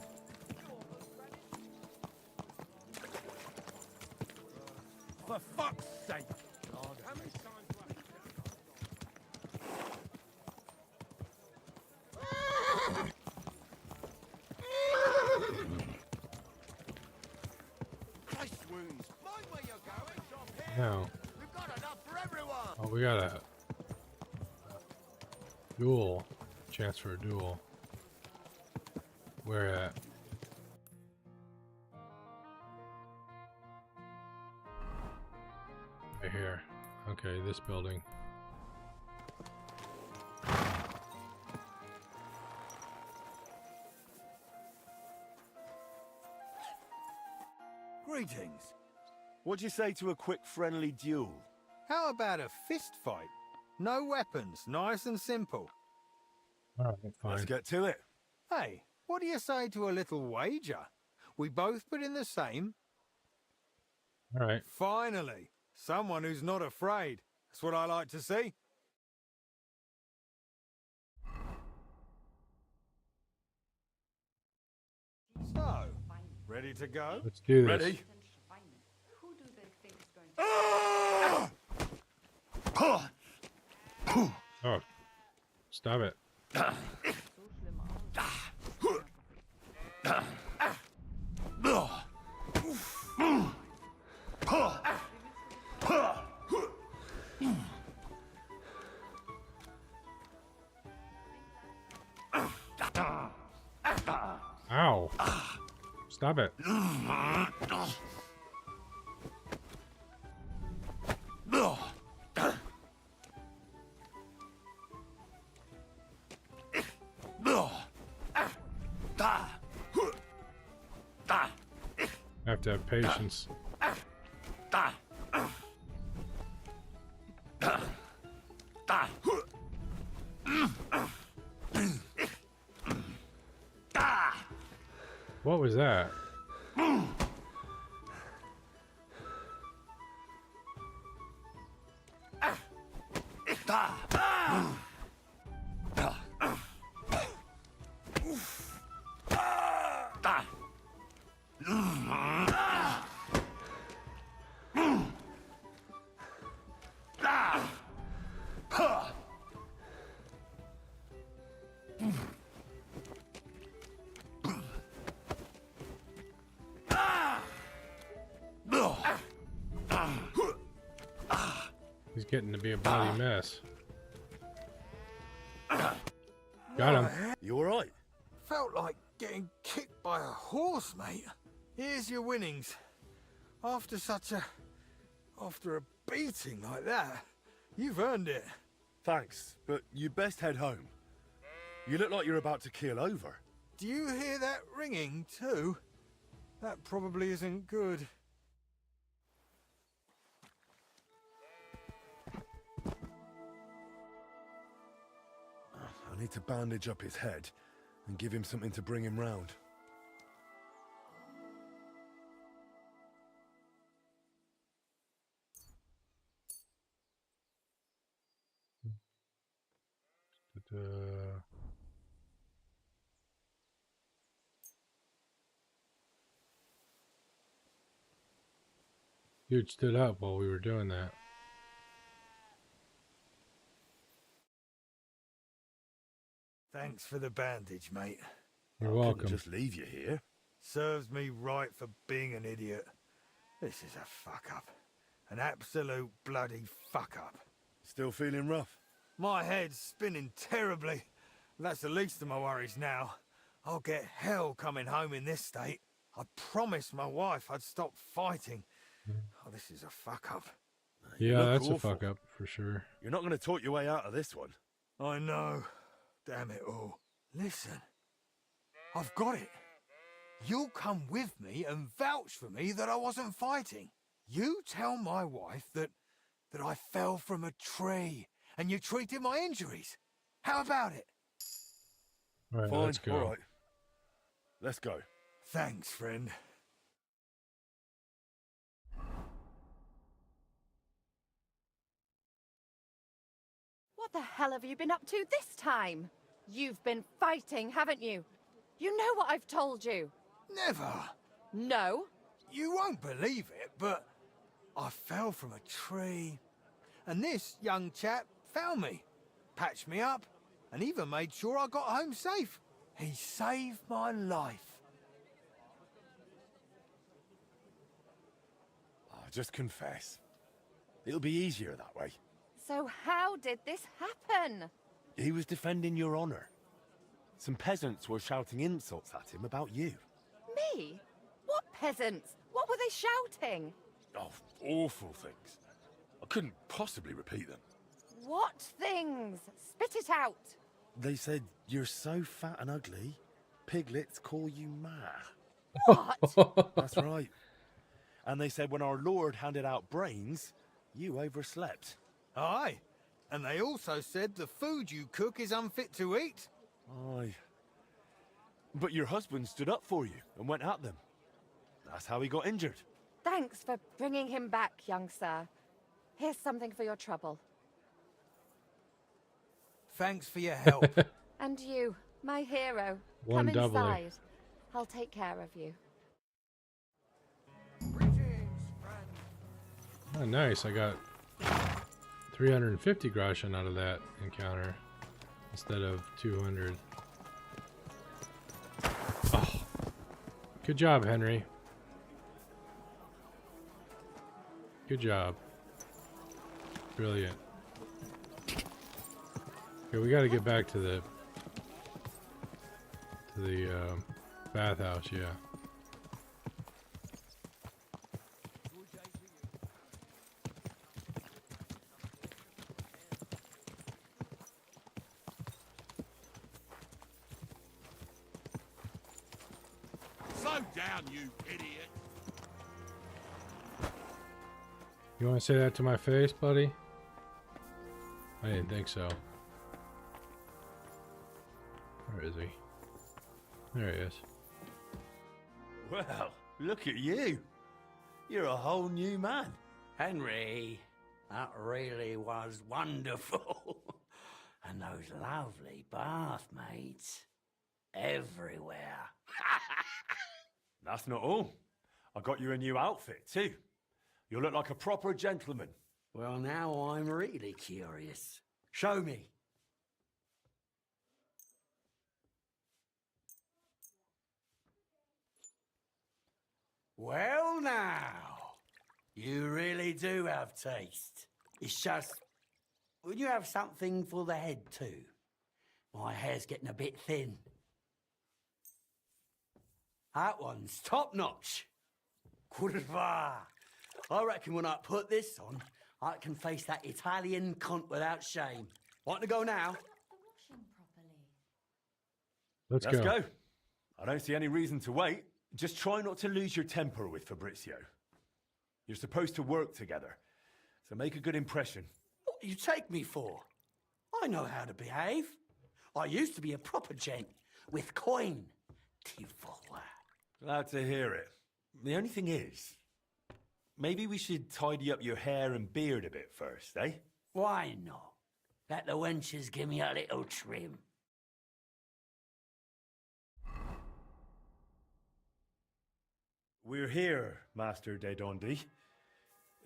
For fuck's sake! How many times do Christ wounds. Mind where you're going. Now. We've got enough for everyone. Oh, we got a duel. Chance for a duel. Where at? Right here. Okay, this building. Greetings. What'd you say to a quick friendly duel? How about a fist fight? No weapons, nice and simple. Alright, fine. Let's get to it. Hey, what do you say to a little wager? We both put in the same. Alright. Finally, someone who's not afraid. That's what I like to see. So, ready to go? Let's do this. Ready? Who do they think is going to... Oh. Stop it. Ow. Stop it. have to have patience. What was that? He's getting to be a bloody mess. Got him. You alright? Felt like getting kicked by a horse, mate. Here's your winnings. After a beating like that, you've earned it. Thanks, but you best head home. You look like you're about to keel over. Do you hear that ringing, too? That probably isn't good. I need to bandage up his head and give him something to bring him round. Dude stood up while we were doing that. Thanks for the bandage, mate. You're welcome. Just leave you here. Serves me right for being an idiot. This is a fuck-up. An absolute bloody fuck-up. Still feeling rough? My head's spinning terribly. That's the least of my worries now. I'll get hell coming home in this state. I promised my wife I'd stop fighting. Oh, this is a fuck-up. Yeah, that's a fuck-up for sure. You're not going to talk your way out of this one. I know. Damn it all. Listen. I've got it. You'll come with me and vouch for me that I wasn't fighting. You tell my wife that I fell from a tree and you treated my injuries. How about it? All right, Fine, let's go. all right. Let's go. Thanks, friend. What the hell have you been up to this time? You've been fighting, haven't you? You know what I've told you. Never. No. You won't believe it, but I fell from a tree. And this young chap found me, patched me up, and even made sure I got home safe. He saved my life. Oh, just confess. It'll be easier that way. So how did this happen? He was defending your honor. Some peasants were shouting insults at him about you. Me? What peasants? What were they shouting? Oh, awful things. I couldn't possibly repeat them. What things? Spit it out. They said, you're so fat and ugly, piglets call you ma. What? That's right. And they said when our Lord handed out brains, you overslept. Aye. And they also said the food you cook is unfit to eat. Aye. But your husband stood up for you and went at them. That's how he got injured. Thanks for bringing him back, young sir. Here's something for your trouble. Thanks for your help. And you, my hero. One Come doubly. inside. I'll take care of you. Oh, nice. I got 350 groschen out of that encounter instead of 200. Oh. Good job, Henry. Good job. Brilliant. Okay, we got to get back to the bathhouse, yeah. Slow down, you idiot! You want to say that to my face, buddy? I didn't think so. Where is he? There he is. Well, look at you. You're a whole new man. Henry, that really was wonderful. And those lovely bathmates. Everywhere. That's not all. I got you a new outfit, too. You look like a proper gentleman. Well, now I'm really curious. Show me. Well, now. You really do have taste. It's just, would you have something for the head, too? My hair's getting a bit thin. That one's top-notch. Curva. I reckon when I put this on, I can face that Italian cunt without shame. Want to go now? Let's go. go. I don't see any reason to wait. Just try not to lose your temper with Fabrizio. You're supposed to work together, so make a good impression. What do you take me for? I know how to behave. I used to be a proper gent with coin. Glad to hear it. The only thing is, maybe we should tidy up your hair and beard a bit first, eh? Why not? Let the wenches give me a little trim. We're here, Master de Dondi.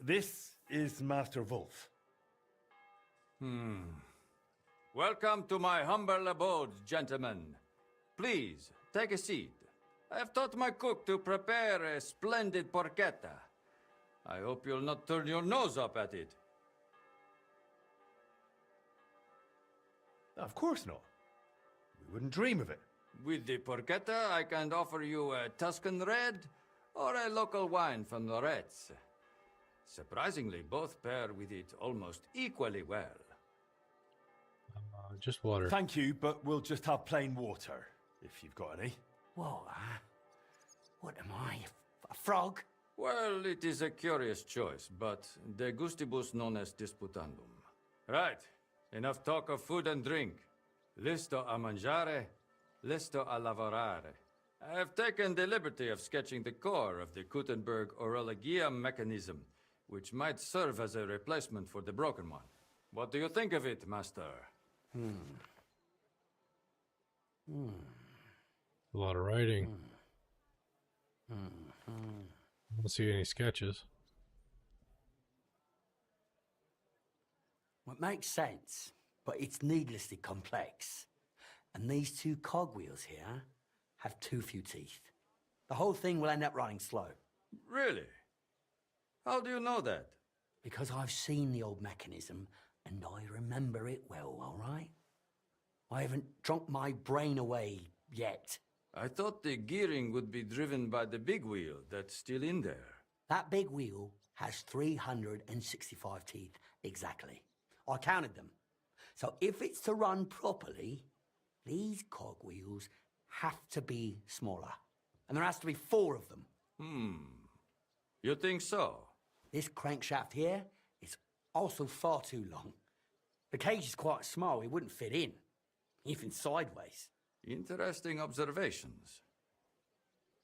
This is Master Wolf. Welcome to my humble abode, gentlemen. Please, take a seat. I have taught my cook to prepare a splendid porchetta. I hope you'll not turn your nose up at it. Of course not. We wouldn't dream of it. With the porchetta, I can offer you a Tuscan red or a local wine from Loretz. Surprisingly, both pair with it almost equally well. Just water. Thank you, but we'll just have plain water, if you've got any. What? What am I? A frog? Well, it is a curious choice, but de gustibus non est disputandum. Right, enough talk of food and drink. Listo a mangiare, listo a lavorare. I have taken the liberty of sketching the core of the Gutenberg Orologia mechanism, which might serve as a replacement for the broken one. What do you think of it, Master? A lot of writing. I don't see any sketches. Well, it makes sense, but it's needlessly complex. And these two cogwheels here have too few teeth. The whole thing will end up running slow. Really? How do you know that? Because I've seen the old mechanism, and I remember it well, all right? I haven't drunk my brain away yet. I thought the gearing would be driven by the big wheel that's still in there. That big wheel has 365 teeth, exactly. I counted them. So if it's to run properly, these cogwheels have to be smaller. And there has to be 4 of them. You think so? This crankshaft here is also far too long. The cage is quite small, it wouldn't fit in, even sideways. Interesting observations.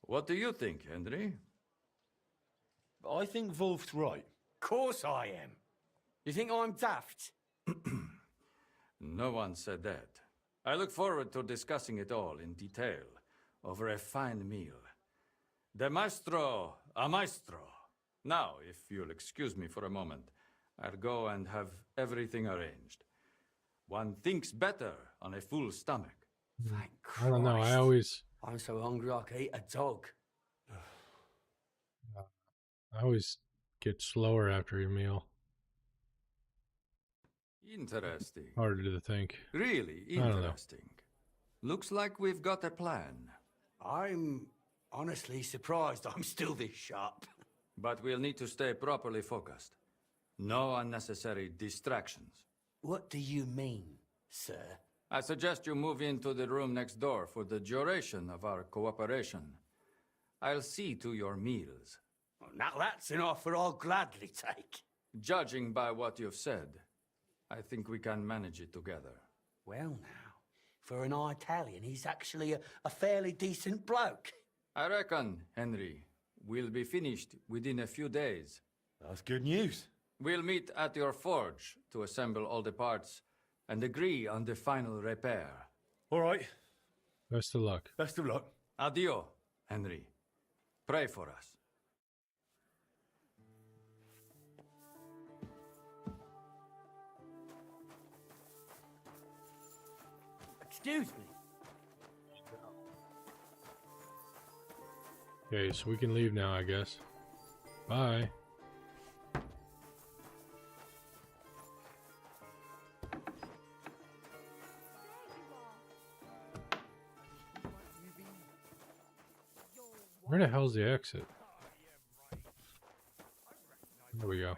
What do you think, Henry? I think Wolf's right. Of course I am. You think I'm daft? No one said that. I look forward to discussing it all in detail over a fine meal. De maestro a maestro. Now, if you'll excuse me for a moment, I'll go and have everything arranged. One thinks better on a full stomach. Thank Christ. I don't know. I'm so hungry I could eat a dog. I always get slower after a meal. Interesting. Harder to think. Really I don't know. interesting. Looks like we've got a plan. I'm honestly surprised I'm still this sharp. But we'll need to stay properly focused. No unnecessary distractions. What do you mean, sir? I suggest you move into the room next door for the duration of our cooperation. I'll see to your meals. Well, now that's an offer I'll gladly take. Judging by what you've said, I think we can manage it together. Well now, for an Italian, he's actually a fairly decent bloke. I reckon, Henry, we'll be finished within a few days. That's good news. We'll meet at your forge to assemble all the parts and agree on the final repair. All right. Best of luck. Best of luck. Adio, Henry. Pray for us. Excuse me. Okay, so we can leave now, I guess. Bye. Where the hell's the exit? There we go.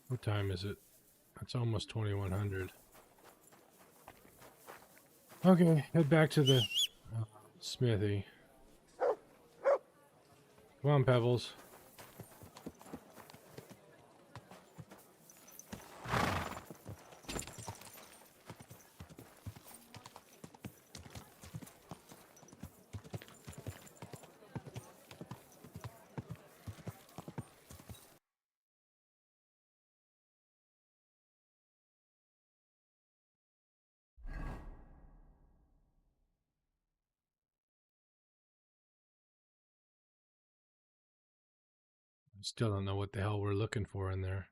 What time is it? It's almost 2100. Okay, head back to the smithy. Come on, Pebbles. Still don't know what the hell we're looking for in there.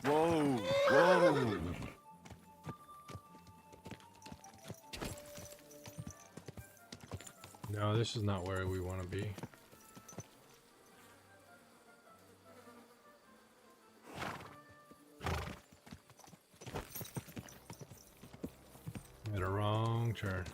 Whoa! Whoa! No, this is not where we want to be. Made a wrong turn.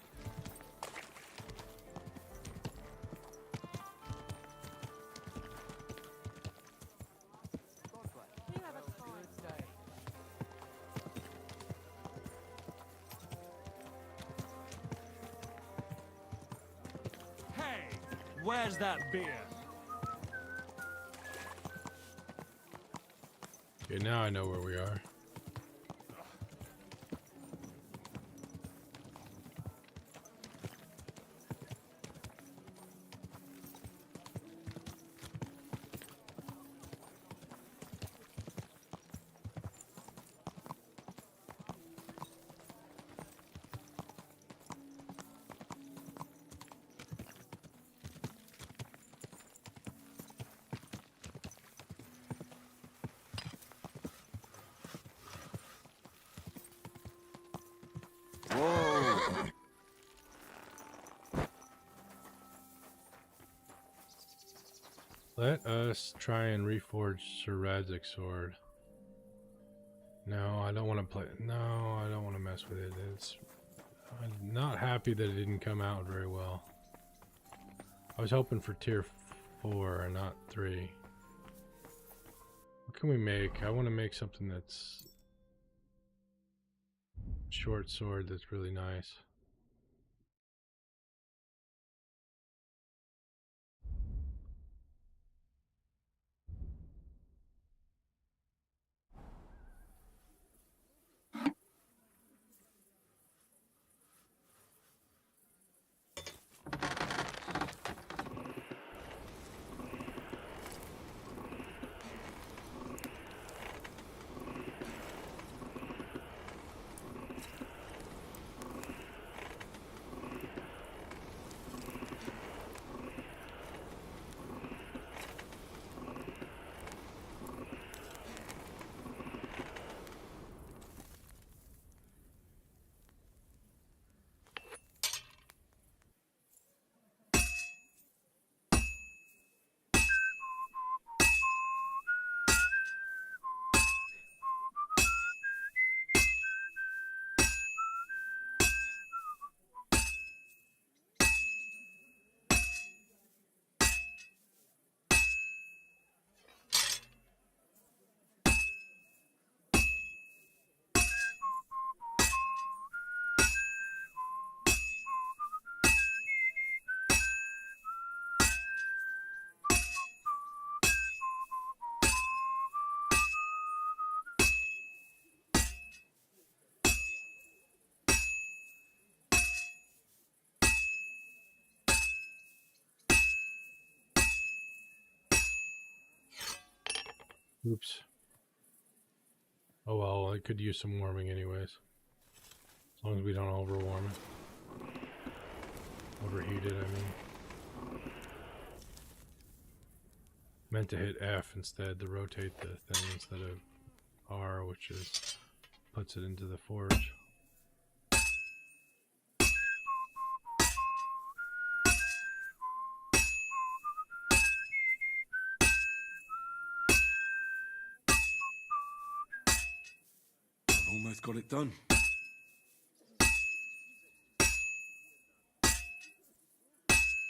Hey, where's that beer? Okay, now I know where we are. Let us try and reforge Sir Radzik's sword. No, I don't want to play. No, I don't want to mess with it. I'm not happy that it didn't come out very well. I was hoping for tier 4 and not 3. What can we make? I want to make something that's short sword that's really nice. Oops. Oh well, it could use some warming anyways. As long as we don't overwarm it. Overheat it, I mean. Meant to hit F instead to rotate the thing instead of R, which is puts it into the forge. Almost got it done.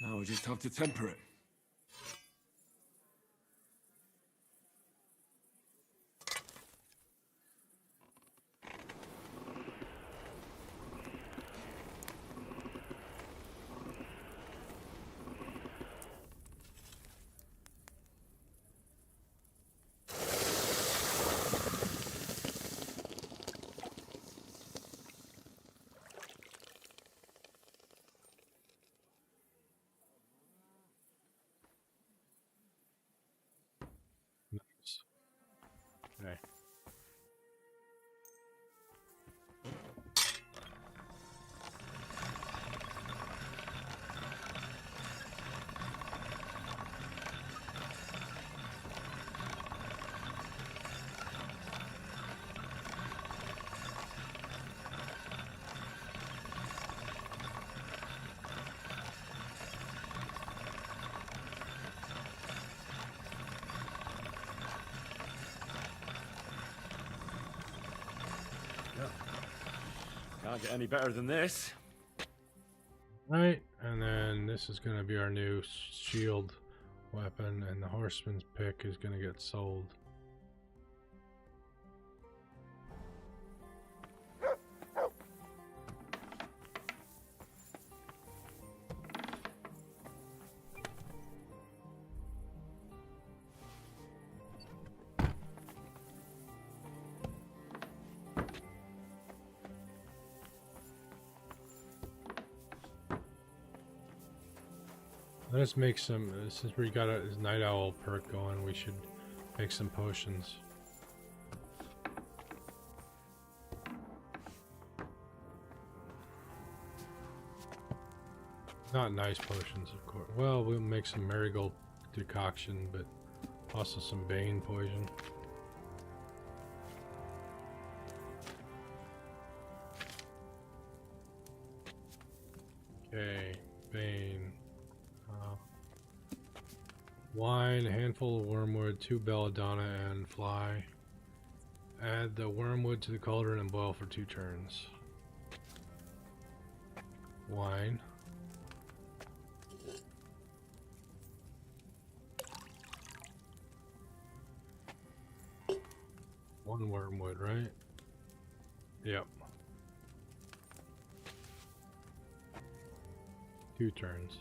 Now we just have to temper it. Nice. Okay. Can't get any better than this. Right, and then this is going to be our new shield weapon, and the horseman's pick is going to get sold. Let's make some, since we got a night owl perk going, we should make some potions. Not nice potions, of course. Well, we'll make some marigold decoction, but also some bane poison. Okay, bane. Wine, a handful of wormwood, 2 belladonna, and fly. Add the wormwood to the cauldron and boil for 2 turns. Wine. One wormwood, right? Yep. 2 turns.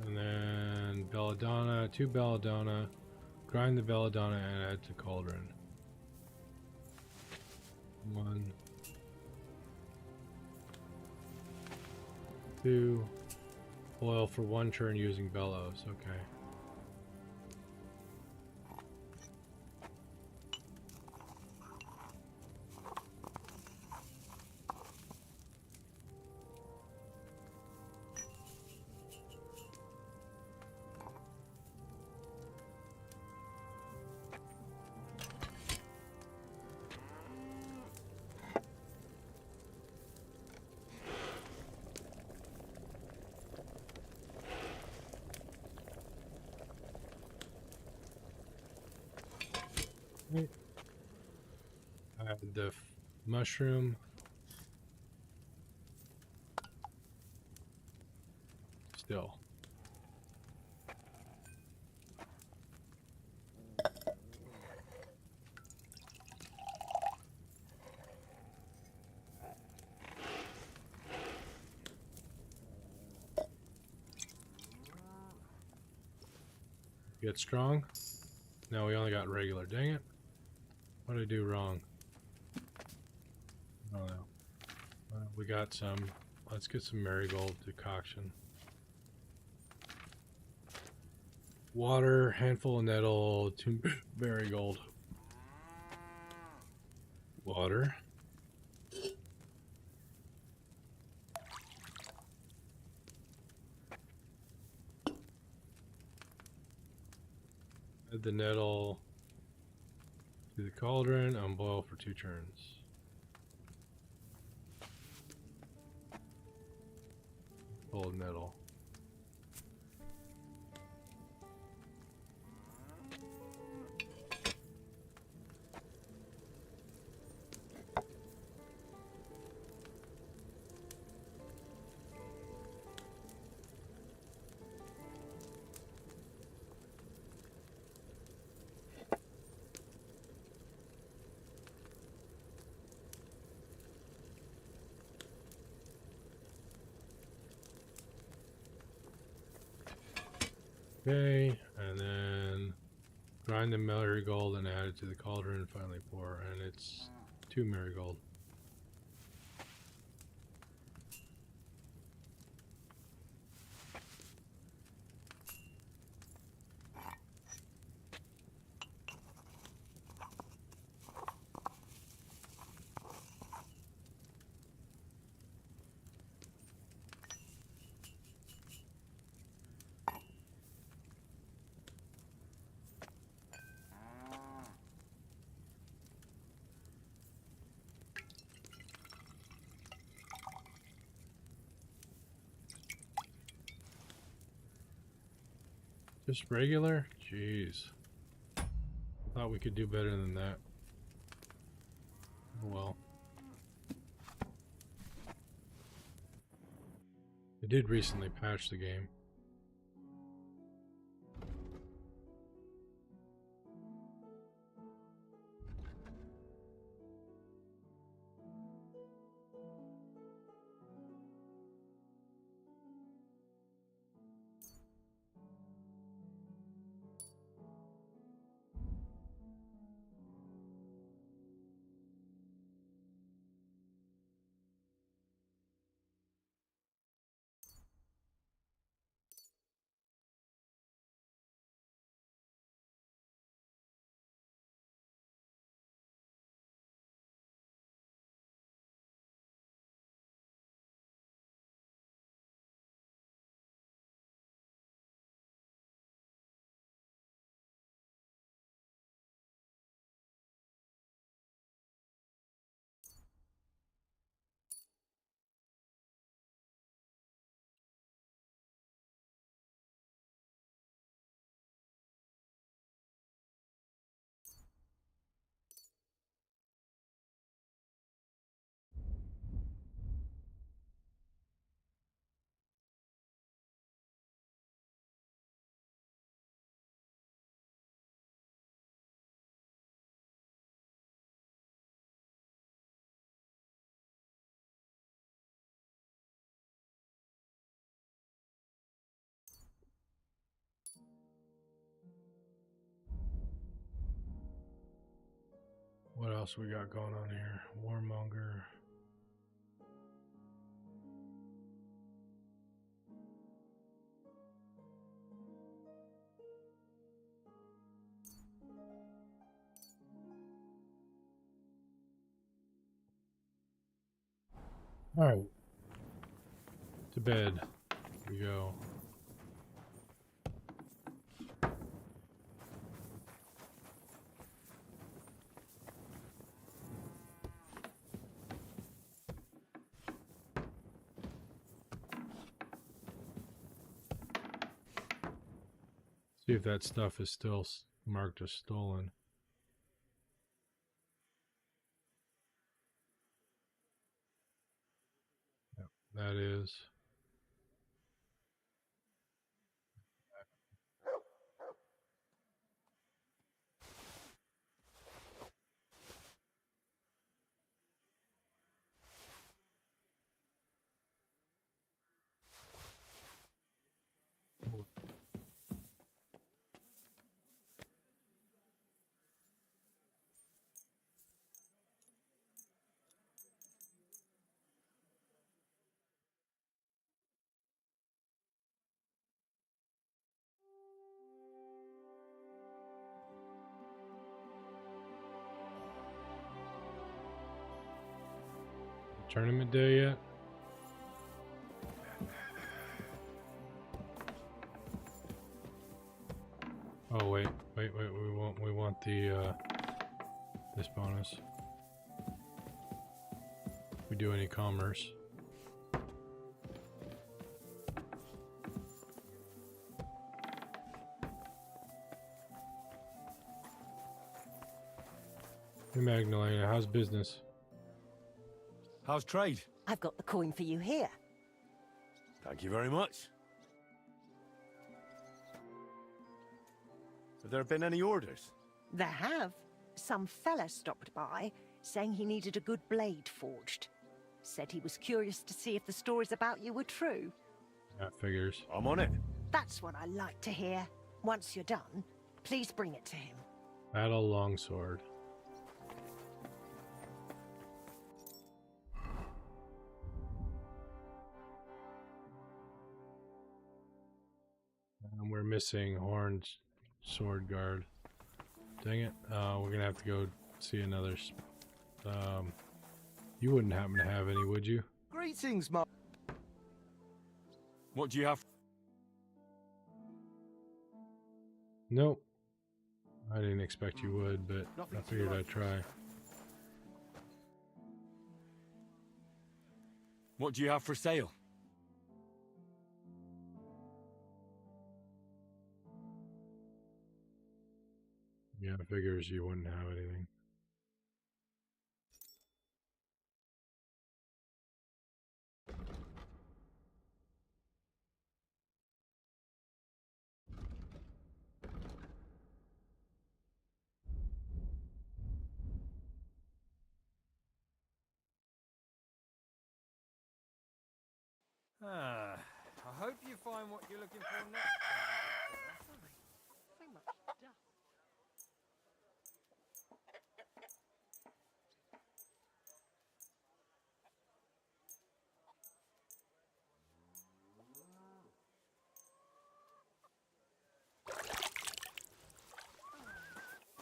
And then belladonna, 2 belladonna, grind the belladonna and add to cauldron. 1, 2, boil for 1 turn using bellows, okay. Add the mushroom. Still. Get strong. No, we only got regular. Dang it. What did I do wrong? I don't know. We got some. Let's get some marigold decoction. Water, handful of nettle, 2 marigold. Water. Add the nettle to the cauldron and boil for 2 turns. Full of nettle. Okay, and then grind the marigold and add it to the cauldron and finally pour, and it's 2 marigold. Just regular? Jeez. Thought we could do better than that. Oh well. They did recently patch the game. What else we got going on here? Warmonger. Alright. To bed. We go. See if that stuff is still marked as stolen. Yep, that is. tournament day yet? Oh wait, we want the this bonus. We do any commerce. Hey Magdalena, how's business? How's trade? I've got the coin for you here. Thank you very much. Have there been any orders? There have. Some fella stopped by, saying he needed a good blade forged. Said he was curious to see if the stories about you were true. That figures. I'm on it. That's what I like to hear. Once you're done, please bring it to him. Battle longsword. And we're missing horned sword guard. Dang it. We're gonna have to go see another. You wouldn't happen to have any, would you? Greetings, Mark. What do you have? Nope. I didn't expect you would, but I figured I'd try. What do you have for sale? Yeah, figures you wouldn't have anything. I hope you find what you're looking for next.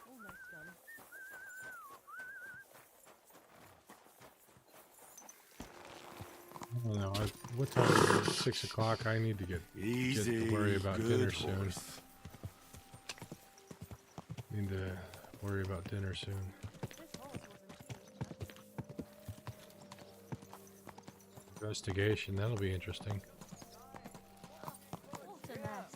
So much dust. Almost done. I don't know. What time is it? 6 o'clock. I need to get to worry about dinner soon. Need to worry about dinner soon. Investigation. That'll be interesting. What a mess.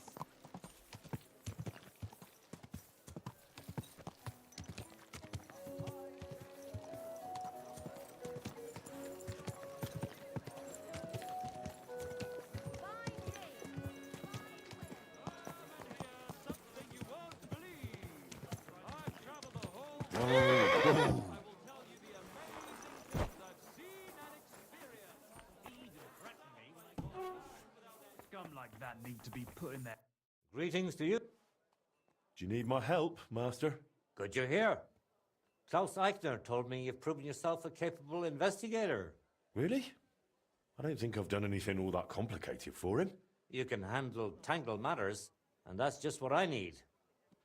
Scum like that need to be put in there. Greetings to you. Do you need my help, Master? Good you're here. Klaus Eichner told me you've proven yourself a capable investigator. Really? I don't think I've done anything all that complicated for him. You can handle tangled matters, and that's just what I need.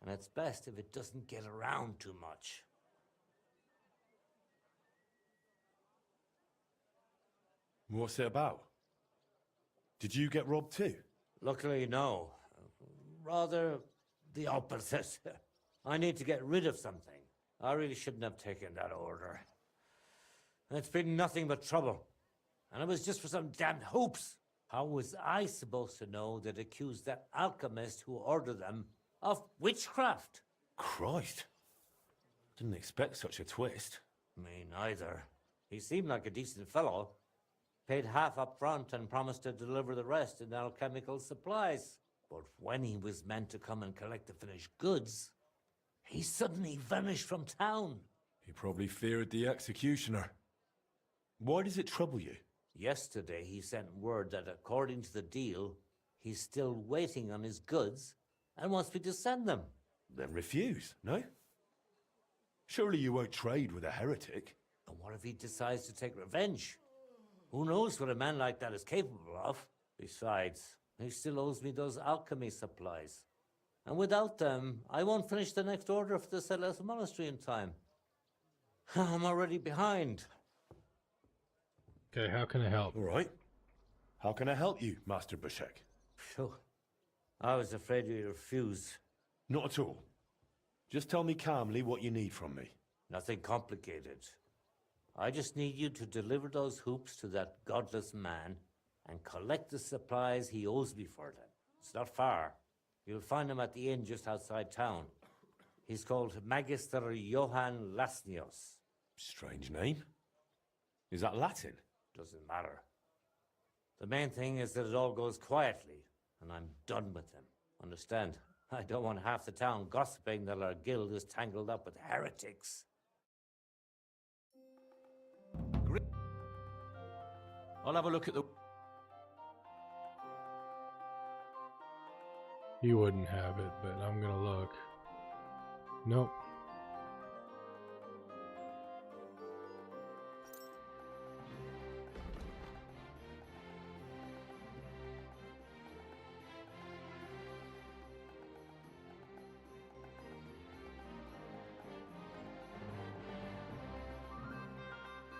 And it's best if it doesn't get around too much. What's it about? Did you get robbed too? Luckily, no. Rather the opposite. I need to get rid of something. I really shouldn't have taken that order. It's been nothing but trouble. And it was just for some damned hoops. How was I supposed to know they'd accuse that alchemist who ordered them of witchcraft? Christ. Didn't expect such a twist. Me neither. He seemed like a decent fellow. Paid half up front and promised to deliver the rest in alchemical supplies. But when he was meant to come and collect the finished goods, he suddenly vanished from town. He probably feared the executioner. Why does it trouble you? Yesterday he sent word that according to the deal, he's still waiting on his goods and wants me to send them. Then refuse, no? Surely you won't trade with a heretic. And what if he decides to take revenge? Who knows what a man like that is capable of? Besides, he still owes me those alchemy supplies. And without them, I won't finish the next order for the Celeste Monastery in time. I'm already behind. Okay, how can I help? All right. How can I help you, Master Bashek? Phew. I was afraid you'd refuse. Not at all. Just tell me calmly what you need from me. Nothing complicated. I just need you to deliver those hoops to that godless man and collect the supplies he owes me for them. It's not far. You'll find him at the inn just outside town. He's called Magister Johann Lasnios. Strange name. Is that Latin? Doesn't matter. The main thing is that it all goes quietly, and I'm done with them. Understand? I don't want half the town gossiping that our guild is tangled up with heretics. I'll have a look at the... You wouldn't have it, but I'm gonna look. Nope.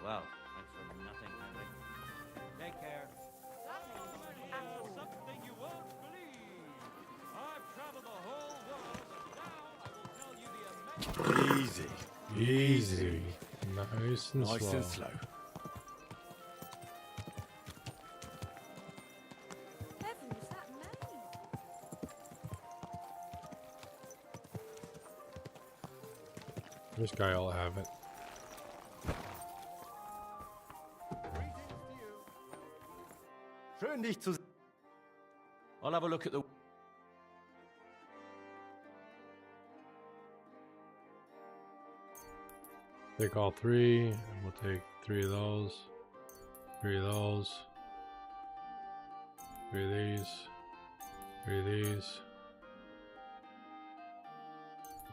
Well, thanks for nothing, Henry. Take care. Something you won't believe. I've traveled the whole world, and now I will tell you the amazing... Easy. Nice and slow. Nice and slow. Heavens, that name! This guy will have it. Schön dich zu... I'll have a look at the... Take all three, and we'll take 3 of those, 3 of those, 3 of these, 3 of these,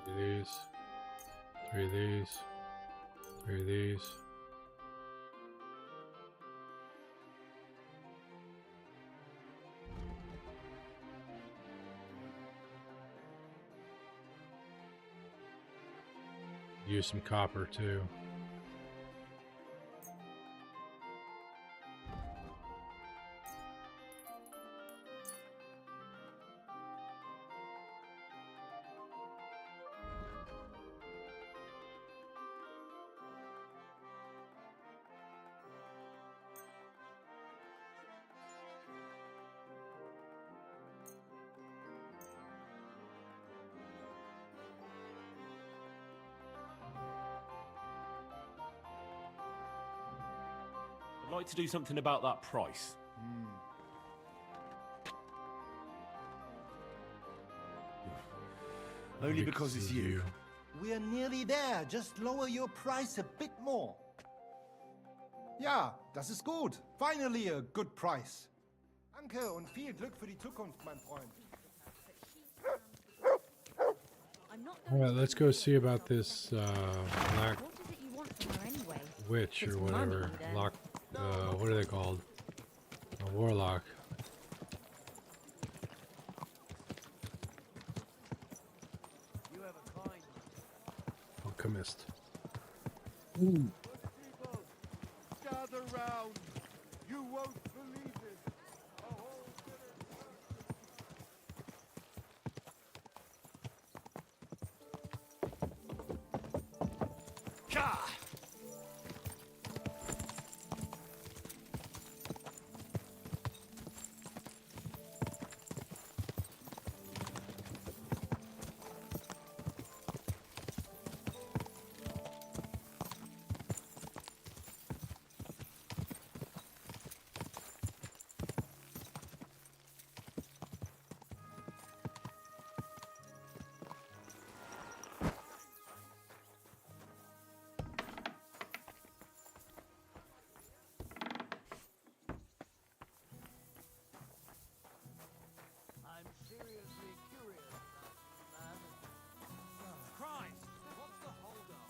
3 of these, 3 of these, 3 of these. Use some copper too. I'd like to do something about that price. Only because it's you. We're nearly there. Just lower your price a bit more. Ja, das ist gut. Finally a good price. Danke und viel Glück für die Zukunft, mein Freund. Alright, let's go see about this black What is it you want from her anyway? witch It's or whatever. money, then. Lock, what are they called? A warlock. You have a kind... Alchemist. Gather round. You won't believe it. I'm seriously curious about this man. Christ, what's the holdup?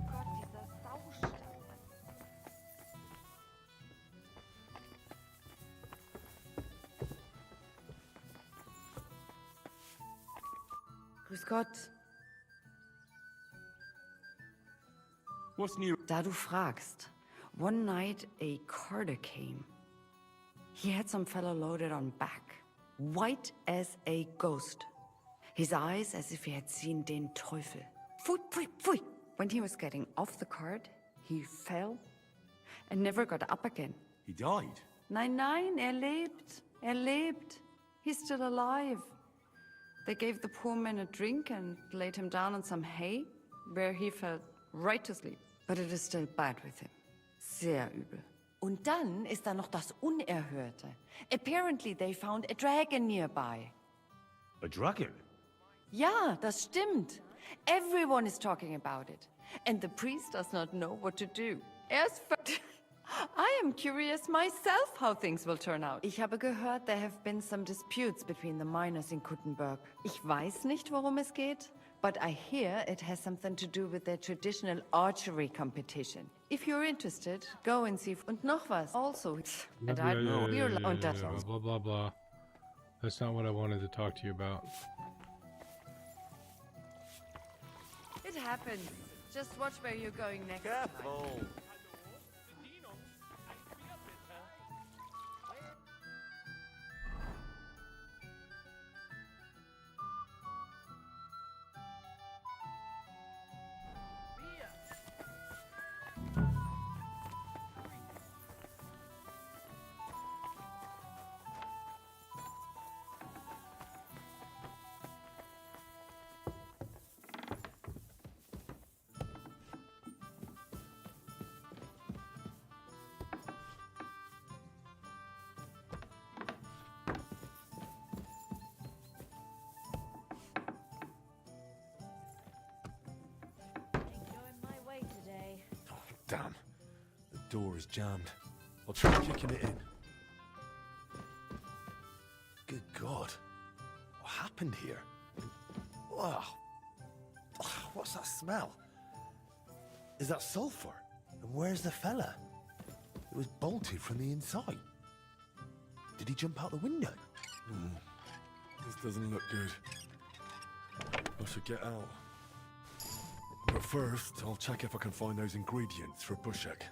Gott, dieser Saustall. Grüß Gott. What's new? Da du fragst, one night a carter came. He had some fellow loaded on back, white as a ghost. His eyes as if he had seen den Teufel. Pfui, pfui, pfui. When he was getting off the cart, he fell and never got up again. He died? Nein, nein, lebt. Lebt. He's still alive. They gave the poor man a drink and laid him down on some hay, where he fell right to sleep. But it is still bad with him. Sehr übel. Und dann ist da noch das Unerhörte. Apparently they found a dragon nearby. A dragon? Ja, das stimmt. Everyone is talking about it. And the priest does not know what to do. I am curious myself how things will turn out. Ich habe gehört, there have been some disputes between the miners in Kuttenberg. Ich weiß nicht, worum es geht, but I hear it has something to do with their traditional archery competition. If you're interested, go and see. Und noch was. Also, and I know blah blah blah. That's not what I wanted to talk to you about. It happens. Just watch where you're going next time. Damn. The door is jammed. I'll try kicking it in. Good God. What happened here? Wow. What's that smell? Is that sulfur? And where's the fella? It was bolted from the inside. Did he jump out the window? This doesn't look good. I should get out. But first, I'll check if I can find those ingredients for Bushek.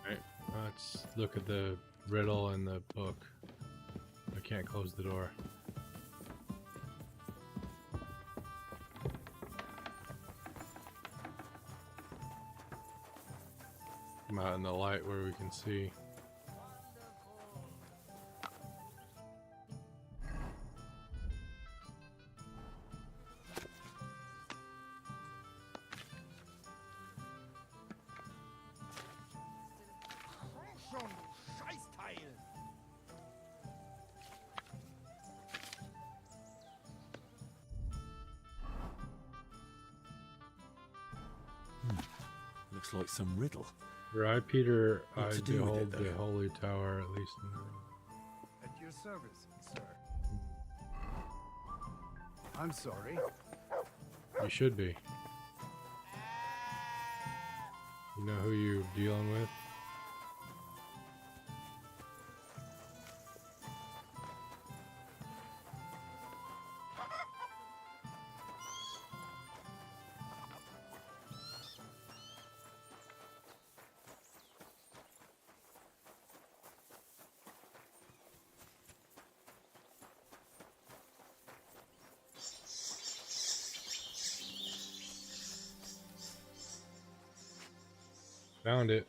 Right, let's look at the riddle and the book. I can't close the door. Come out in the light where we can see. Looks like some riddle. Your eye, Peter, I What to do with it, behold the though? holy tower, at least. At your service, sir. I'm sorry. You should be. You know who you're dealing with? Found it.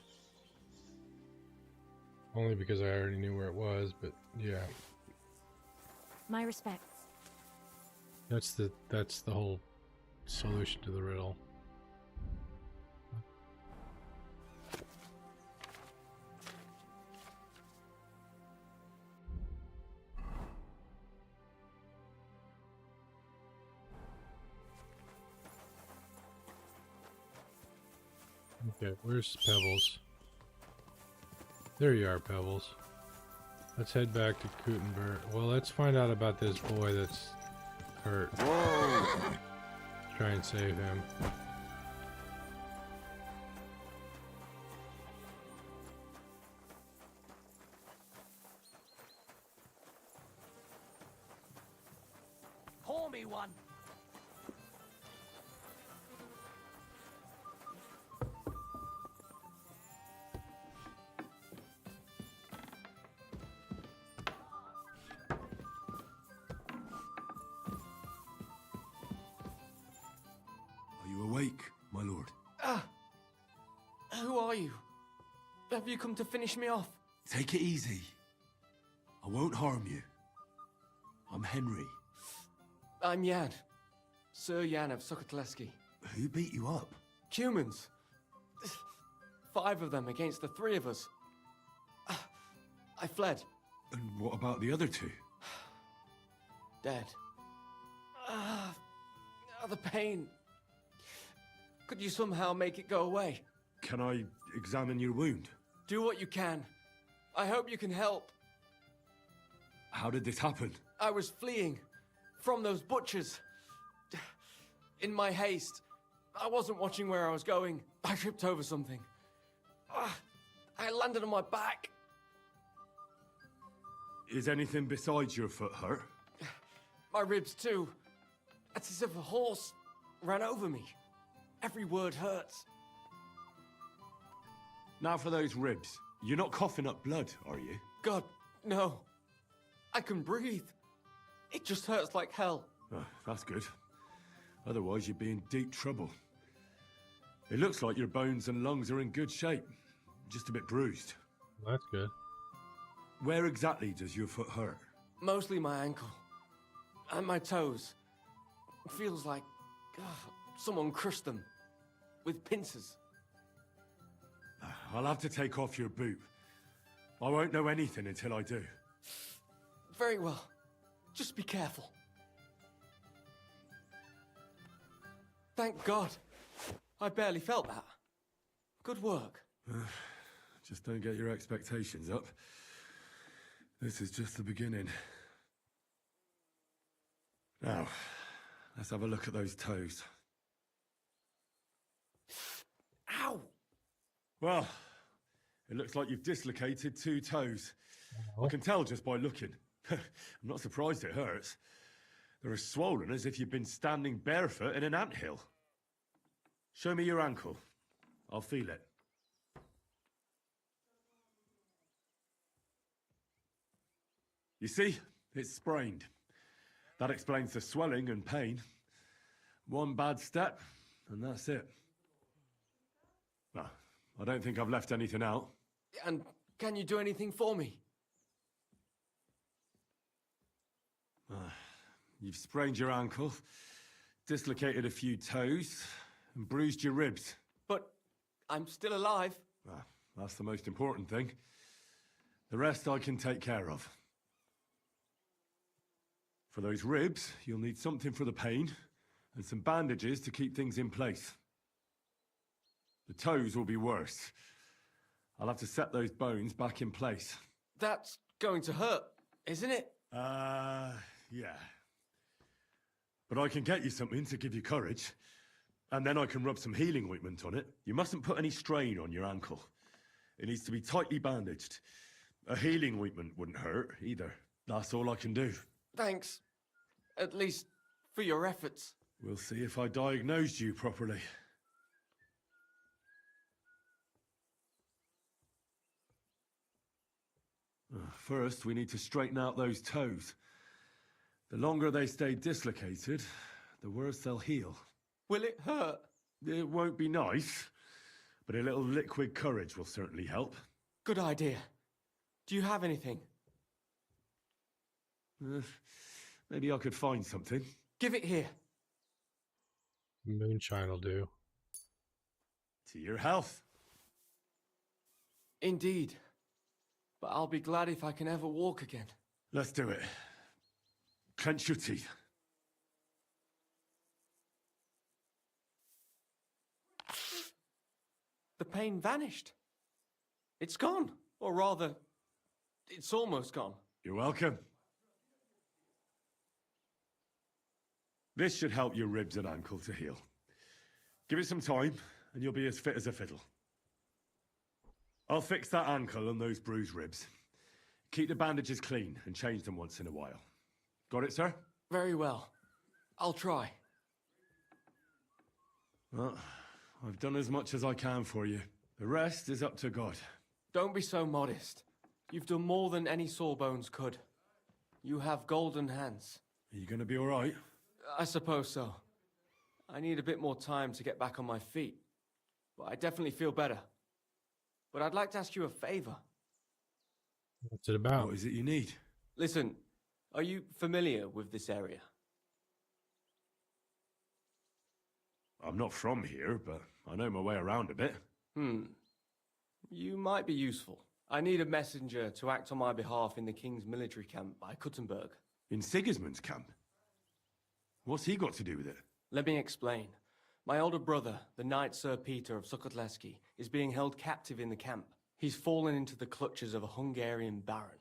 Only because I already knew where it was, but yeah. My respects. That's the whole solution to the riddle. Okay, where's Pebbles? There you are, Pebbles. Let's head back to Kuttenberg. Well, let's find out about this boy that's hurt. Whoa! Try and save him. Pour me one. Are you awake, my lord? Ah! Who are you? Have you come to finish me off? Take it easy. I won't harm you. I'm Henry. I'm Jan. Sir Jan of Sokotleski. Who beat you up? Humans. 5 of them against the 3 of us. I fled. And what about the other 2? Dead. The pain. Could you somehow make it go away? Can I examine your wound? Do what you can. I hope you can help. How did this happen? I was fleeing from those butchers. In my haste, I wasn't watching where I was going. I tripped over something. I landed on my back. Is anything besides your foot hurt? My ribs too. It's as if a horse ran over me. Every word hurts. Now for those ribs. You're not coughing up blood, are you? God, no. I can breathe. It just hurts like hell. Oh, that's good. Otherwise, you'd be in deep trouble. It looks like your bones and lungs are in good shape. Just a bit bruised. That's good. Where exactly does your foot hurt? Mostly my ankle. And my toes. It feels like someone crushed them. With pincers. I'll have to take off your boot. I won't know anything until I do. Very well. Just be careful. Thank God. I barely felt that. Good work. Just don't get your expectations up. This is just the beginning. Now, let's have a look at those toes. Ow! Well, it looks like you've dislocated 2 toes. I can tell just by looking. I'm not surprised it hurts. They're as swollen as if you've been standing barefoot in an anthill. Show me your ankle. I'll feel it. You see, it's sprained. That explains the swelling and pain. One bad step, and that's it. Well, I don't think I've left anything out. And can you do anything for me? You've sprained your ankle, dislocated a few toes, and bruised your ribs. But I'm still alive. That's the most important thing. The rest I can take care of. For those ribs, you'll need something for the pain, and some bandages to keep things in place. The toes will be worse. I'll have to set those bones back in place. That's going to hurt, isn't it? Yeah. But I can get you something to give you courage. And then I can rub some healing ointment on it. You mustn't put any strain on your ankle. It needs to be tightly bandaged. A healing ointment wouldn't hurt either. That's all I can do. Thanks. At least for your efforts. We'll see if I diagnosed you properly. First, we need to straighten out those toes. The longer they stay dislocated, the worse they'll heal. Will it hurt? It won't be nice, but a little liquid courage will certainly help. Good idea. Do you have anything? Maybe I could find something. Give it here. Moonshine will do. To your health. Indeed. But I'll be glad if I can ever walk again. Let's do it. Clench your teeth. The pain vanished. It's gone. Or rather, it's almost gone. You're welcome. This should help your ribs and ankle to heal. Give it some time, and you'll be as fit as a fiddle. I'll fix that ankle and those bruised ribs. Keep the bandages clean and change them once in a while. Got it, sir? Very well. I'll try. Well, I've done as much as I can for you. The rest is up to God. Don't be so modest. You've done more than any sawbones could. You have golden hands. Are you gonna be all right? I suppose so. I need a bit more time to get back on my feet. But I definitely feel better. But I'd like to ask you a favor. What's it about? What is it you need? Listen, are you familiar with this area? I'm not from here, but I know my way around a bit. You might be useful. I need a messenger to act on my behalf in the King's military camp by Kuttenberg. In Sigismund's camp? What's he got to do with it? Let me explain. My older brother, the Knight Sir Peter of Sukotleski, is being held captive in the camp. He's fallen into the clutches of a Hungarian baron.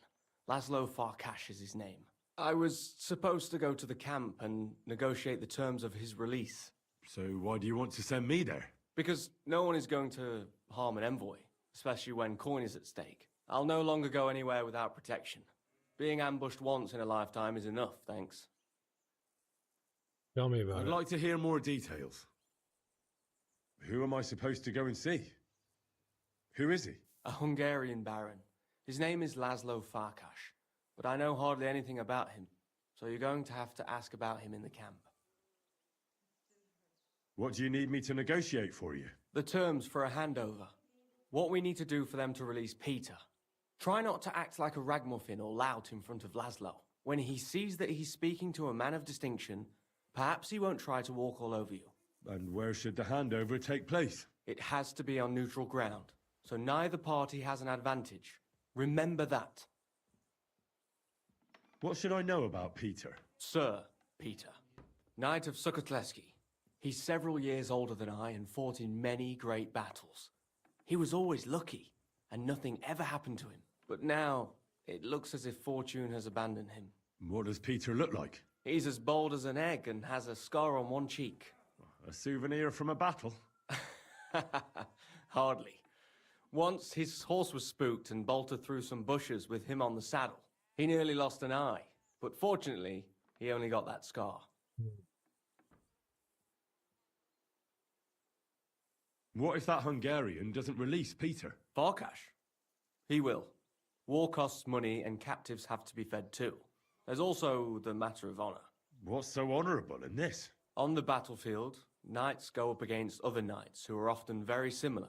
Laszlo Farkas is his name. I was supposed to go to the camp and negotiate the terms of his release. So why do you want to send me there? Because no one is going to harm an envoy, especially when coin is at stake. I'll no longer go anywhere without protection. Being ambushed once in a lifetime is enough, thanks. Tell me about I'd it. like to hear more details. Who am I supposed to go and see? Who is he? A Hungarian baron. His name is Laszlo Farkas, but I know hardly anything about him, so you're going to have to ask about him in the camp. What do you need me to negotiate for you? The terms for a handover. What we need to do for them to release Peter. Try not to act like a ragamuffin or lout in front of Laszlo. When he sees that he's speaking to a man of distinction, perhaps he won't try to walk all over you. And where should the handover take place? It has to be on neutral ground, so neither party has an advantage. Remember that. What should I know about Peter? Sir Peter, Knight of Sukotleski. He's several years older than I and fought in many great battles. He was always lucky, and nothing ever happened to him. But now, it looks as if fortune has abandoned him. What does Peter look like? He's as bold as an egg and has a scar on one cheek. A souvenir from a battle? Hardly. Once his horse was spooked and bolted through some bushes with him on the saddle. He nearly lost an eye, but fortunately, he only got that scar. What if that Hungarian doesn't release Peter? Farkas? He will. War costs money and captives have to be fed too. There's also the matter of honor. What's so honorable in this? On the battlefield, knights go up against other knights who are often very similar,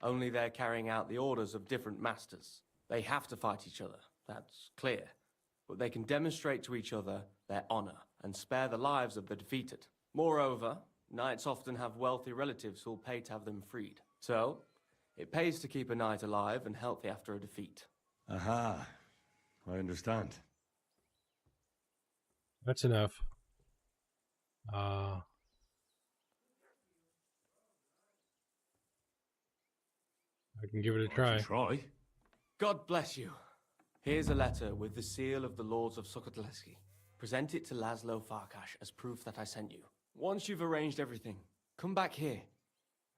only they're carrying out the orders of different masters. They have to fight each other, that's clear. But they can demonstrate to each other their honor and spare the lives of the defeated. Moreover, knights often have wealthy relatives who'll pay to have them freed. So, it pays to keep a knight alive and healthy after a defeat. Aha. I understand. That's enough. I can give it a try. Try? God bless you. Here's a letter with the seal of the Lords of Sukotleski. Present it to Laszlo Farkas as proof that I sent you. Once you've arranged everything, come back here.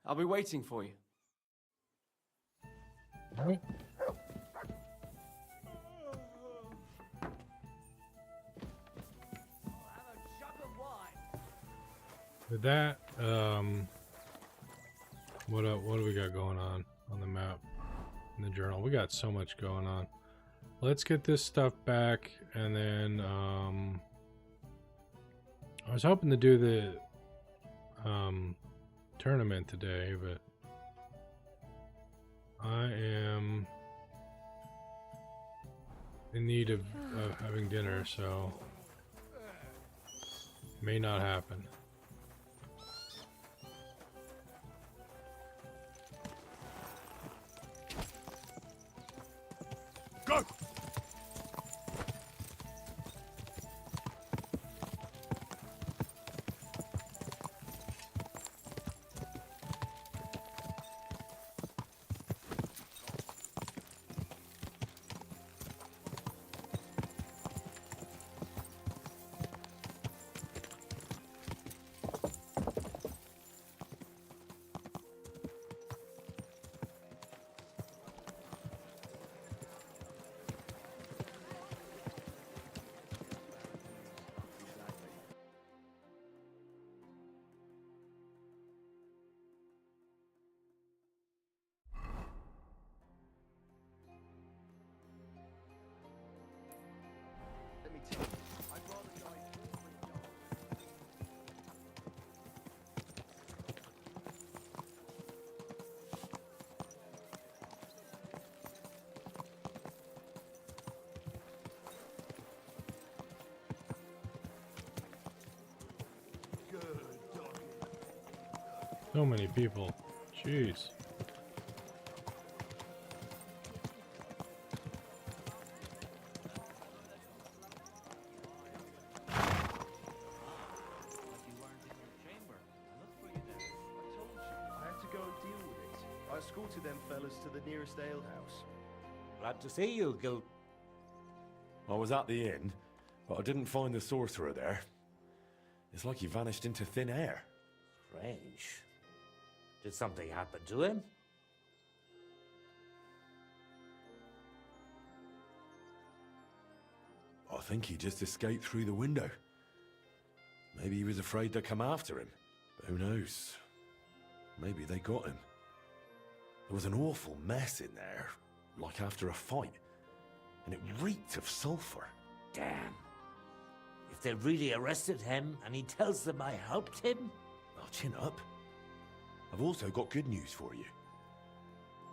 I'll be waiting for you. All right. With that, what do we got going on the map, in the journal? We got so much going on. Let's get this stuff back, and then I was hoping to do the tournament today, but I am in need of having dinner, so may not happen. Go! So many people. Jeez. I had to go and deal with it. I escorted them fellas to the nearest alehouse. Glad to see you, Gil. I was at the inn, but I didn't find the sorcerer there. It's like he vanished into thin air. Strange. Did something happen to him? I think he just escaped through the window. Maybe he was afraid they'd come after him. But who knows? Maybe they got him. There was an awful mess in there, like after a fight. And it reeked of sulphur. Damn. If they really arrested him and he tells them I helped him? I'll chin up. I've also got good news for you.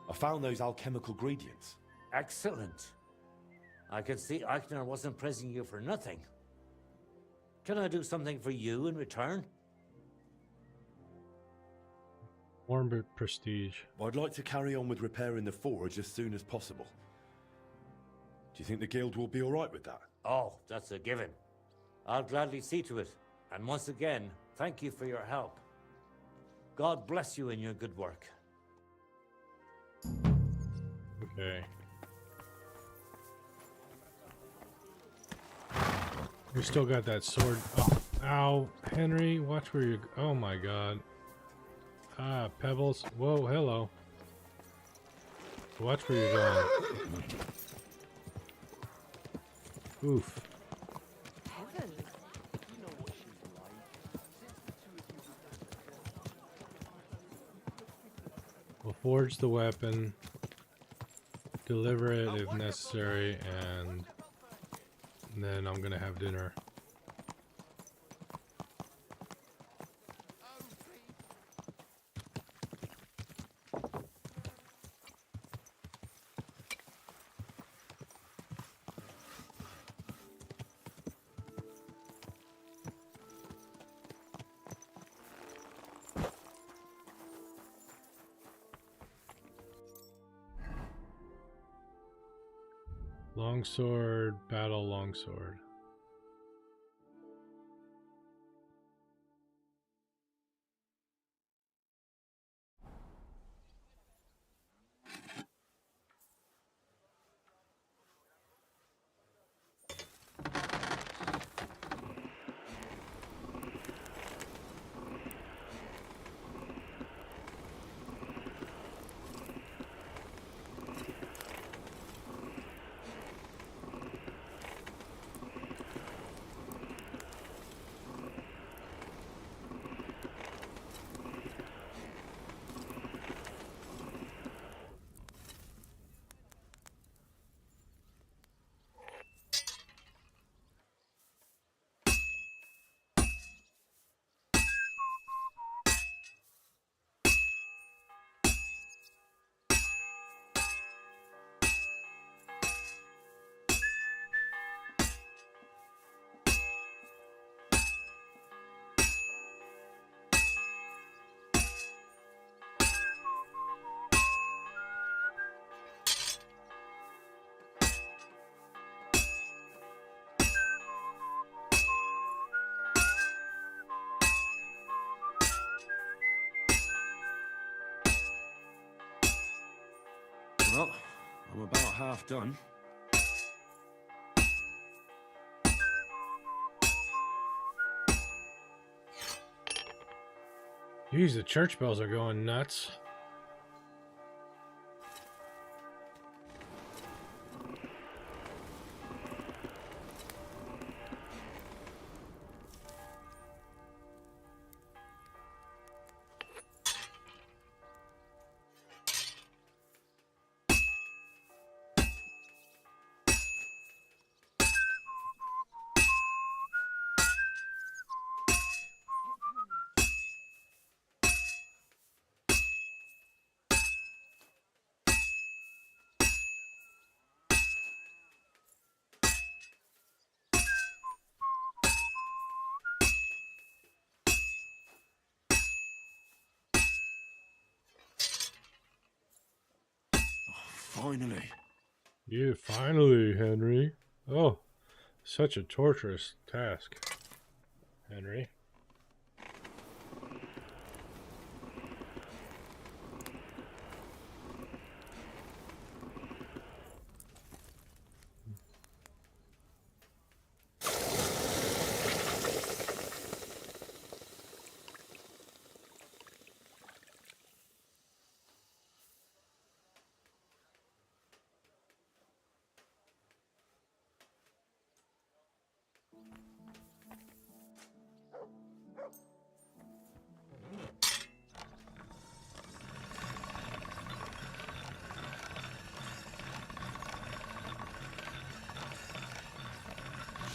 I found those alchemical gradients. Excellent. I could see Eichner wasn't praising you for nothing. Can I do something for you in return? Warm prestige. I'd like to carry on with repairing the forge as soon as possible. Do you think the guild will be all right with that? Oh, that's a given. I'll gladly see to it. And once again, thank you for your help. God bless you in your good work. Okay. We still got that sword. Oh, ow, Henry, watch where you. Oh my God. Ah, pebbles. Whoa, hello. Watch where you're going. Oof. We'll forge the weapon, deliver it if necessary, and then I'm gonna have dinner. Longsword, battle longsword. Well, I'm about half done. Jeez, the church bells are going nuts. Finally. You finally, Henry. Oh, such a torturous task, Henry.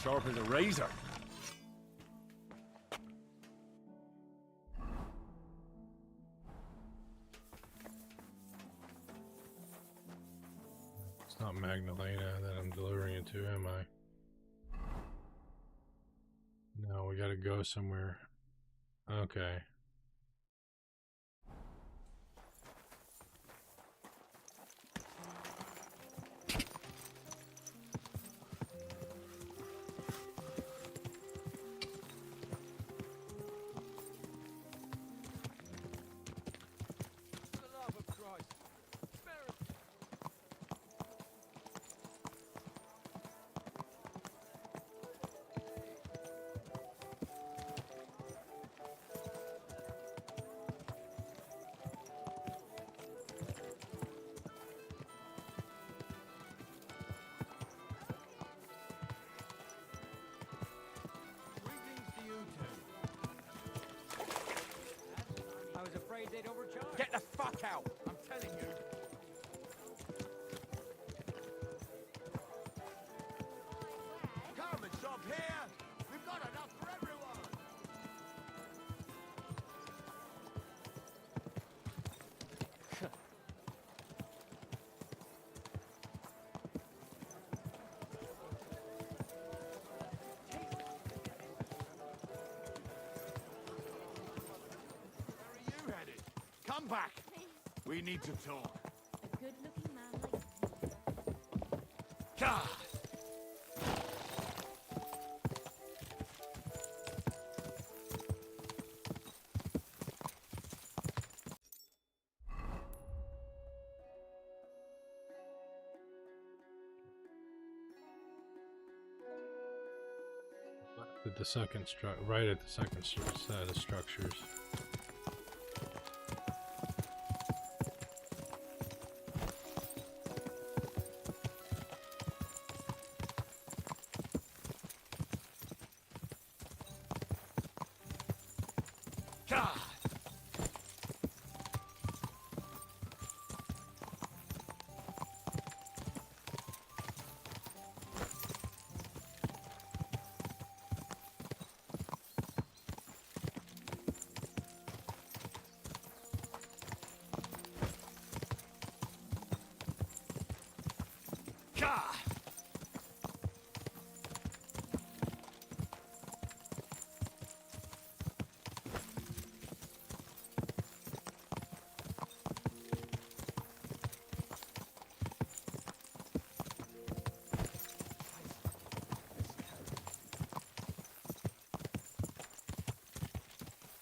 Sharp as a razor. It's not Magdalena that I'm delivering it to, am I? No, we gotta go somewhere. Okay. I was afraid they'd overcharge. Get the fuck out! I'm telling you. Come and shop here. We've got enough for everyone. Where are you headed? Come back. We need to talk. A good-looking man like God! At the second right at the second set of structures. God! God!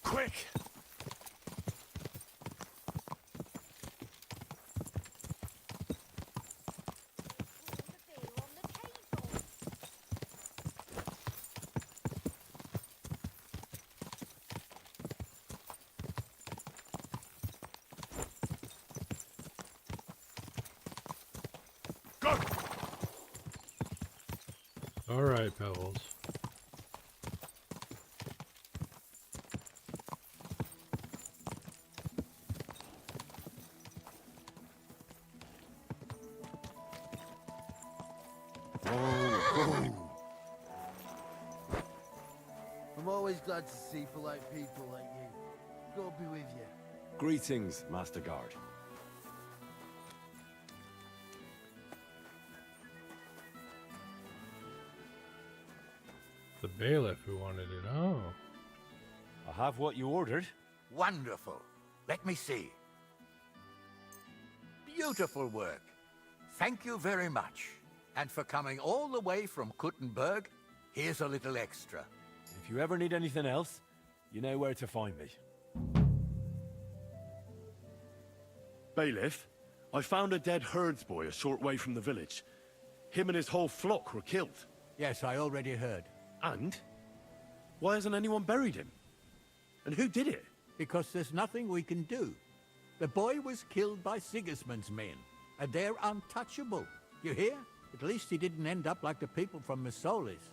Quick! Go! All right, Pebbles. I'm always glad to see polite people like you. God be with you. Greetings, Master Guard. The bailiff who wanted it. Oh. I have what you ordered. Wonderful. Let me see. Beautiful work. Thank you very much. And for coming all the way from Kuttenberg, here's a little extra. If you ever need anything else, you know where to find me. Bailiff, I found a dead herdsboy a short way from the village. Him and his whole flock were killed. Yes, I already heard. And? Why hasn't anyone buried him? And who did it? Because there's nothing we can do. The boy was killed by Sigismund's men, and they're untouchable. You hear? At least he didn't end up like the people from Missolis.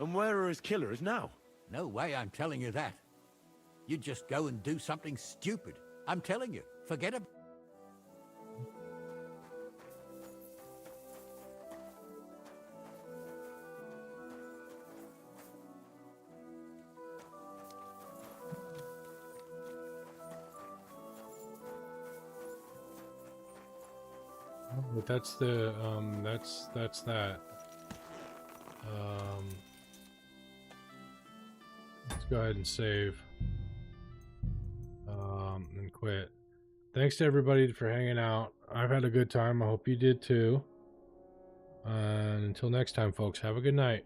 And where are his killers now? No way I'm telling you that. You just go and do something stupid. I'm telling you, forget about... But that's the that's that. Let's go ahead and save. And quit. Thanks to everybody for hanging out. I've had a good time. I hope you did too. And until next time, folks, have a good night.